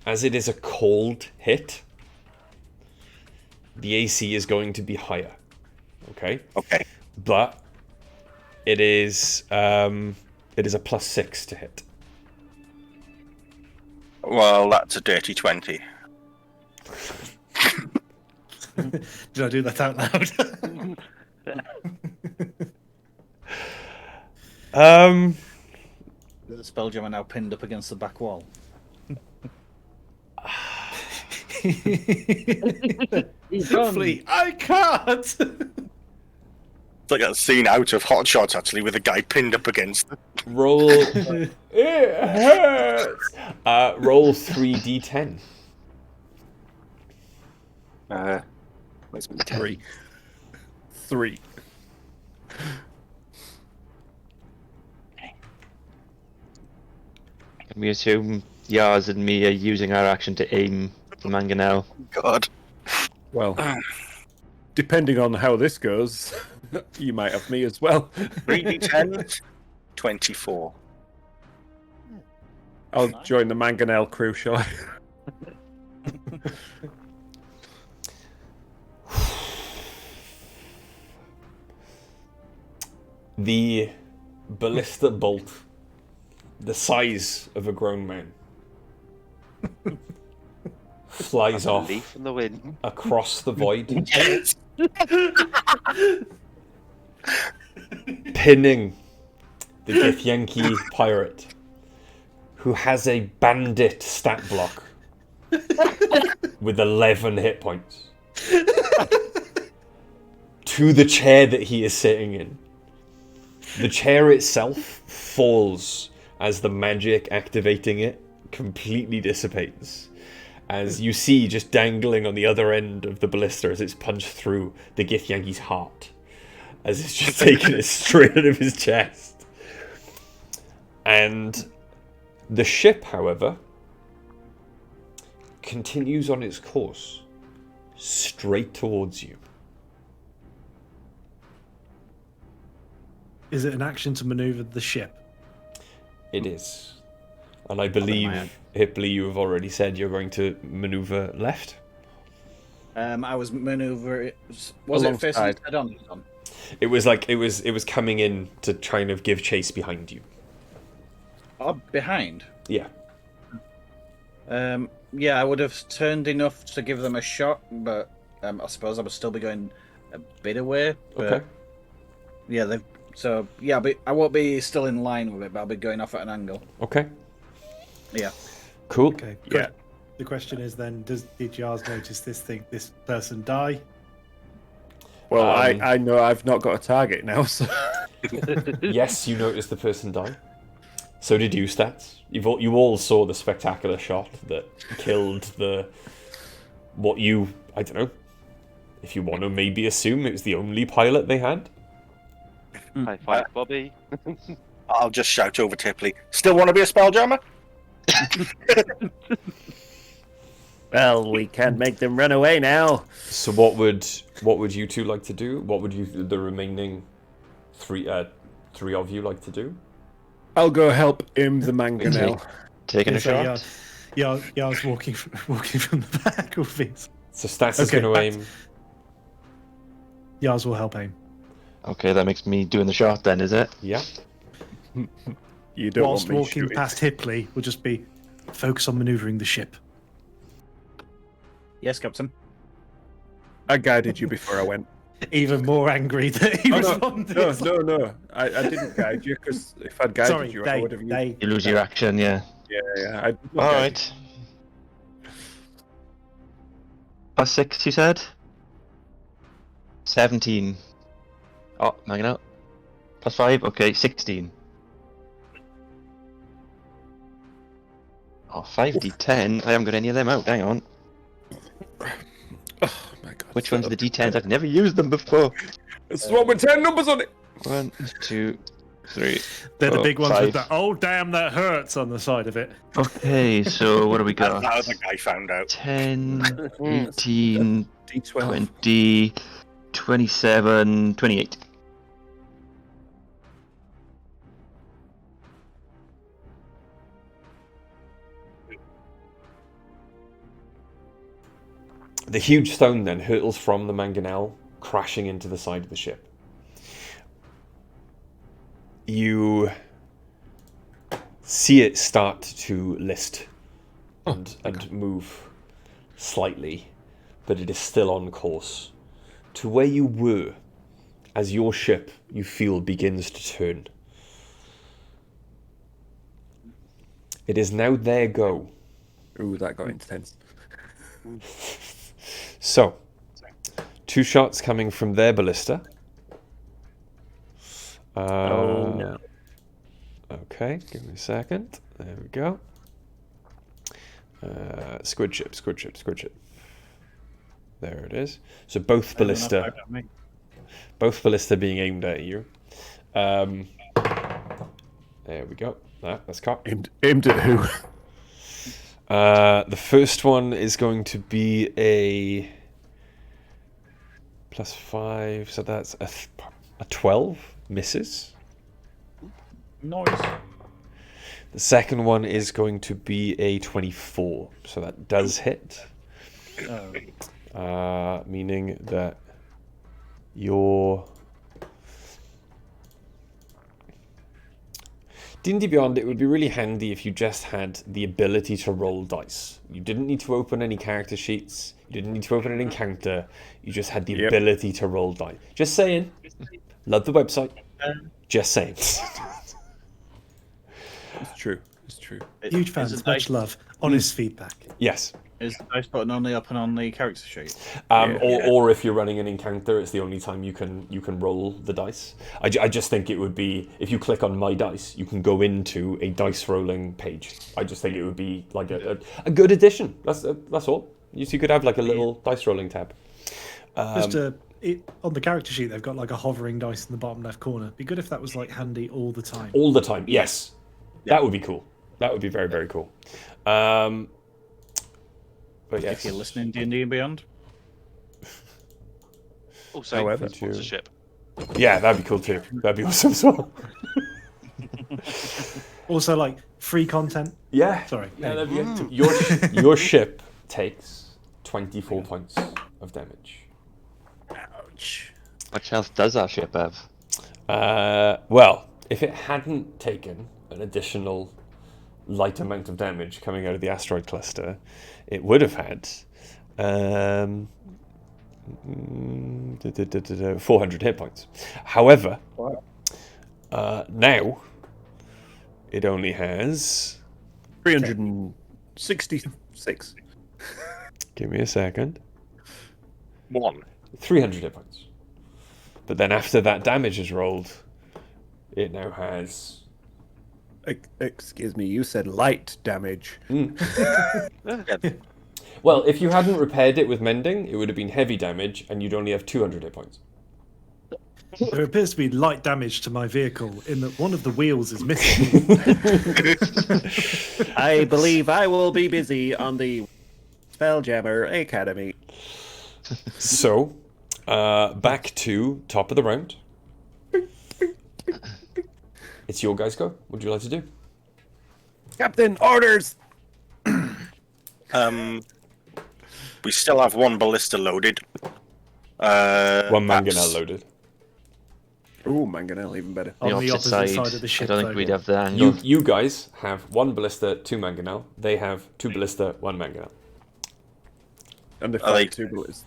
as it is a cold hit, the AC is going to be higher. Okay. Okay. But it is a +6 to hit. Well, that's a dirty 20. Did I do that out loud? The Spelljammer now pinned up against the back wall. Flee. I can't. It's like that scene out of Hot Shots, actually, with a guy pinned up against. Roll. It hurts. Roll 3d10. Where's my 3. 3. Can we assume Yaz and me are using our action to aim the mangonel? God. Well, depending on how this goes, you might have me as well. 3d10, 24. I'll join the mangonel crew, shall I? The ballista bolt, the size of a grown man, flies off Leaf in the wind. across the void, Yes. pinning the Githyanki pirate, who has a bandit stat block with 11 hit points, to the chair that he is sitting in. The chair itself falls as the magic activating it completely dissipates. As you see, just dangling on the other end of the ballista as it's punched through the Githyanki's heart, as it's just taken it straight out of his chest. And the ship, however, continues on its course straight towards you. Is it an action to maneuver the ship? It is. And I believe, Hipley, you have already said you're going to maneuver left. I was maneuver. Was it facing Alongside. head on? It was like it was coming in to kind of give chase behind you. Oh, behind. Yeah. Yeah, I would have turned enough to give them a shot, but I suppose I would still be going a bit away. But Okay. yeah, they've. So yeah, but I won't be still in line with it, but I'll be going off at an angle. Okay. Yeah. Cool. Okay. Yeah. The question is then, did Yars notice this person die? Well, I know I've not got a target now, so... Yes, you noticed the person die. So did you, Stats. You all saw the spectacular shot that killed I don't know, if you want to maybe assume it was the only pilot they had. High five, Bobby. I'll just shout over Tipley. Still want to be a Spelljammer? Well, we can't make them run away now. So what would you two like to do? What would the remaining three of you like to do? I'll go help him the mangonel. Taking a shot. Yeah, I was walking from the back of these. So Stats is going to aim. Yars will help aim. Okay, that makes me doing the shot then, is it? Yeah. You don't Whilst want me walking shooting. past Hipley will just be focus on manoeuvring the ship. Yes, Captain. I guided you before I went. Even more angry that he responded. No. I didn't guide you because if I'd guided you, I would have. You lose your action, yeah. Yeah. All right. +6, you said? 17. Oh, hanging out. +5, okay, 16. Oh, 5d10. I haven't got any of them out. Hang on. Oh my god. Which ones are the d10s? I've never used them before. This is one with 10 numbers on it. 1, 2, 3. They're the 4, big ones 5. with the "oh damn that hurts" on the side of it. Okay, so what do we got? Now the guy found out. 10, 18, D12. 20, 27, 28. The huge stone then hurtles from the mangonel, crashing into the side of the ship. You see it start to list and move slightly, but it is still on course to where you were as your ship, you feel, begins to turn. It is now their go. Ooh, that got intense. So, 2 shots coming from their ballista. Oh, no. Okay, give me a second. There we go. Squid ship. There it is. So both ballista being aimed at you. There we go. That's caught. Aimed at who? The first one is going to be a +5, so that's a 12, misses. Noise. The second one is going to be a 24, so that does hit. Meaning that your D&D Beyond, it would be really handy if you just had the ability to roll dice. You didn't need to open any character sheets. You didn't need to open an encounter. You just had the ability to roll dice. Just saying. Love the website. Just saying. It's true. Huge fans, much love. Honest feedback. Yes. Is the dice button only up and on the character sheet? Or if you're running an encounter, it's the only time you can roll the dice. I just think it would be, if you click on My Dice, you can go into a dice rolling page. I just think it would be like a good addition. That's all. You could have like a little dice rolling tab. On the character sheet, they've got like a hovering dice in the bottom left corner. Be good if that was like handy all the time. All the time, yes. That would be cool. That would be very, very cool. But yes. If you're listening, D&D and Beyond. Also, However, sponsorship. Yeah, that'd be cool too. That'd be awesome as well. Also, like free content. Yeah. Sorry. Yeah, that'd be it. Your ship takes 24 points of damage. Ouch. Much health does our ship have? Well, if it hadn't taken an additional light amount of damage coming out of the asteroid cluster, it would have had 400 hit points. However, now it only has 366. Give me a second. 300 hit points. But then after that damage is rolled, it now has... Excuse me, you said light damage. Well, if you hadn't repaired it with mending, it would have been heavy damage, and you'd only have 200 hit points. There appears to be light damage to my vehicle in that one of the wheels is missing. I believe I will be busy on the Spelljammer Academy. So, back to top of the round. It's your guys' go. What would you like to do? Captain, orders! We still have one ballista loaded. One mangonel that's- loaded. Ooh, mangonel, even better. On the opposite side of the I ship, don't think though. we'd have the angle. You guys have one ballista, 2 mangonel. They have 2 ballista, 1 mangonel. And the Are they- 2 bullets.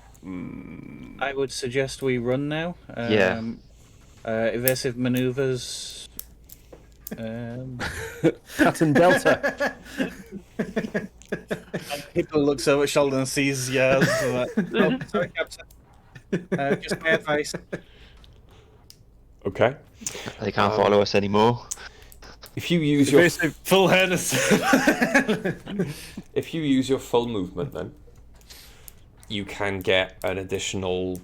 I would suggest we run now. Yeah. Evasive maneuvers. Captain Delta. People looks over his shoulder and sees Yaz. Oh, sorry, Captain. Just my advice. Okay. They can't follow us anymore. If you use your Full harness. if you use your full movement, then you can get an additional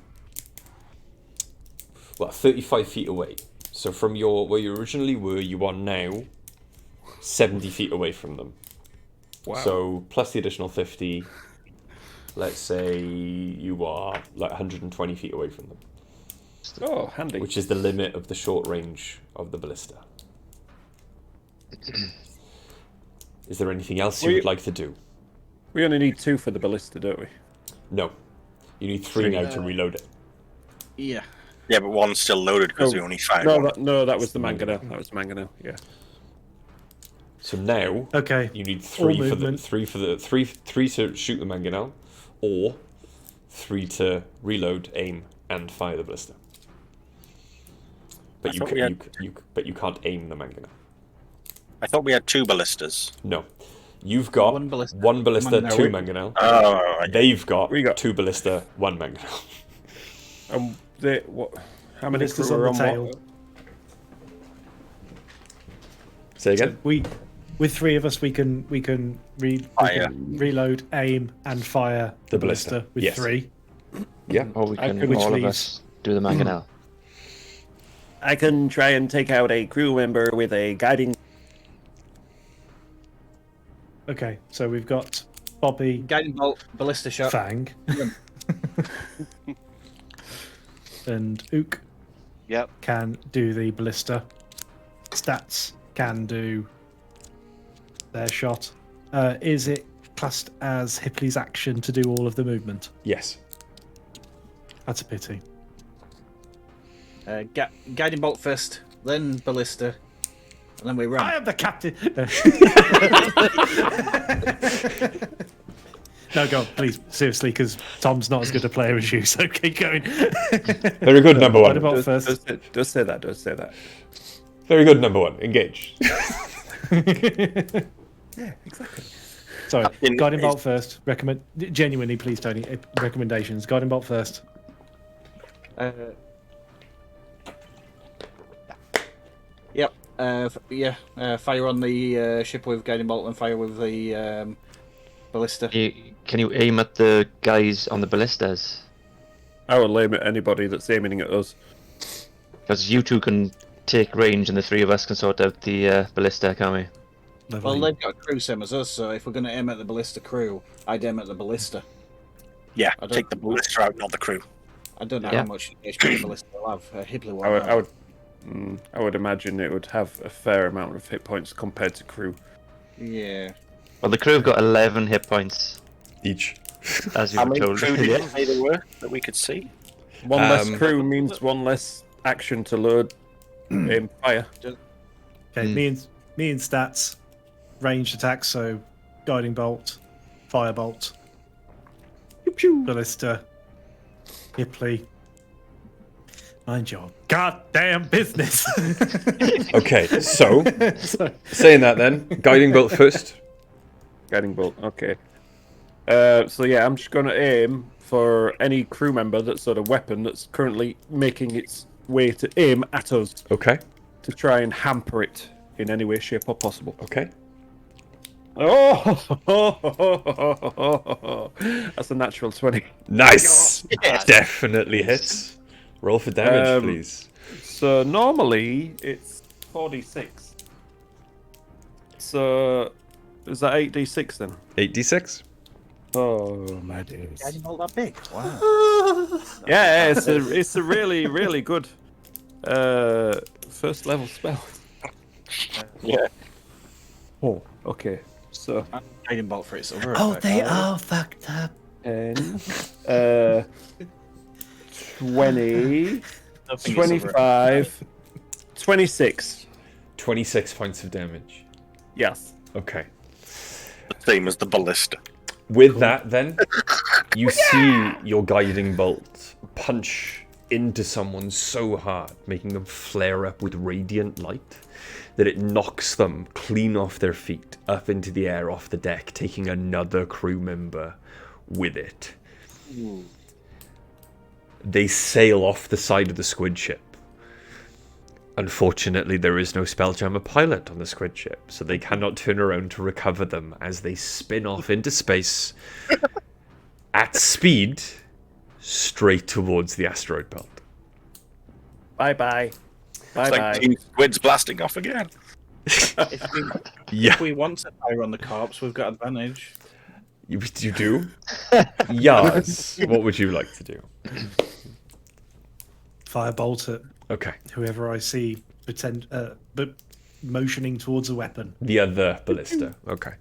35 feet away. So from where you originally were, you are now 70 feet away from them. Wow. So plus the additional 50, let's say you are like 120 feet away from them, Oh, handy. which is the limit of the short range of the ballista. Is there anything else you would like to do? We only need 2 for the ballista, don't we? No. You need 3 now to reload it. Yeah. Yeah, but one's still loaded because we only found one. That was the mangonel. That was mangonel, yeah. So now Okay. you need 3 All for the movement. 3 to shoot the mangonel, or 3 to reload, aim, and fire the ballista. But I you thought can, we had- you can't aim the mangonel. I thought we had 2 ballistas. No, you've got One ballista, mangonel, 2 mangonel. Oh, right. They've got, We got- 2 ballista, 1 mangonel. What? How many Ballistas crew on are the tail. what? Say again. With 3 of us, we can reload, aim, and fire The the ballista, ballista with yes. 3. Yeah. Or we can, which all of leaves- us, do the mangonel. I can try and take out a crew member with a guiding. Okay, so we've got Bobby, Guiding bolt, ballista shot. Fang, and Ook Yep. can do the ballista. Stats can do their shot. Is it classed as Hipley's action to do all of the movement? Yes. That's a pity. Guiding bolt first, then ballista, and then we run. I am the captain. No, go on, please, seriously, because Tom's not as good a player as you, so keep going. Very good, number What one. about first? Does say that. Does say that. Very good, number one. Engage. Sorry, Captain guiding is- bolt first. Genuinely, please, Tony. Recommendations. Guiding bolt first. Yep. Fire on the ship with guiding bolt and fire with the ballista. Can you aim at the guys on the ballistas? I will aim at anybody that's aiming at us. Because you 2 can take range and the 3 of us can sort out the ballista, can't we? Lovely. Well, they've got a crew same as us, so if we're going to aim at the ballista crew, I'd aim at the ballista. Yeah, I don't- take the ballista out, not the crew. I don't know Yeah. how much HP the ballista will have. Hipley won't I would, have. I would, I would imagine it would have a fair amount of hit points compared to crew. Yeah. Well, the crew have got 11 hit points, Each. as you How were many told. crew did Yeah. you say there were that we could see? One less Um, crew means one less action to load, aim, fire. Okay, me and stats, ranged attacks, so guiding bolt, firebolt, ballista, Hipley. Mind your goddamn business. Okay, so Sorry. saying that then, guiding bolt first. Guiding bolt. Okay. So yeah, I'm just going to aim for any crew member that's got a weapon that's currently making its way to aim at us Okay. to try and hamper it in any way, shape, or possible. Okay. Oh, that's a natural 20. Nice. Yes. Definitely hits. Roll for damage, Um, please. So normally it's 4d6. So is that 8d6 then? 8d6. Oh my days. Guiding bolt that big? Wow. Yeah, it's a really really good first level spell. Yeah. Oh, okay. So Guiding bolt for its other Oh, effect. they are fucked up. 10, 20, Nothing is other 25, 26. 26 points of damage. Yes. Okay. The same as the ballista. With that, then, you see your guiding bolt punch into someone so hard, making them flare up with radiant light, that it knocks them clean off their feet, up into the air off the deck, taking another crew member with it. They sail off the side of the squid ship. Unfortunately, there is no Spelljammer pilot on the squid ship, so they cannot turn around to recover them as they spin off into space at speed straight towards the asteroid belt. Bye-bye. It's Bye-bye. like 2 squids blasting off again. If we want to fire on the corpse, we've got advantage. You do? Yes. What would you like to do? Firebolt it. Okay. Whoever I see but motioning towards a weapon. The other ballista. Okay.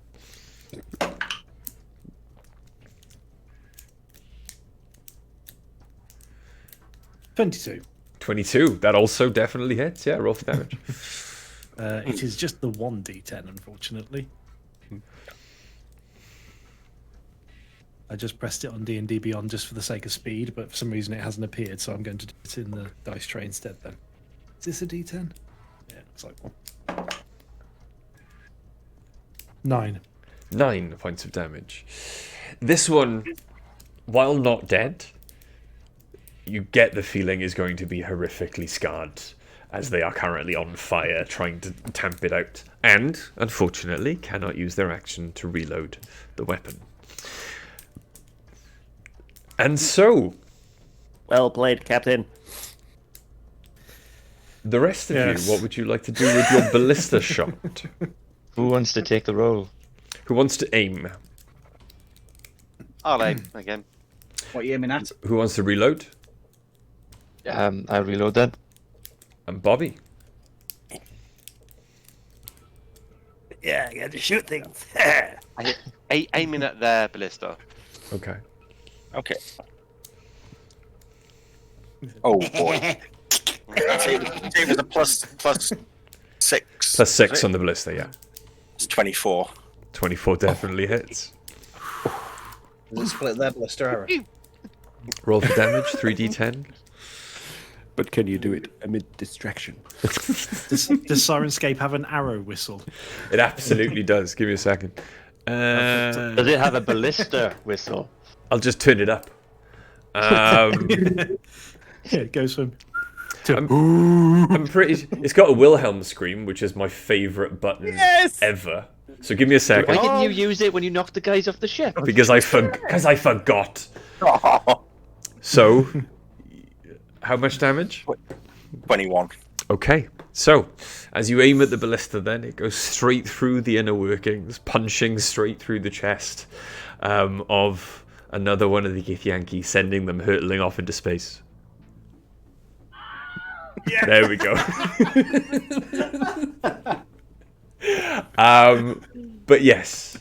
$22. 22. That also definitely hits. Yeah, roll for damage. It is just the 1d10, unfortunately. I just pressed it on D&D Beyond just for the sake of speed, but for some reason it hasn't appeared, so I'm going to do it in the dice tray instead then. Is this a D10? Yeah, it's like one. 9. 9 points of damage. This one, while not dead, you get the feeling is going to be horrifically scarred, as they are currently on fire trying to tamp it out, and, unfortunately, cannot use their action to reload the weapon. And so, Well played, Captain. the rest of Yes. you, what would you like to do with your ballista shot? Who wants to take the role? Who wants to aim? I'll aim again. What are you aiming at? Who wants to reload? I'll reload that. And Bobby. Yeah, I got to shoot things. Aiming at their ballista. Okay. Okay. Oh boy. It was a plus 6. Plus 6 on the ballista, yeah. It's 24. 24 definitely hits. Does it split their ballista arrow? Roll for damage, 3d10. But can you do it amid distraction? Does Sirenscape have an arrow whistle? It absolutely does. Give me a second. Does it have a ballista whistle? I'll just turn it up. Yeah, it goes from... I'm pretty... It's got a Wilhelm scream, which is my favourite button ever. So give me a second. Why didn't you use it when you knocked the guys off the ship? Because I forgot. So, how much damage? 21. Okay, so as you aim at the ballista, then it goes straight through the inner workings, punching straight through the chest of another one of the Githyanki, sending them hurtling off into space. Yeah. There we go. But yes,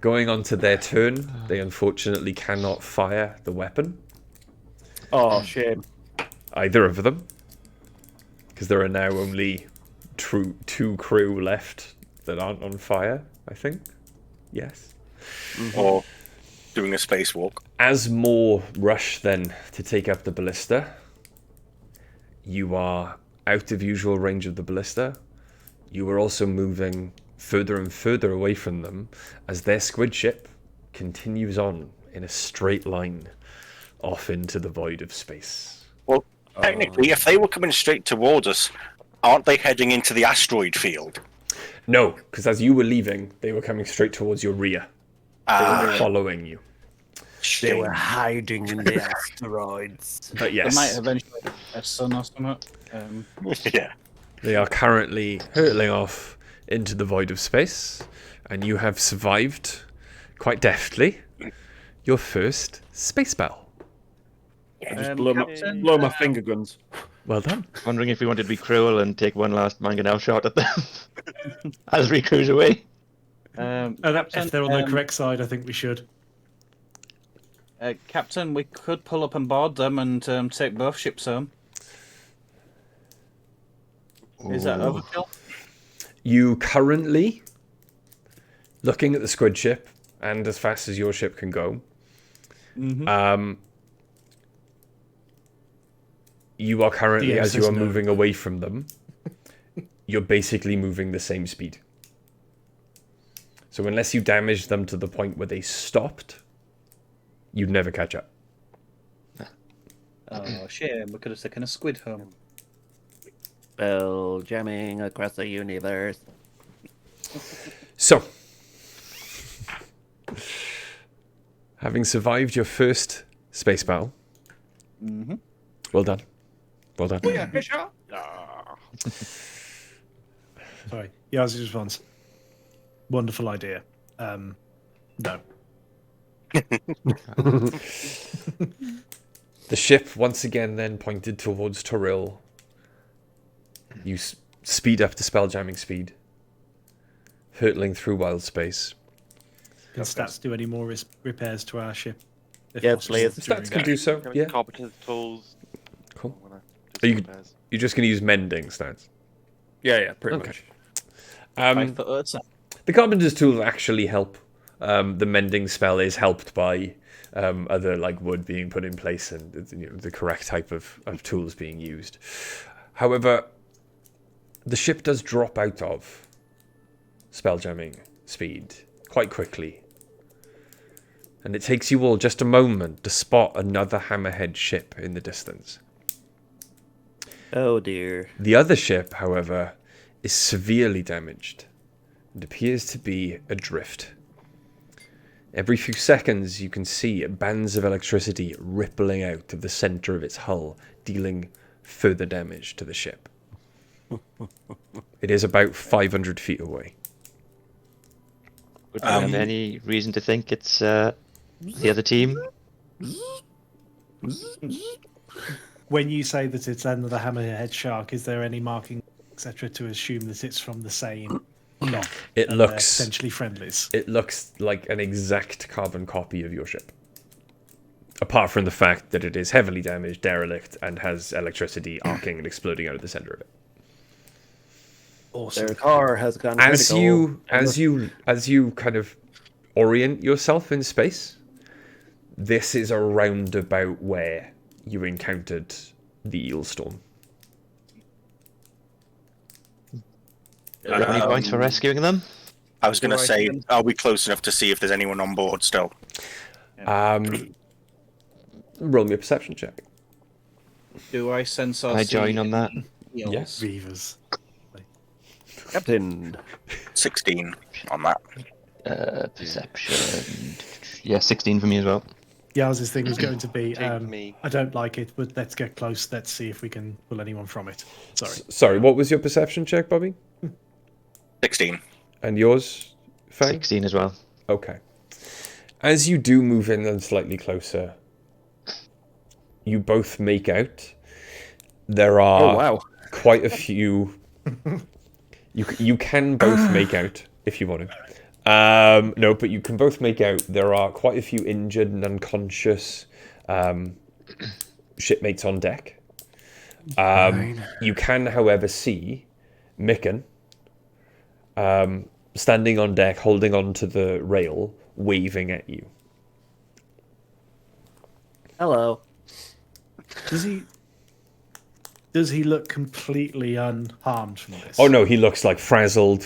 going on to their turn, they unfortunately cannot fire the weapon. Oh, shame. Either of them. Because there are now only two crew left that aren't on fire, I think. Yes. Or doing a spacewalk. As more rush then to take up the ballista, you are out of usual range of the ballista. You are also moving further and further away from them as their squid ship continues on in a straight line off into the void of space. Well, technically, if they were coming straight towards us, aren't they heading into the asteroid field? No, because as you were leaving, they were coming straight towards your rear. They were following you. They were hiding in the asteroids. But There might yes, eventually be a sun or something. Yeah. they are currently hurtling off into the void of space, and you have survived quite deftly your first space battle. I just blow my finger guns. Well done. Wondering if we wanted to be cruel and take one last mangonel shot at them as we cruise away. If they're on the correct side, I think we should. Captain, we could pull up and board them and take both ships home. Is that overkill? You currently, looking at the squid ship, and as fast as your ship can go, you are currently, DM as you says are no. moving away from them, you're basically moving the same speed. So unless you damage them to the point where they stopped, you'd never catch up. Oh, shame. We could have taken a squid home. Spell jamming across the universe. So, having survived your first space battle, well done. Well done. Sorry. Yaz's response. Wonderful idea. No. The ship once again then pointed towards Toril. You speed up to spelljamming speed, hurtling through wild space. Can stats do any more repairs to our ship? If Yeah, possible, please. during Stats can do so. Yeah. Carpenter's tools. Cool. I'm gonna do Are you- some repairs. You're just going to use mending stats. Yeah, pretty Okay. much. 5 foot outside. The carpenter's tool actually help. The mending spell is helped by other like wood being put in place and the correct type of tools being used. However, the ship does drop out of spelljamming speed quite quickly. And it takes you all just a moment to spot another hammerhead ship in the distance. Oh dear. The other ship, however, is severely damaged and appears to be adrift. Every few seconds, you can see bands of electricity rippling out of the center of its hull, dealing further damage to the ship. It is about 500 feet away. Would we have any reason to think it's the other team? When you say that it's another hammerhead shark, is there any marking, etc., to assume that it's from the same lot? It and they're looks essentially friendlies. It looks like an exact carbon copy of your ship. Apart from the fact that it is heavily damaged, derelict, and has electricity arcing and exploding out of the center of it. Awesome. Their car has gone As critical. you kind of orient yourself in space, this is around about where you encountered the eel storm. Any points for rescuing them? I was going to Do I say, sense- are we close enough to see if there's anyone on board still? Roll me a perception check. Do I sense or I see join on that. eels? Yes. Reavers. Captain. 16 on that. Perception. Yeah, 16 for me as well. Yaz's thing was going to be, me. I don't like it, but let's get close. Let's see if we can pull anyone from it. Sorry. Sorry, what was your perception check, Bobby? 16. And yours, Fang? 16 as well. Okay. As you do move in and slightly closer, you both make out there are Oh, wow. quite a few. You can both make out if you want to. No, but you can both make out there are quite a few injured and unconscious shipmates on deck. You can, however, see Micken standing on deck, holding onto the rail, waving at you. Hello. Does he look completely unharmed from this? Oh no, he looks like frazzled.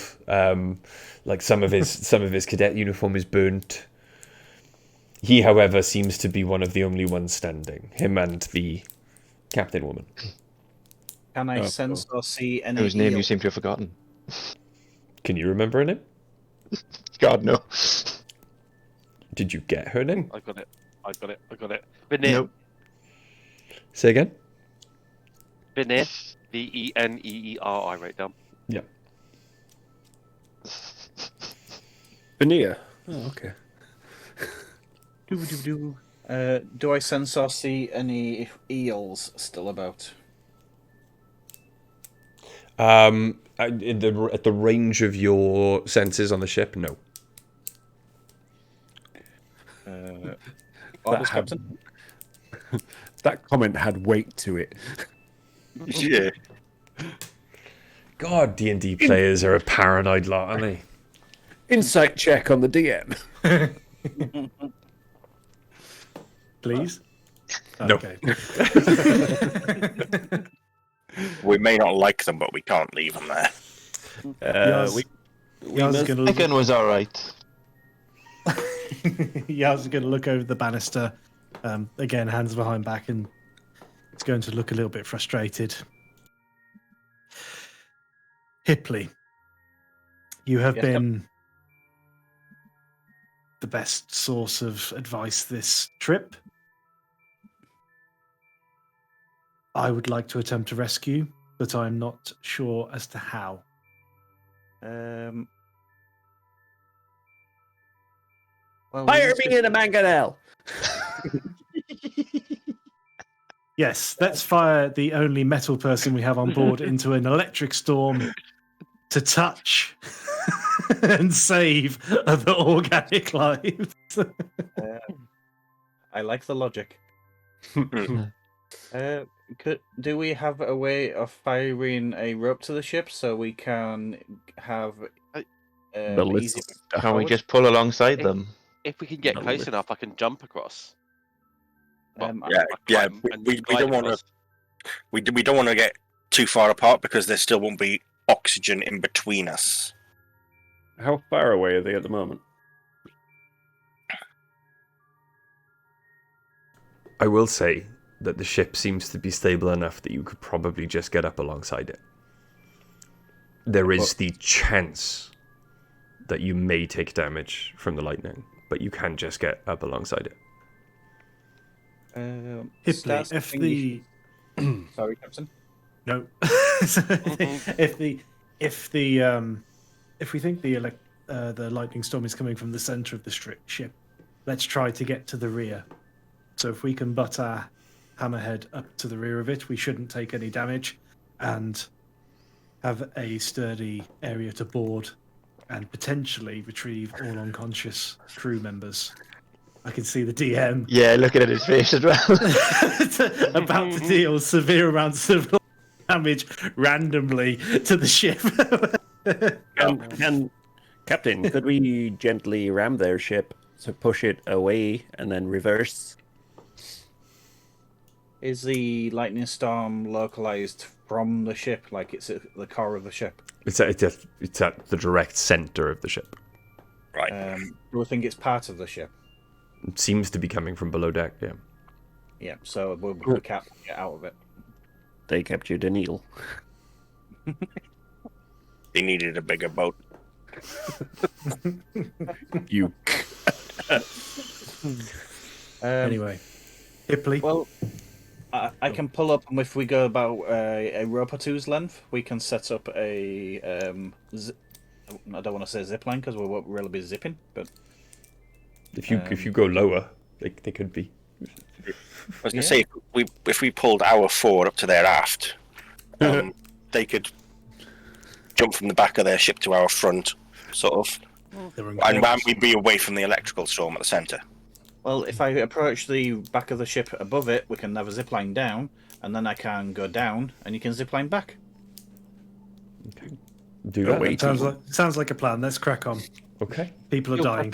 Like some of his cadet uniform is burnt. He, however, seems to be one of the only ones standing. Him and the captain woman. Can I sense or see any Whose name you eels? seem to have forgotten. Can you remember her name? God, no. Did you get her name? I got it. I got it. Veneer. Nope. Say again? Veneer. Veneer. I wrote down. Yeah. Veneer. Oh, okay. Do I sense or see any eels still about? At the range of your senses on the ship, no. Orders, Captain? That comment had weight to it. Yeah. God, D&D players are a paranoid lot, aren't they? Insight check on the DM. Please. No. Okay. We may not like them, but we can't leave them there. Second was all right. Yaz is going to look over the banister. Again, hands behind back, and it's going to look a little bit frustrated. Hipley, you have been the best source of advice this trip. I would like to attempt to rescue, but I'm not sure as to how. Well, Fire me in a mangonel! Yes, let's fire the only metal person we have on board into an electric storm to touch and save other organic lives. I like the logic. Do we have a way of firing a rope to the ship so we can have easy? Can we just pull alongside them? If we can get close enough, I can jump across. We don't want to. We don't want to get too far apart because there still won't be oxygen in between us. How far away are they at the moment? I will say that the ship seems to be stable enough that you could probably just get up alongside it. There is the chance that you may take damage from the lightning, but you can just get up alongside it. Hipley, if the sorry, Captain. No, if we think the lightning storm is coming from the center of the ship, let's try to get to the rear. So if we can butt our hammerhead up to the rear of it, we shouldn't take any damage, and have a sturdy area to board, and potentially retrieve all unconscious crew members. I can see the DM. Yeah, looking at his face as well. About to deal severe amounts of damage randomly to the ship. Captain, could we gently ram their ship to push it away and then reverse? Is the lightning storm localized from the ship, like it's at the core of the ship? It's at the direct center of the ship. Right. Do we think it's part of the ship? It seems to be coming from below deck, yeah. Yeah, so we can't get out of it. They captured a needle. They needed a bigger boat. You. Anyway, Hipley. Well, I can pull up, and if we go about a rope or two's length, we can set up a. I don't want to say zip line because we won't really be zipping, but if you go lower, they could be. I was going to say, if we pulled our forward up to their aft, they could jump from the back of their ship to our front, sort of, and we'd be away from the electrical storm at the centre. Well, if I approach the back of the ship above it, we can have a zip line down, and then I can go down, and you can zip line back. Okay. Do that. Sounds like a plan. Let's crack on. Okay. People are dying.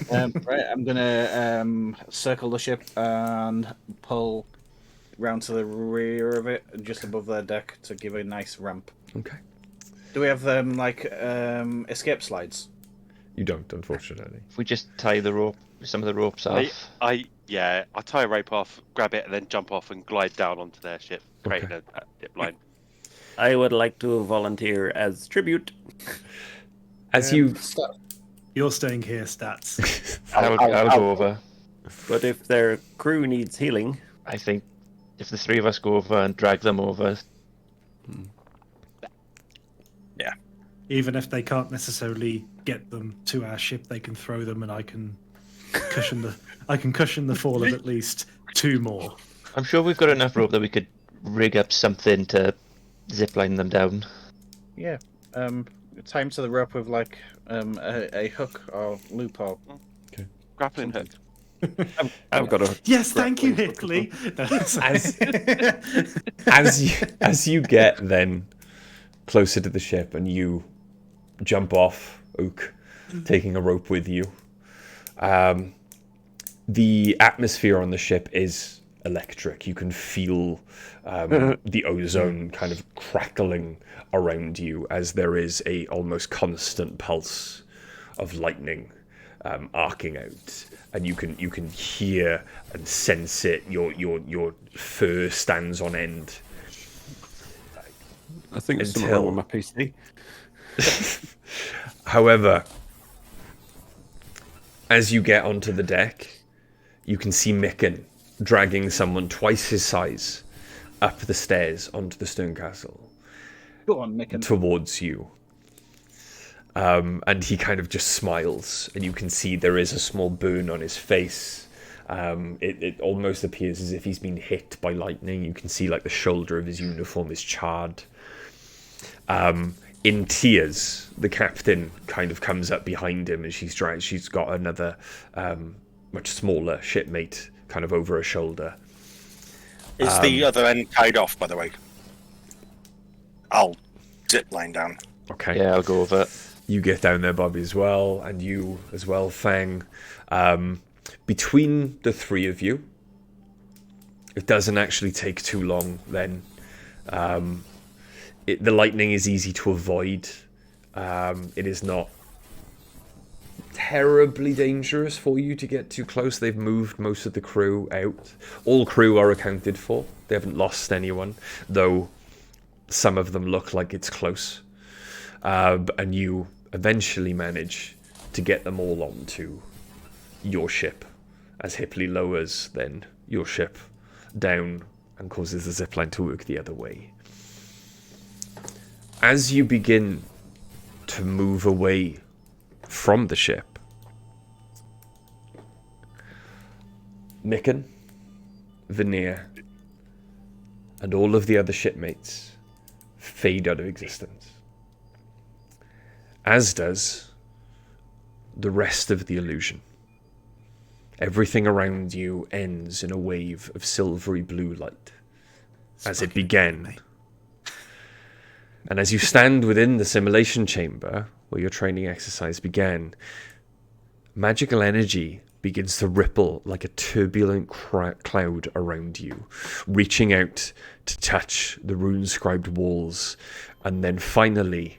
Right, I'm gonna circle the ship and pull round to the rear of it, just above their deck, to give a nice ramp. Okay. Do we have escape slides? You don't, unfortunately. If we just tie some of the ropes off. I tie a rope off, grab it, and then jump off and glide down onto their ship, creating a dip line. I would like to volunteer as tribute. As you... You're staying here, Stats. I'll go over. But if their crew needs healing... I think if the three of us go over and drag them over... Yeah. Even if they can't necessarily get them to our ship, they can throw them, and I can cushion the fall of at least 2 more. I'm sure we've got enough rope that we could rig up something to zipline them down. Yeah. Tie 'em to the rope with like a hook or loop or Grappling hook. I've got a... Yes, thank you, Hickley. As you get then closer to the ship and you jump off, Ook, taking a rope with you, the atmosphere on the ship is electric. You can feel the ozone kind of crackling around you as there is a almost constant pulse of lightning arcing out, and you can hear and sense it. Your fur stands on end. I think there's something wrong with my PC. However, as you get onto the deck, you can see Micken dragging someone twice his size up the stairs onto the stone castle. Go on, Micken. Towards you. And he kind of just smiles, and you can see there is a small burn on his face. It almost appears as if he's been hit by lightning. You can see like the shoulder of his uniform is charred. In tears, the captain kind of comes up behind him, and she's got another much smaller shipmate kind of over her shoulder. Is the other end tied off, by the way? I'll zip line down. Okay. Yeah, I'll go over it. You get down there, Bobby, as well, and you as well, Fang. Between the three of you, it doesn't actually take too long then. The lightning is easy to avoid. It is not terribly dangerous for you to get too close. They've moved most of the crew out. All crew are accounted for. They haven't lost anyone, though some of them look like it's close. And you eventually manage to get them all onto your ship as Hipley lowers then your ship down and causes the zipline to work the other way. As you begin to move away from the ship, Micken, Veneer, and all of the other shipmates fade out of existence. As does the rest of the illusion. Everything around you ends in a wave of silvery blue light as it began. And as you stand within the simulation chamber where your training exercise began, magical energy begins to ripple like a turbulent cloud around you, reaching out to touch the rune-scribed walls, and then finally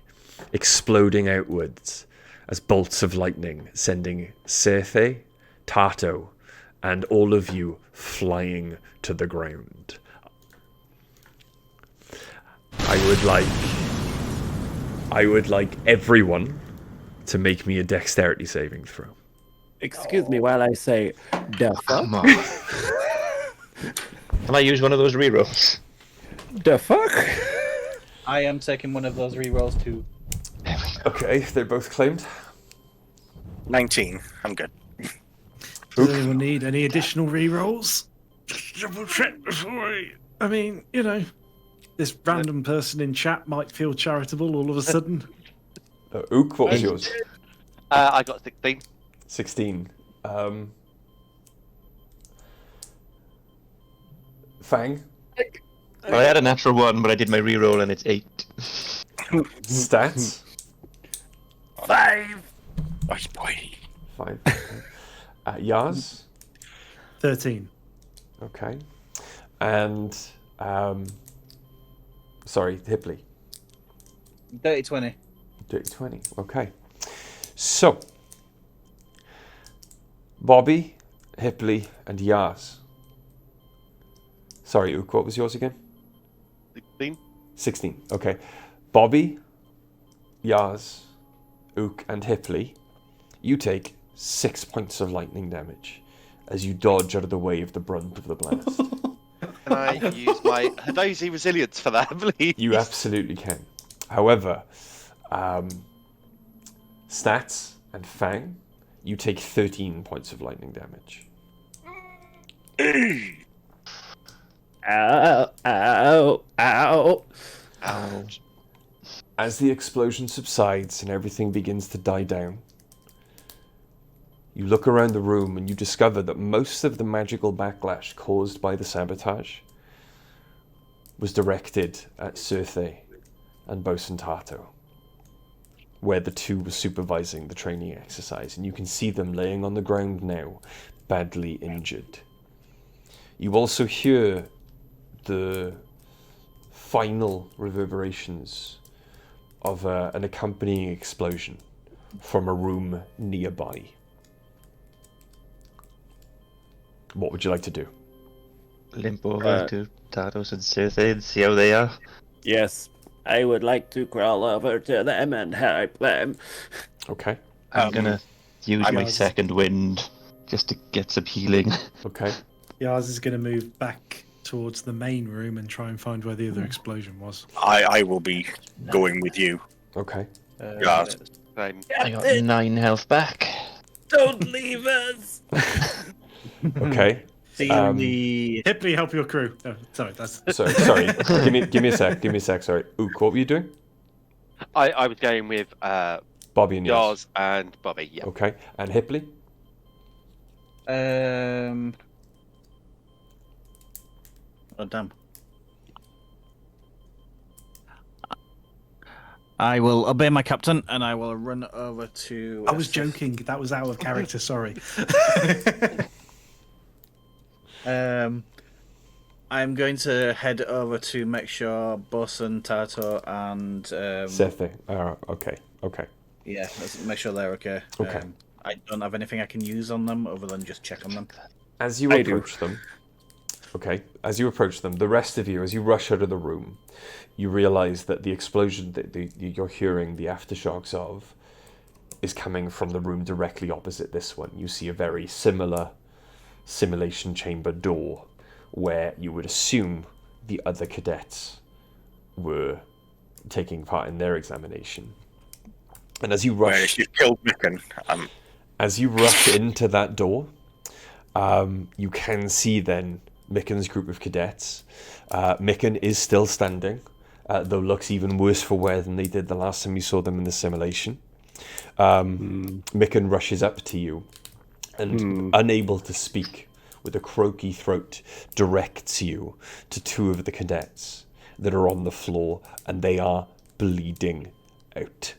exploding outwards as bolts of lightning, sending Sethe, Tato, and all of you flying to the ground. I would like everyone to make me a dexterity saving throw. Excuse me while I say, the fuck? Come on. Can I use one of those rerolls? The fuck? I am taking one of those rerolls too. Okay, they're both claimed. 19. I'm good. Does anyone need any additional rerolls? Just double check before I mean, you know, this random person in chat might feel charitable all of a sudden. Ook, what was yours? I got 16. 16. Fang? Well, I had a natural 1, but I did my reroll and it's 8. Stats? 5. Oh, boy. 5. Yaz? 13. Okay. And, sorry, Hipley? Dirty 20. Dirty 20, okay. So, Bobby, Hipley, and Yaz. Sorry, Ook, what was yours again? 16. 16, okay. Bobby, Yaz, Ook, and Hipley, you take 6 points of lightning damage as you dodge out of the way of the brunt of the blast. Can I use my Hadozi resilience for that, please? You absolutely can. However, Stats and Fang, you take 13 points of lightning damage. Ow, ow, ow. Ouch. As the explosion subsides and everything begins to die down, you look around the room and you discover that most of the magical backlash caused by the sabotage was directed at Cirthe and Bosun Tato, where the two were supervising the training exercise, and you can see them laying on the ground now, badly injured. You also hear the final reverberations of an accompanying explosion from a room nearby. What would you like to do? Limp over to Tatos and Cirthe and see how they are. Yes, I would like to crawl over to them and help them. Okay. I'm gonna use my second wind just to get some healing. Okay. Yaz is going to move back towards the main room and try and find where the other explosion was. I will be going with you. Okay. Yaz. Same. I got 9 health back. Don't leave us. Okay. See you in the... Hippy, help your crew. Oh, sorry, that's... Sorry. Give me a sec. Sorry. Ook, what were you doing? I was going with Bobby and Yaz and Bobby. Yeah. Okay. And Hipley? Oh, damn. I will obey my captain, and I will run over to... I was joking. That was out of character, sorry. I'm going to head over to make sure Bosun, Tato, and... Cirthe. Okay. Yeah, let's make sure they're okay. Okay. I don't have anything I can use on them other than just check on them. As you approach them... Okay, as you approach them, the rest of you, as you rush out of the room, you realise that the explosion that you're hearing the aftershocks of is coming from the room directly opposite this one. You see a very similar simulation chamber door where you would assume the other cadets were taking part in their examination. And as you rush... Where she killed Micken. As you rush into that door, you can see then Micken's group of cadets. Micken is still standing, though looks even worse for wear than they did the last time you saw them in the simulation. Micken rushes up to you and, unable to speak, with a croaky throat, directs you to 2 of the cadets that are on the floor, and they are bleeding out.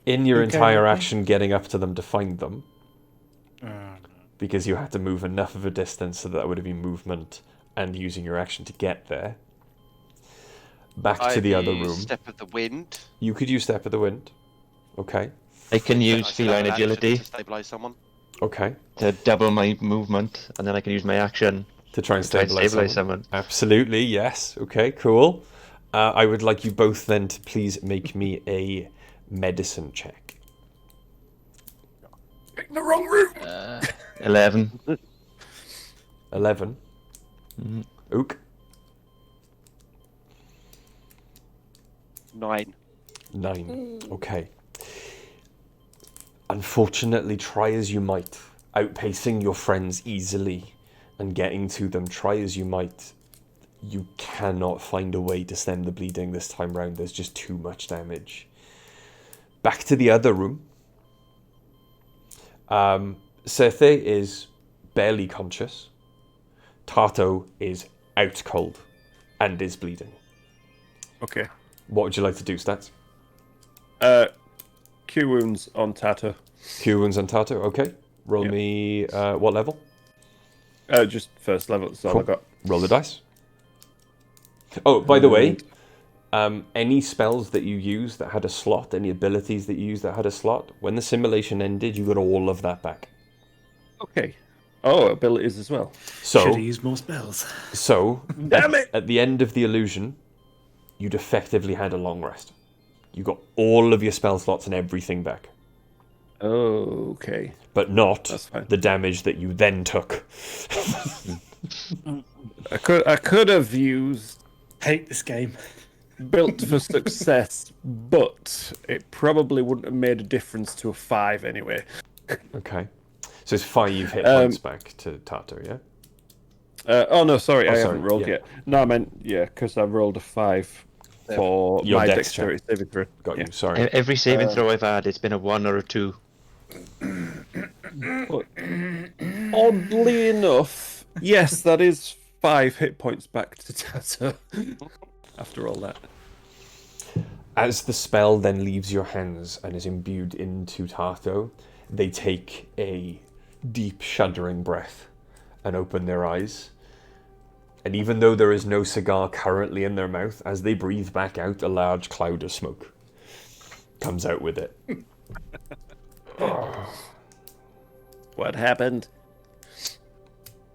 In your entire action getting up to them to find them, because you had to move enough of a distance so that would have been movement and using your action to get there. Back to the other room. Step of the wind. You could use Step of the Wind. Okay. I can use feline agility to stabilize someone. Okay. To double my movement, and then I can use my action to try and stabilize someone. Absolutely, yes. Okay, cool. I would like you both then to please make me a medicine check. Pick the wrong room. 11. 11. Mm-hmm. Ook. 9. 9. Okay. Unfortunately, try as you might, outpacing your friends easily and getting to them, try as you might, you cannot find a way to stem the bleeding this time round. There's just too much damage. Back to the other room. Cirthe is barely conscious. Tato is out cold and is bleeding. Okay. What would you like to do, Stats? Q wounds on Tato. Q wounds on Tato, okay. Roll me, what level? Just first level, that's all Cool. I got. Roll the dice. Oh, by the way, any spells that you use that had a slot, any abilities that you used that had a slot, when the simulation ended, you got all of that back. Okay. Oh, abilities as well. So, should have used more spells. So, Damn it! At the end of the illusion, you'd effectively had a long rest. You got all of your spell slots and everything back. Okay. But not That's fine. the damage that you then took. I could have used Hate this game. built for success, but it probably wouldn't have made a difference to a 5 anyway. Okay. So it's 5 hit points back to Tato, yeah? Oh no, sorry, I sorry, haven't rolled yeah. yet. No, I meant because I've rolled a 5 for Your my dex check. dexterity saving throw. Got Yeah. you, sorry. Every saving throw I've had, it's been a 1 or a 2. But oddly enough, yes, that is 5 hit points back to Tato. After all that. As the spell then leaves your hands and is imbued into Tato, they take a deep, shuddering breath and open their eyes. And even though there is no cigar currently in their mouth, as they breathe back out, a large cloud of smoke comes out with it. What happened?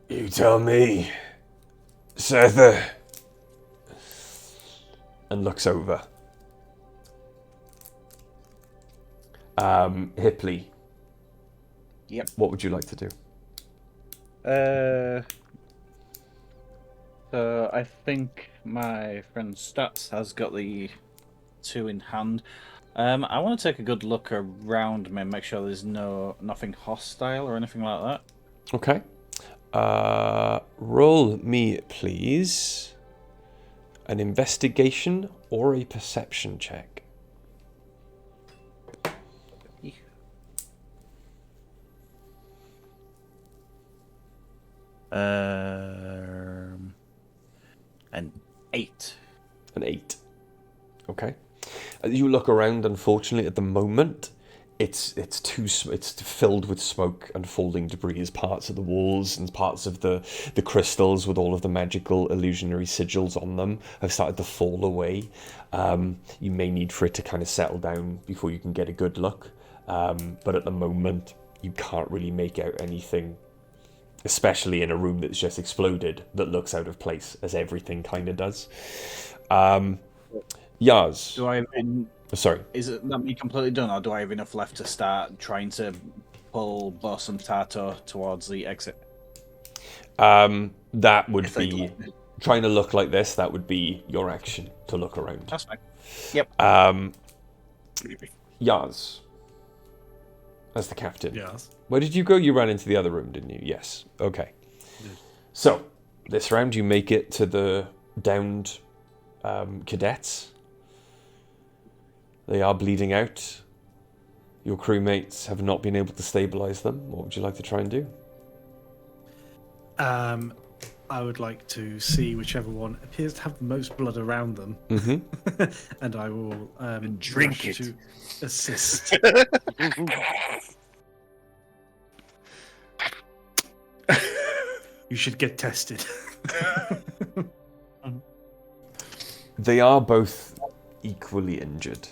You tell me, Sether. And looks over. Hipley. Yep. What would you like to do? So I think my friend Stats has got the 2 in hand. I want to take a good look around me and make sure there's nothing hostile or anything like that. Okay. Roll me, please, an investigation or a perception check. An 8. An 8. Okay. As you look around, unfortunately, at the moment, it's filled with smoke and falling debris as parts of the walls and parts of the crystals with all of the magical illusionary sigils on them have started to fall away. You may need for it to kind of settle down before you can get a good look. But at the moment, you can't really make out anything, especially in a room that's just exploded, that looks out of place, as everything kind of does. Yaz. Do I have Sorry. Is it that me completely done, or do I have enough left to start trying to pull Boss and Tato towards the exit? That would be trying to look like this. That would be your action to look around. That's fine. Yep. Yaz, as the captain. Yes. Where did you go? You ran into the other room, didn't you? Yes. Okay. So this round, you make it to the downed cadets. They are bleeding out. Your crewmates have not been able to stabilize them. What would you like to try and do? I would like to see whichever one appears to have the most blood around them, and I will drink rush it to assist. You should get tested. They are both equally injured.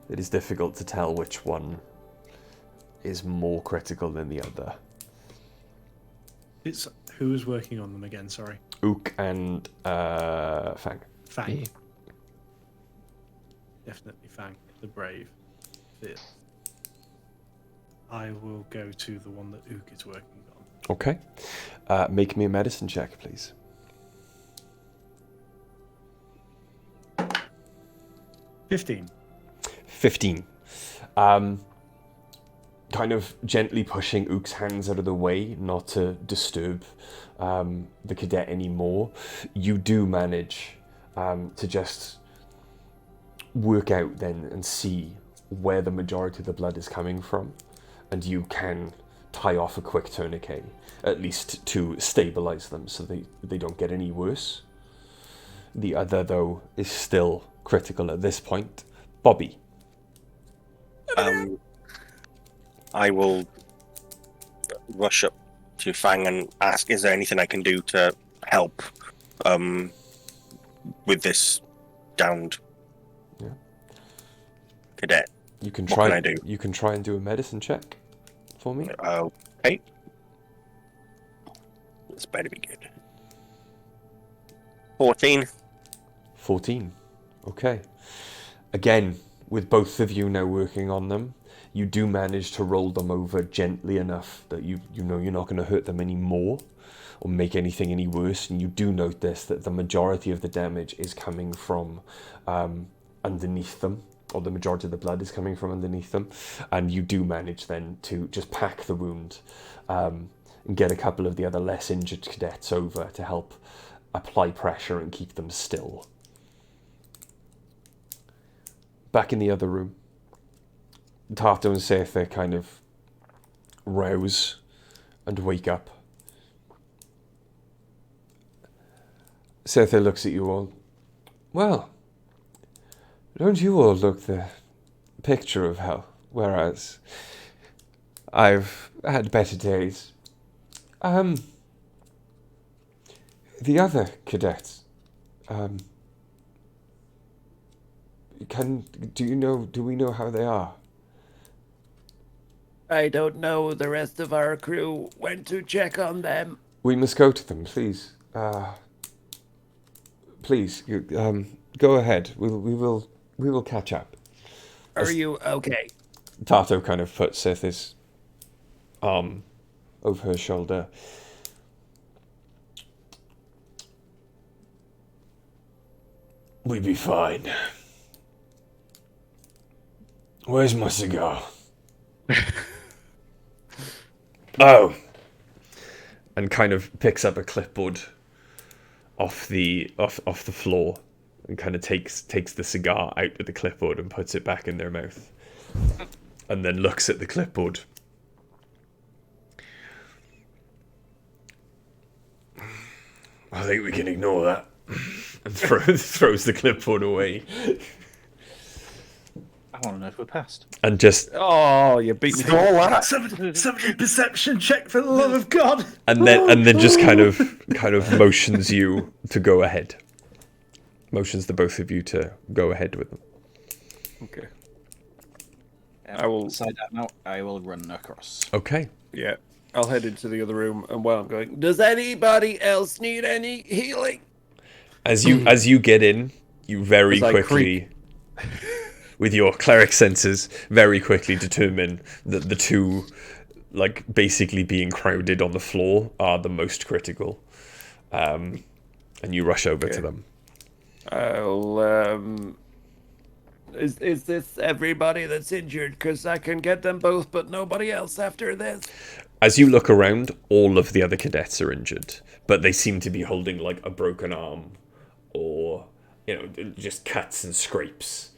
It is difficult to tell which one is more critical than the other. It's who is working on them again? Sorry. Ook and Fang. Fang. Yeah. Definitely Fang, the brave. Fifth. I will go to the one that Ook is working on. Okay. Make me a medicine check, please. 15. 15. Kind of gently pushing Ook's hands out of the way, not to disturb the cadet anymore. You do manage to just work out then and see where the majority of the blood is coming from, and you can tie off a quick tourniquet, at least to stabilize them so they don't get any worse. The other, though, is still critical at this point. Bobby. I will rush up to Fang and ask, is there anything I can do to help with this downed cadet? You can What try. can I do? You can try and do a medicine check for me. Okay. This better be good. 14. 14. Okay. Again, with both of you now working on them, you do manage to roll them over gently enough that you know you're not going to hurt them anymore or make anything any worse. And you do notice that the majority of the damage is coming from underneath them, or the majority of the blood is coming from underneath them. And you do manage then to just pack the wound and get a couple of the other less injured cadets over to help apply pressure and keep them still. Back in the other room, Tarto and Sethe kind of rouse and wake up. Sethe looks at you all. Well, don't you all look the picture of hell, whereas I've had better days. The other cadets, do we know how they are? I don't know. The rest of our crew went to check on them. We must go to them, please. Please, go ahead. We will catch up. Are you okay? Tarto kind of puts Sethe's arm over her shoulder. We'd be fine. Where's my cigar? Oh. And kind of picks up a clipboard off the floor and kind of takes the cigar out of the clipboard and puts it back in their mouth. And then looks at the clipboard. I think we can ignore that. And throws the clipboard away. I want to know if we're passed. And just... Oh, you beat me to all that. Somebody perception check for the love of God. And then just kind of motions you to go ahead. Motions the both of you to go ahead with them. Okay. I will side that now. I will run across. Okay. Yeah. I'll head into the other room, and while I'm going, does anybody else need any healing? As you get in, you very quickly, with your cleric senses, very quickly determine that the two, like, basically being crowded on the floor are the most critical. And you rush over to them. I'll, Is this everybody that's injured? Because I can get them both, but nobody else after this. As you look around, all of the other cadets are injured, but they seem to be holding, like, a broken arm or, just cuts and scrapes.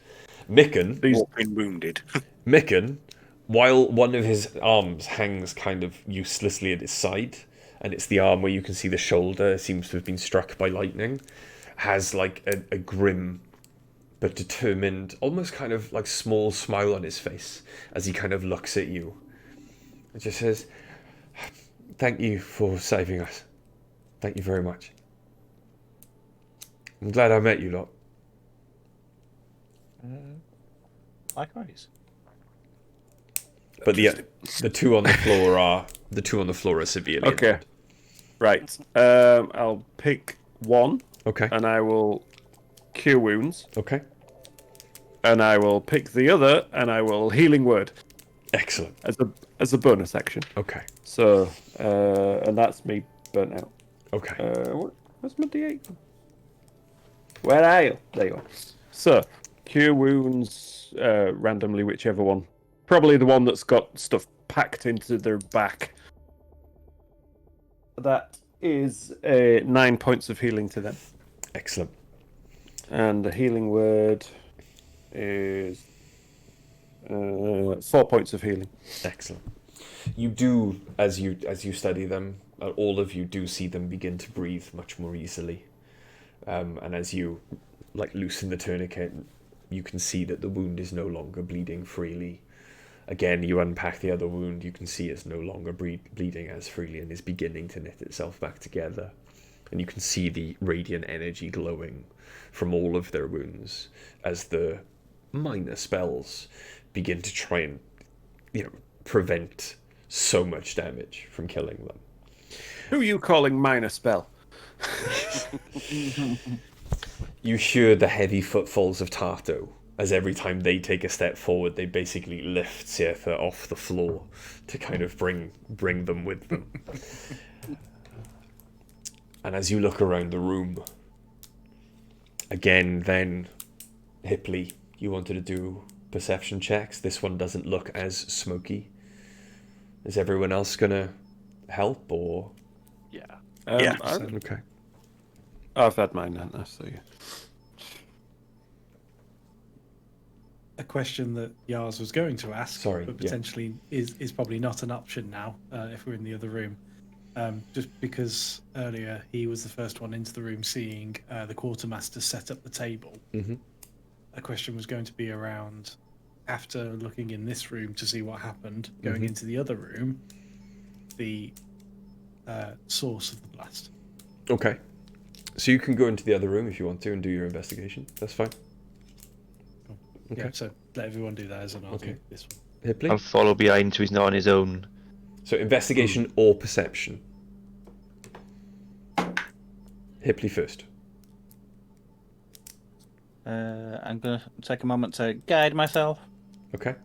Micken... He's been wounded. Micken, while one of his arms hangs kind of uselessly at his side, and it's the arm where you can see the shoulder seems to have been struck by lightning, has, like, a grim but determined, almost kind of, like, small smile on his face as he kind of looks at you. It just says, "Thank you for saving us. Thank you very much. I'm glad I met you lot." Likewise. But the two on the floor are severely injured. Right. I'll pick one. Okay. And I will cure wounds. Okay. And I will pick the other, and I will healing word. Excellent. As a bonus action. Okay. So, and that's me burnt out. Okay. Where's my D8? Where are you? There you are. So, cure wounds, randomly, whichever one. Probably the one that's got stuff packed into their back. That is 9 points of healing to them. Excellent. And the healing word is 4 points of healing. Excellent. You do, as you study them, all of you do see them begin to breathe much more easily. And as you, like, loosen the tourniquet, you can see that the wound is no longer bleeding freely. Again, you unpack the other wound, you can see it's no longer bleeding as freely and is beginning to knit itself back together. And you can see the radiant energy glowing from all of their wounds as the minor spells begin to try and, prevent so much damage from killing them. Who are you calling minor spell? You hear the heavy footfalls of Tarto as every time they take a step forward, they basically lift Seatha off the floor to kind of bring them with them. And as you look around the room, again, then, Hipley, you wanted to do perception checks. This one doesn't look as smoky. Is everyone else going to help, or...? Yeah. Yeah. Okay. I've had mine, haven't I? So, yeah. A question that Yars was going to ask, but potentially is probably not an option now if we're in the other room. Just because earlier he was the first one into the room seeing the quartermaster set up the table. Mm-hmm. A question was going to be around, after looking in this room to see what happened, going into the other room, the source of the blast. Okay. So you can go into the other room if you want to and do your investigation. That's fine. Cool. Okay. Yeah, so let everyone do that and I'll do this one. Hipley? I'll follow behind so he's not on his own. So investigation or perception? Hipley first. I'm going to take a moment to guide myself. Okay.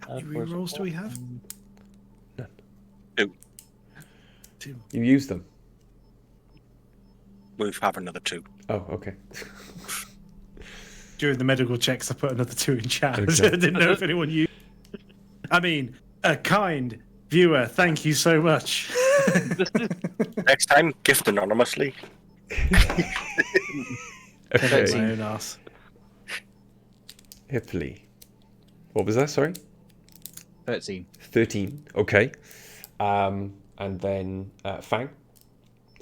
How many rerolls do we have? None. 2. 2. You use them? We have another 2. Oh, okay. During the medical checks, I put another 2 in chat. Okay. I didn't know if anyone used. I mean, a kind viewer, thank you so much. Next time, gift anonymously. Okay. My own ass. Hipley. What was that, sorry? 13. 13. Okay. And then Fang?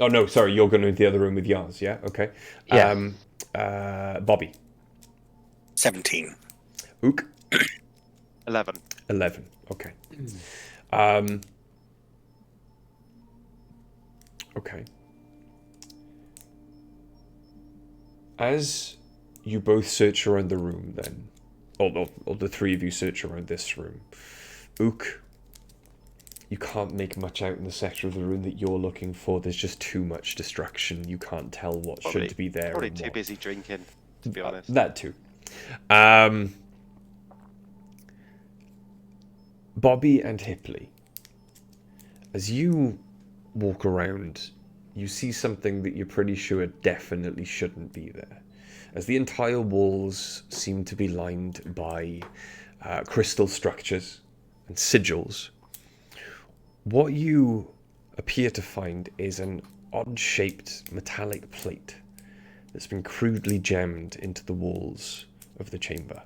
Oh, no, sorry, you're going to the other room with Yars, yeah? Okay. Yeah. Bobby? 17. Ook? 11. 11. Okay. Okay. As you both search around the room, then, or the three of you search around this room, Ook, you can't make much out in the sector of the room that you're looking for. There's just too much destruction. You can't tell what should be there. Probably and too what. busy drinking, to be honest. That too. Bobby and Hipley, as you walk around, you see something that you're pretty sure definitely shouldn't be there, as the entire walls seem to be lined by crystal structures and sigils. What you appear to find is an odd-shaped metallic plate that's been crudely jammed into the walls of the chamber.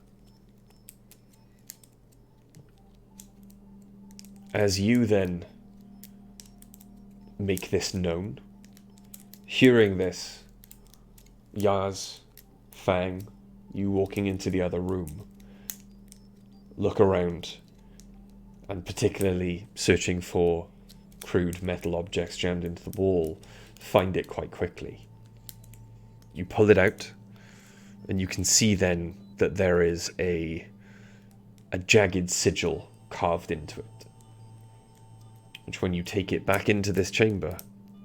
As you then make this known, hearing this, Yaz, Fang, you walking into the other room, look around, and particularly searching for crude metal objects jammed into the wall, find it quite quickly. You pull it out, and you can see then that there is a jagged sigil carved into it, which when you take it back into this chamber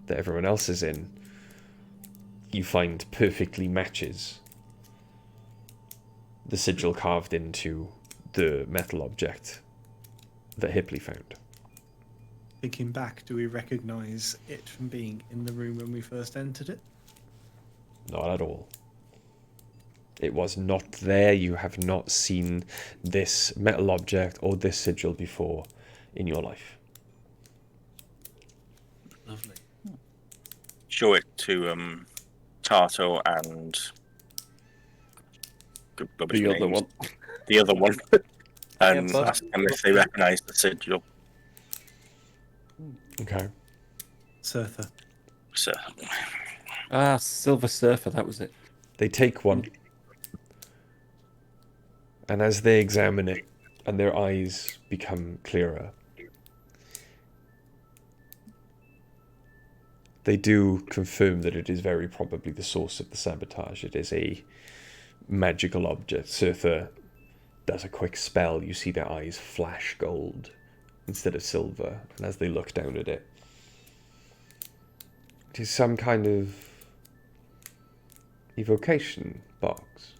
that everyone else is in, you find perfectly matches the sigil carved into the metal object that Hipley found. Thinking back, do we recognise it from being in the room when we first entered it? Not at all. It was not there. You have not seen this metal object or this sigil before in your life. Lovely. Show it to Tarto and The other one. The other one. And Yeah, ask them if they recognise the sigil. Okay. Surtha. So, Silver Surfer, that was it. They take one, and as they examine it, and their eyes become clearer, they do confirm that it is very probably the source of the sabotage. It is a magical object. Surtha does a quick spell. You see their eyes flash gold instead of silver, and as they look down at it, it is some kind of evocation box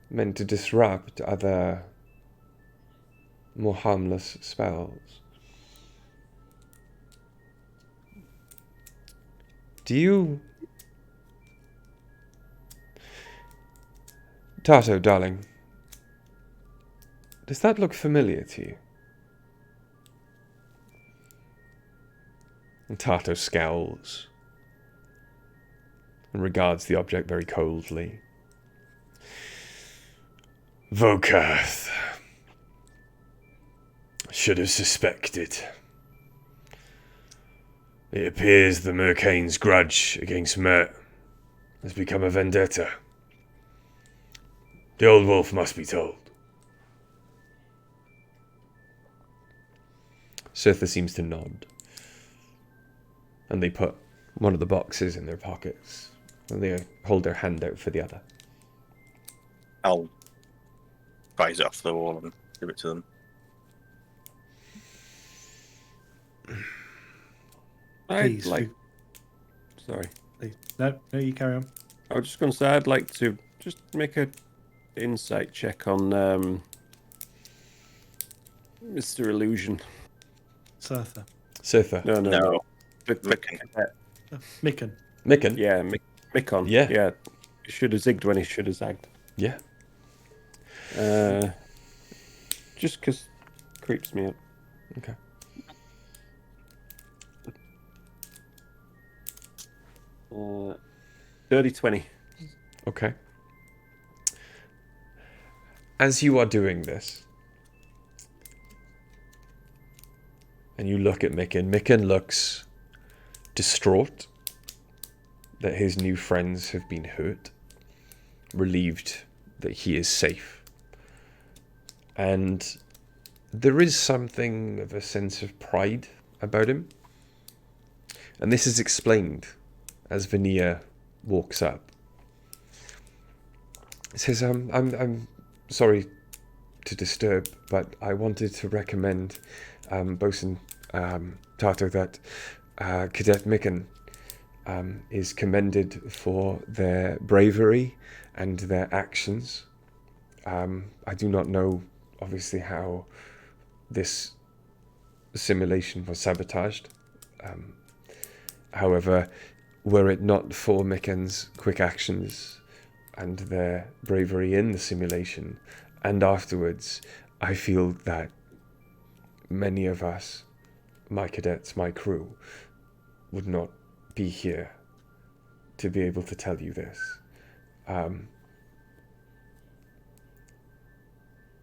meant to disrupt other more harmless spells. Do you... Tato, darling, does that look familiar to you? And Tato scowls and regards the object very coldly. Vokath. Should have suspected. It appears the Mercane's grudge against Mert has become a vendetta. The old wolf must be told. Sirtha seems to nod. And they put one of the boxes in their pockets. And they hold their hand out for the other. I'll prize it off the wall and give it to them. Please, Sorry. please. No, you carry on. I was just going to say, I'd like to just make a insight check on Mr. Illusion. Sirtha. No. Mikan. Mikan? Yeah, Mikon. Yeah. Yeah. He should have zigged when he should have zagged. Yeah. Just because creeps me out. Okay. Dirty 20. Okay. As you are doing this, and you look at Mikan, Mikan looks distraught that his new friends have been hurt, relieved that he is safe. And there is something of a sense of pride about him. And this is explained as Vania walks up. He says, I'm sorry to disturb, but I wanted to recommend Bosun Tato that Cadet Mikan is commended for their bravery and their actions. I do not know, obviously, how this simulation was sabotaged. However, were it not for Mikan's quick actions and their bravery in the simulation and afterwards, I feel that many of us, my cadets, my crew, would not be here to be able to tell you this.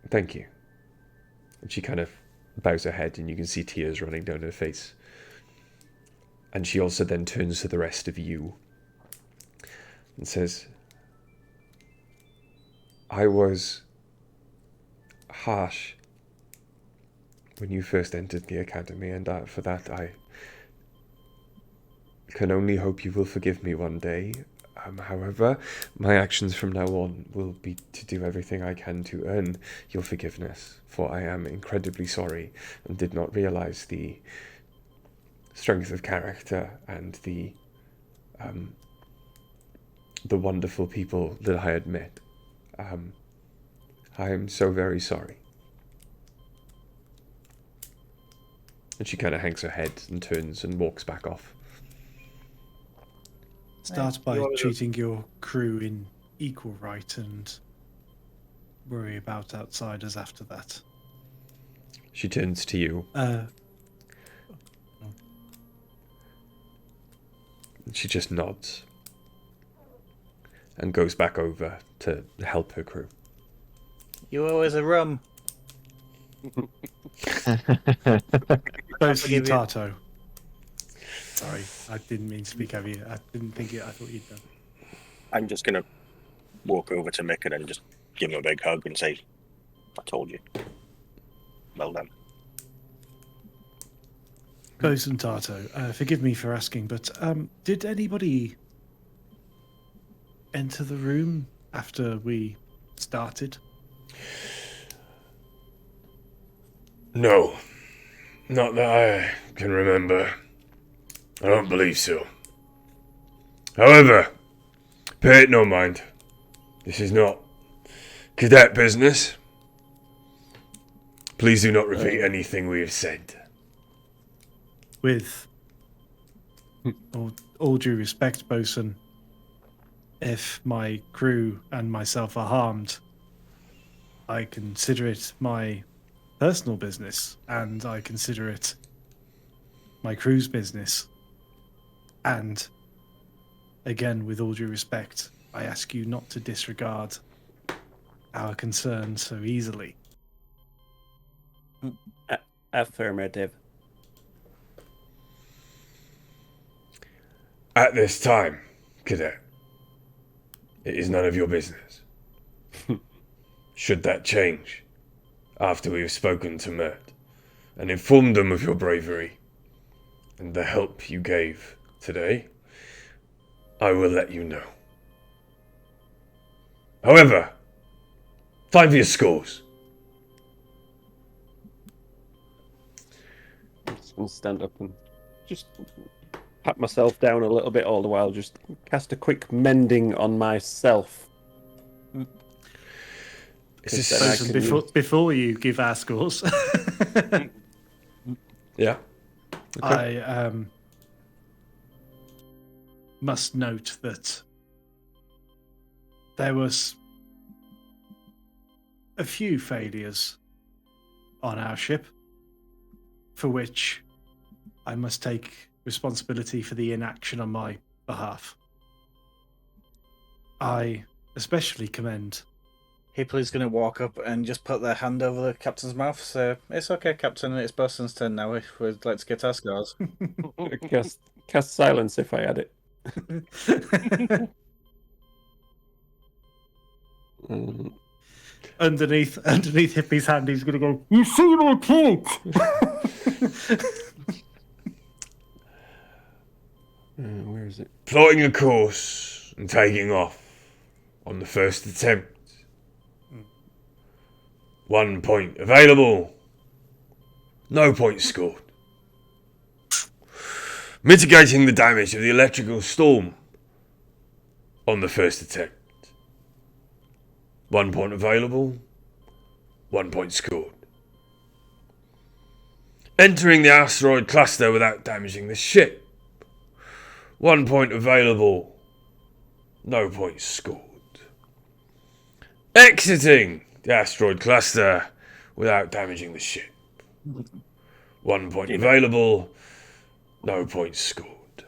Thank you. And she kind of bows her head and you can see tears running down her face. And she also then turns to the rest of you and says, I was harsh when you first entered the academy, and for that I can only hope you will forgive me one day. However, my actions from now on will be to do everything I can to earn your forgiveness, for I am incredibly sorry and did not realize the strength of character and the wonderful people that I had met. I am so very sorry. And she kind of hangs her head and turns and walks back off. Start by treating your crew in equal right and worry about outsiders after that. She turns to you. She just nods and goes back over to help her crew. You owe us a rum. Both you, Tato. Sorry, I didn't mean to speak over you. I didn't think it. I thought you'd done it. I'm just going to walk over to Mick and just give him a big hug and say, I told you. Well done. Bosun Tato, forgive me for asking, but did anybody enter the room after we started? No, not that I can remember. I don't believe so. However, Pay it no mind. This is not cadet business. Please do not repeat anything we have said. With all due respect, Bosun, if my crew and myself are harmed, I consider it my personal business, and I consider it my crew's business. And again, with all due respect, I ask you not to disregard our concern so easily. Affirmative. At this time, cadet, it is none of your business. Should that change, after we have spoken to Mert and informed them of your bravery and the help you gave today, I will let you know. However, time for your scores. I'm just going to stand up and just pat myself down a little bit all the while. Just cast a quick mending on myself. Before you give our scores, Yeah. Okay. I must note that there was a few failures on our ship, for which I must take responsibility for the inaction on my behalf. I especially commend... Hippler's going to walk up and just put their hand over the captain's mouth. So it's okay, Captain. It's Bosun's turn now. If we'd like to get our scores. Cast silence if I had it. Underneath Hippie's hand, he's going to go, "You see my point!" Where is it? Plotting a course and taking off on the first attempt. 1 point available. No points scored. Mitigating the damage of the electrical storm on the first attempt. 1 point available. 1 point scored. Entering the asteroid cluster without damaging the ship. 1 point available. No points scored. Exiting the asteroid cluster without damaging the ship. 1 point available. No points scored.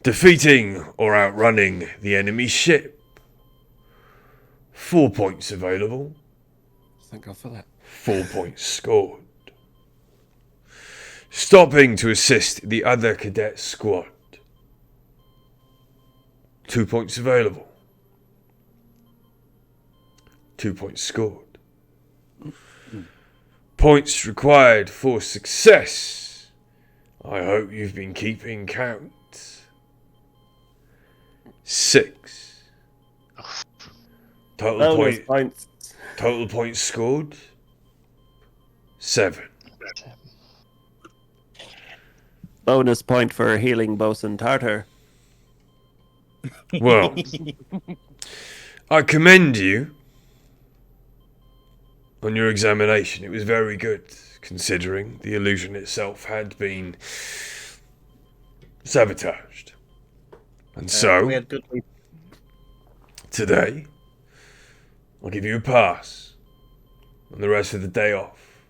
Defeating or outrunning the enemy ship. 4 points available. Thank God for that. 4 points scored. Stopping to assist the other cadet squad. 2 points available. 2 points scored. Points required for success. I hope you've been keeping count. 6. Total points scored. 7. Bonus point for healing Bosun Tartar. Well, I commend you on your examination. It was very good, considering the illusion itself had been sabotaged. And so, we had good... today, I'll give you a pass and the rest of the day off.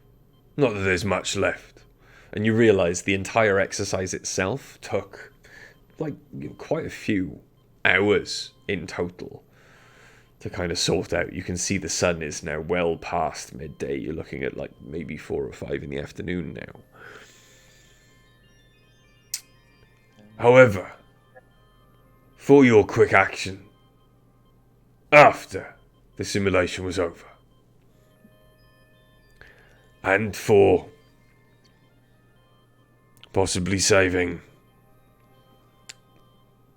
Not that there's much left. And you realise the entire exercise itself took quite a few hours in total to kind of sort out. You can see the sun is now well past midday. You're looking at maybe 4 or 5 in the afternoon now. However, for your quick action, after the simulation was over, and for possibly saving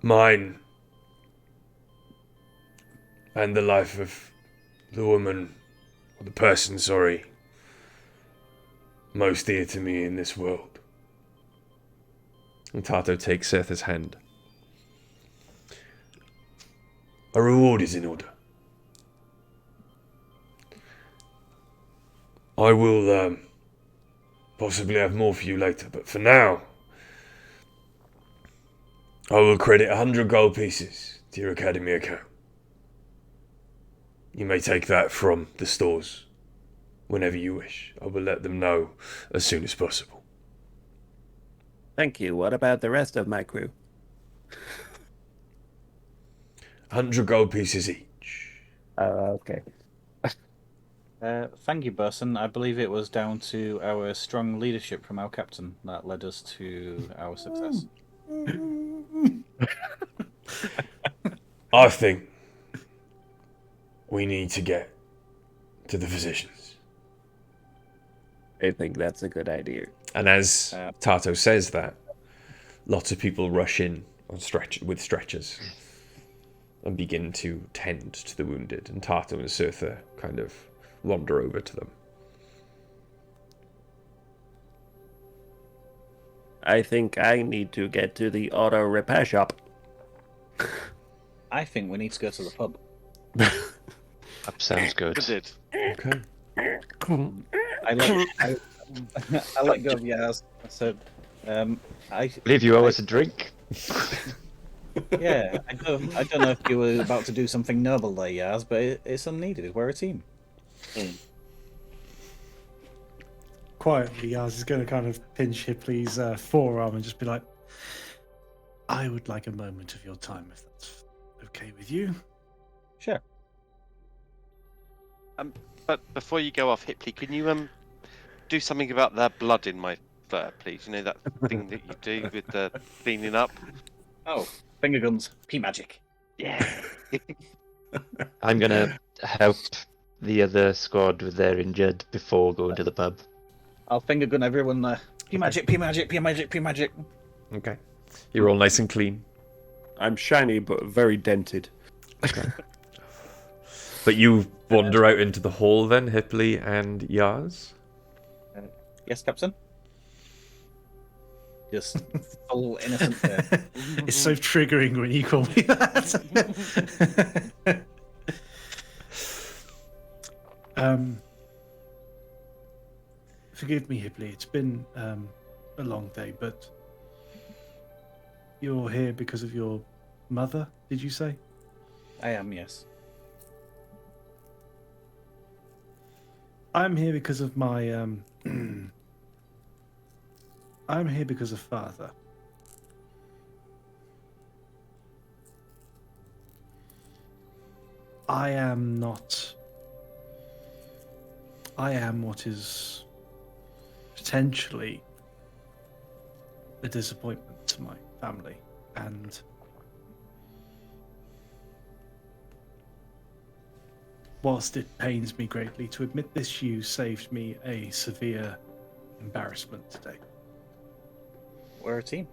mine and the life of the woman, or the person, sorry, most dear to me in this world. And Tato takes Setha's hand. A reward is in order. I will possibly have more for you later, but for now, I will credit 100 gold pieces to your academy account. You may take that from the stores whenever you wish. I will let them know as soon as possible. Thank you. What about the rest of my crew? 100 gold pieces each. Okay. Thank you, Burson. I believe it was down to our strong leadership from our captain that led us to our success. I think we need to get to the physicians. I think that's a good idea. And as Tato says that, lots of people rush in on with stretchers and begin to tend to the wounded, and Tato and Surtha kind of wander over to them. I think I need to get to the auto repair shop. I think we need to go to the pub. That sounds good. Okay. I let go of Yaz. I said, I believe you owe us a drink. Yeah, I don't know if you were about to do something noble there, Yaz, but it's unneeded. We're a team. Quietly, Yaz is going to kind of pinch Hipley's forearm and just be like, I would like a moment of your time, if that's okay with you. Sure. But before you go off, Hipley, can you do something about the blood in my fur, please? You know that thing that you do with the cleaning up? Oh, finger guns, P magic. Yeah. I'm gonna help the other squad with their injured before going to the pub. I'll finger gun everyone there. P magic, P magic, P magic, P magic. Okay. You're all nice and clean. I'm shiny but very dented. Okay. But you wander out into the hall then, Hipley and Yaz? Yes, Captain? Just full innocent there. It's so triggering when you call me that. Forgive me, Hipley. It's been a long day, but you're here because of your mother, did you say? I am, yes. I'm here because of my I'm here because of father. I am what is potentially a disappointment to my family, and whilst it pains me greatly to admit this, you saved me a severe embarrassment today. We're a team.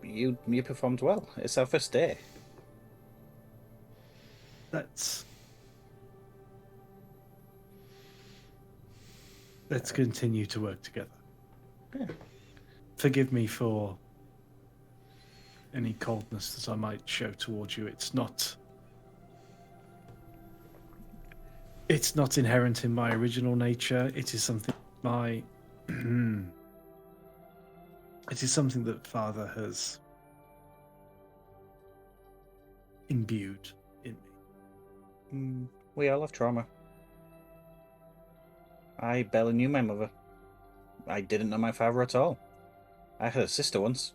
You performed well. It's our first day. Let's continue to work together. Yeah. Forgive me for any coldness that I might show towards you. It's not inherent in my original nature. It is something it is something that Father has imbued in me. We all have trauma. I barely knew my mother. I didn't know my father at all. I had a sister once.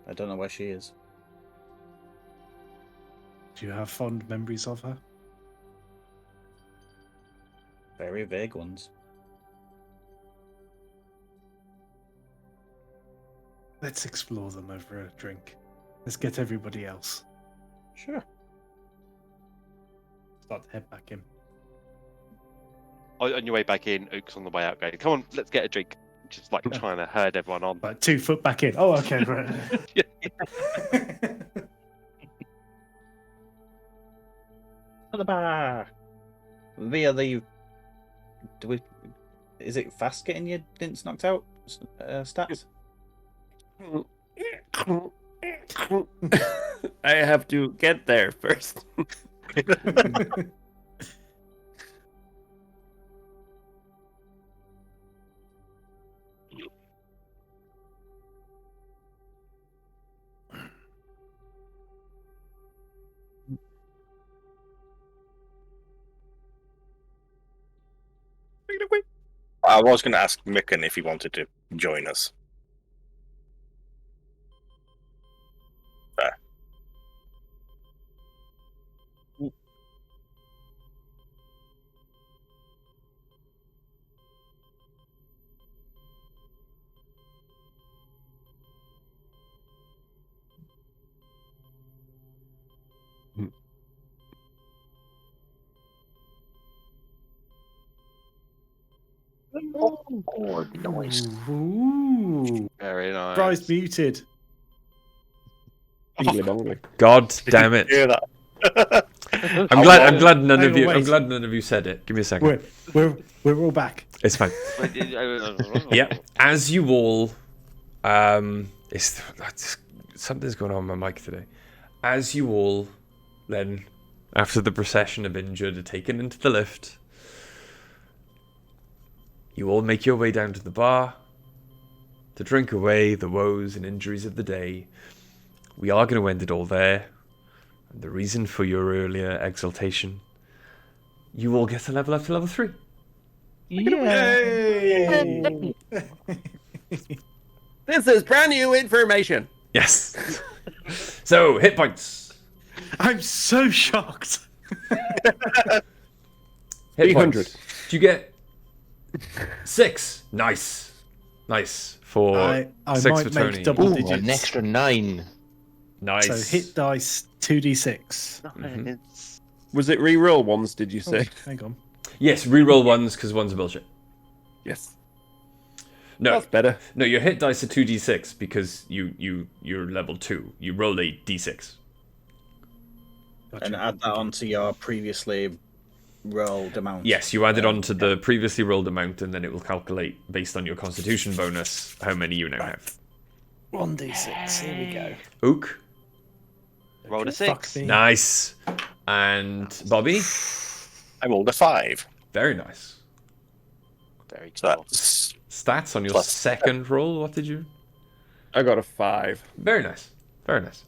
I don't know where she is. Do you have fond memories of her? Very vague ones. Let's explore them over a drink. Let's get everybody else. Sure. Start to head back in. On your way back in, Oak's on the way out going, come on, let's get a drink. Just like trying to herd everyone on. Like 2 foot back in. Oh, okay, right. At the bar. Via the... Is it fast getting your dints knocked out stats? I have to get there first. I was going to ask Micken if he wanted to join us. Fair. Oh, nice. Ooh. Very nice. Bryce muted. Bingly bongly. God damn it! Hear that? I'm glad none Hang of on, you. I'm wait. glad none of you said it. Give me a second. We're all back. It's fine. Yeah. As you all, something's going on with my mic today. As you all, then, after the procession of injured are taken into the lift, you all make your way down to the bar to drink away the woes and injuries of the day. We are going to end it all there. And the reason for your earlier exaltation, you all get to level up to level 3. Yay! This is brand new information. Yes. So, hit points. I'm so shocked. Hit 300. points. Do you get 6? Nice. Nice. For I 6 might for Tony. make double Ooh, digits. an extra 9. Nice. So hit dice 2d6. Nice. Was it re-roll ones, did you say? Hang on. Yes, reroll ones because one's a bullshit. Yes. No, That's better. no, your hit dice are 2d6 because you're level 2. You roll a d6. Gotcha. And add that onto your previously rolled amount. Yes, you add it on to the previously rolled amount, and then it will calculate based on your Constitution bonus how many you now have. 1d6. Here we go. Ook, Roll a Fuck 6. me. nice, and Bobby, I rolled a 5. very nice. Very So cool. that's Stats on your Plus- second roll. What did you? I got a 5. Very nice, very nice,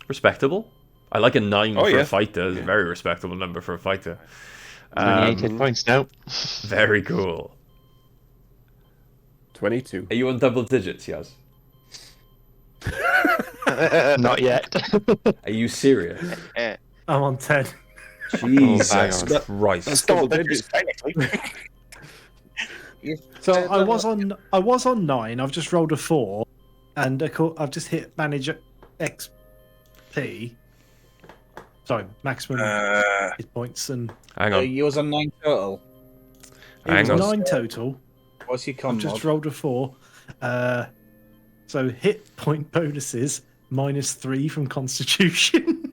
respectable. I like a 9 Oh, for yeah. a fighter. It's a very respectable number for a fighter. 28 hit points now. Very cool. 22. Are you on double digits, Yaz? Not yet. Are you serious? Eh. I'm on 10. Jesus bang Christ. That's double digits, technically. So I was on 9. I've just rolled a 4, and I've just hit manage XP. Sorry, maximum hit points, and Hang on. You was on 9 total. it was Hang on. 9 total. What's your con I've just mod? rolled a 4. So hit point bonuses -3 from Constitution.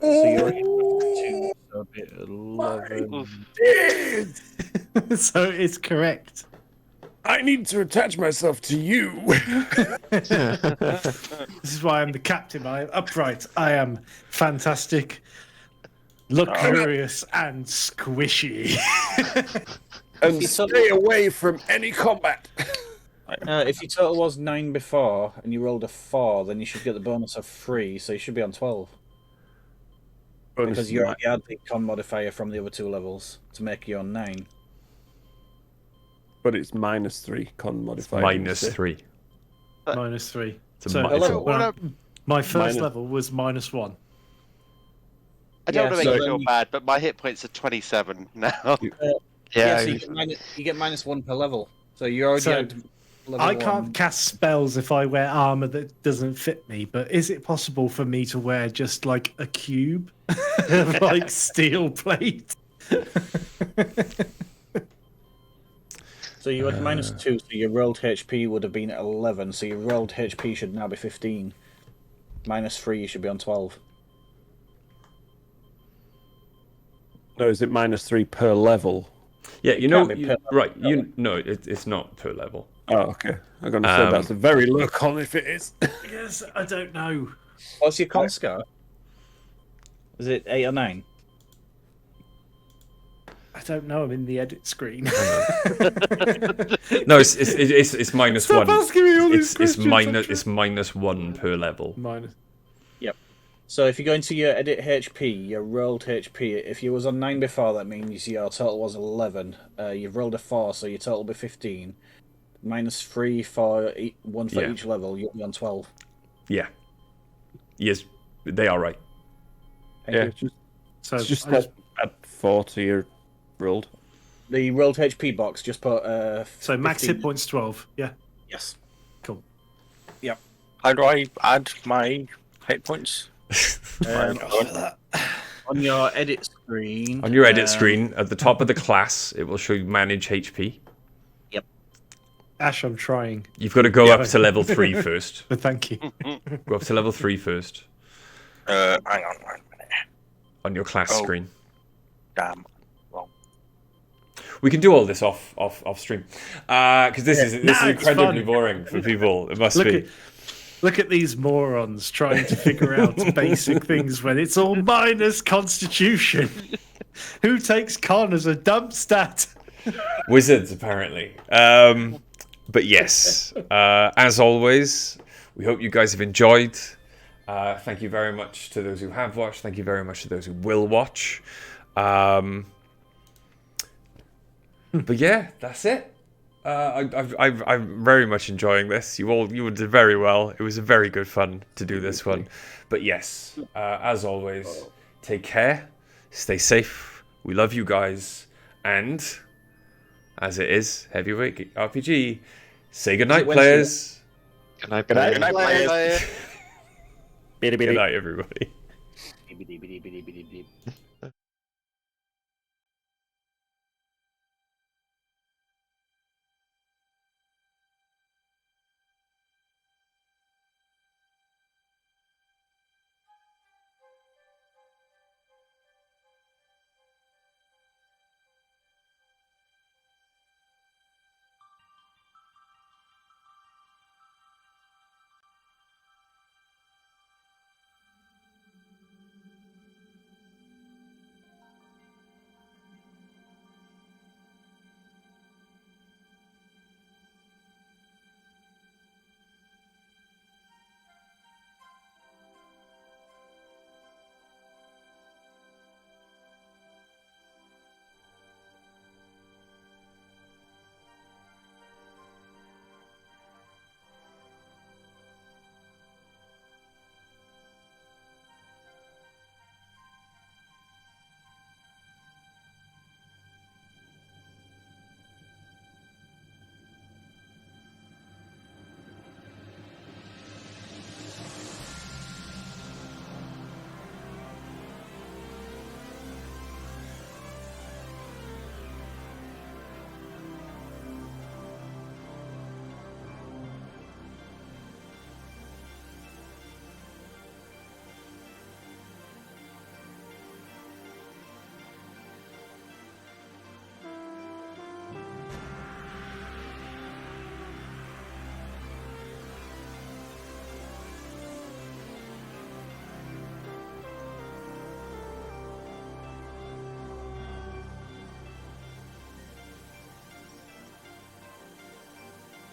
So you're already 2, so it'll be 11. So it's correct. I need to attach myself to you. This is why I'm the captain. I am upright. I am fantastic, luxurious, and squishy. And stay away from any combat. If your total was 9 before and you rolled a 4, then you should get the bonus of 3, so you should be on 12. Because you already had the con modifier from the other 2 levels to make you on 9. But it's -3 con modifier. -3. -3. It's So a it's mi- my first Minus- level was -1. I don't Yeah, want to so make you then feel you- bad, but my hit points are 27 now. Yeah, so you get -1 per level. So you already So, had level I 1. can't cast spells if I wear armor that doesn't fit me, but is it possible for me to wear just like a cube of like steel plate? So you had -2, so your rolled HP would have been 11, so your rolled HP should now be 15. -3, you should be on 12. No, is it -3 per level? Yeah, It can't be per right? It's not per level. Oh, okay. I'm going to say that's a very low con if it is. Yes, I don't know. What's your con score? Is it 8 or 9? I don't know. I'm in the edit screen. No, it's minus Stop one. asking me all these questions. It's minus one per level. Minus. Yep. So if you go into your edit HP, your rolled HP, if you was on 9 before, that means your total was 11. You've rolled a 4, so your total will be 15. Minus 3 for one for each level, you'll be on 12. Yeah. Yes, they are right. Thank you. So it's just add 4 to your rolled. The rolled HP box just put. So max 15. hit points 12. Yeah. Yes. Cool. Yep. How do I add my hit points? On your edit screen. On your edit screen, at the top of the class, it will show you manage HP. Yep. Ash, I'm trying. You've got to go up to level 3 first. But thank you. Go up to level 3 first. Hang on 1 minute. On your class screen. Damn. Wrong. We can do all this off stream, because this is incredibly boring for people. It must be. Look at these morons trying to figure out basic things when it's all minus Constitution. Who takes con as a dump stat? Wizards, apparently. But yes, as always, we hope you guys have enjoyed. Thank you very much to those who have watched. Thank you very much to those who will watch. But yeah, that's it. I'm very much enjoying this. You did very well. It was very good fun to do this one. But yes, as always, take care, stay safe. We love you guys, and as it is Heavyweight RPG, say goodnight, players. Good night, Good night, players. Good night, everybody.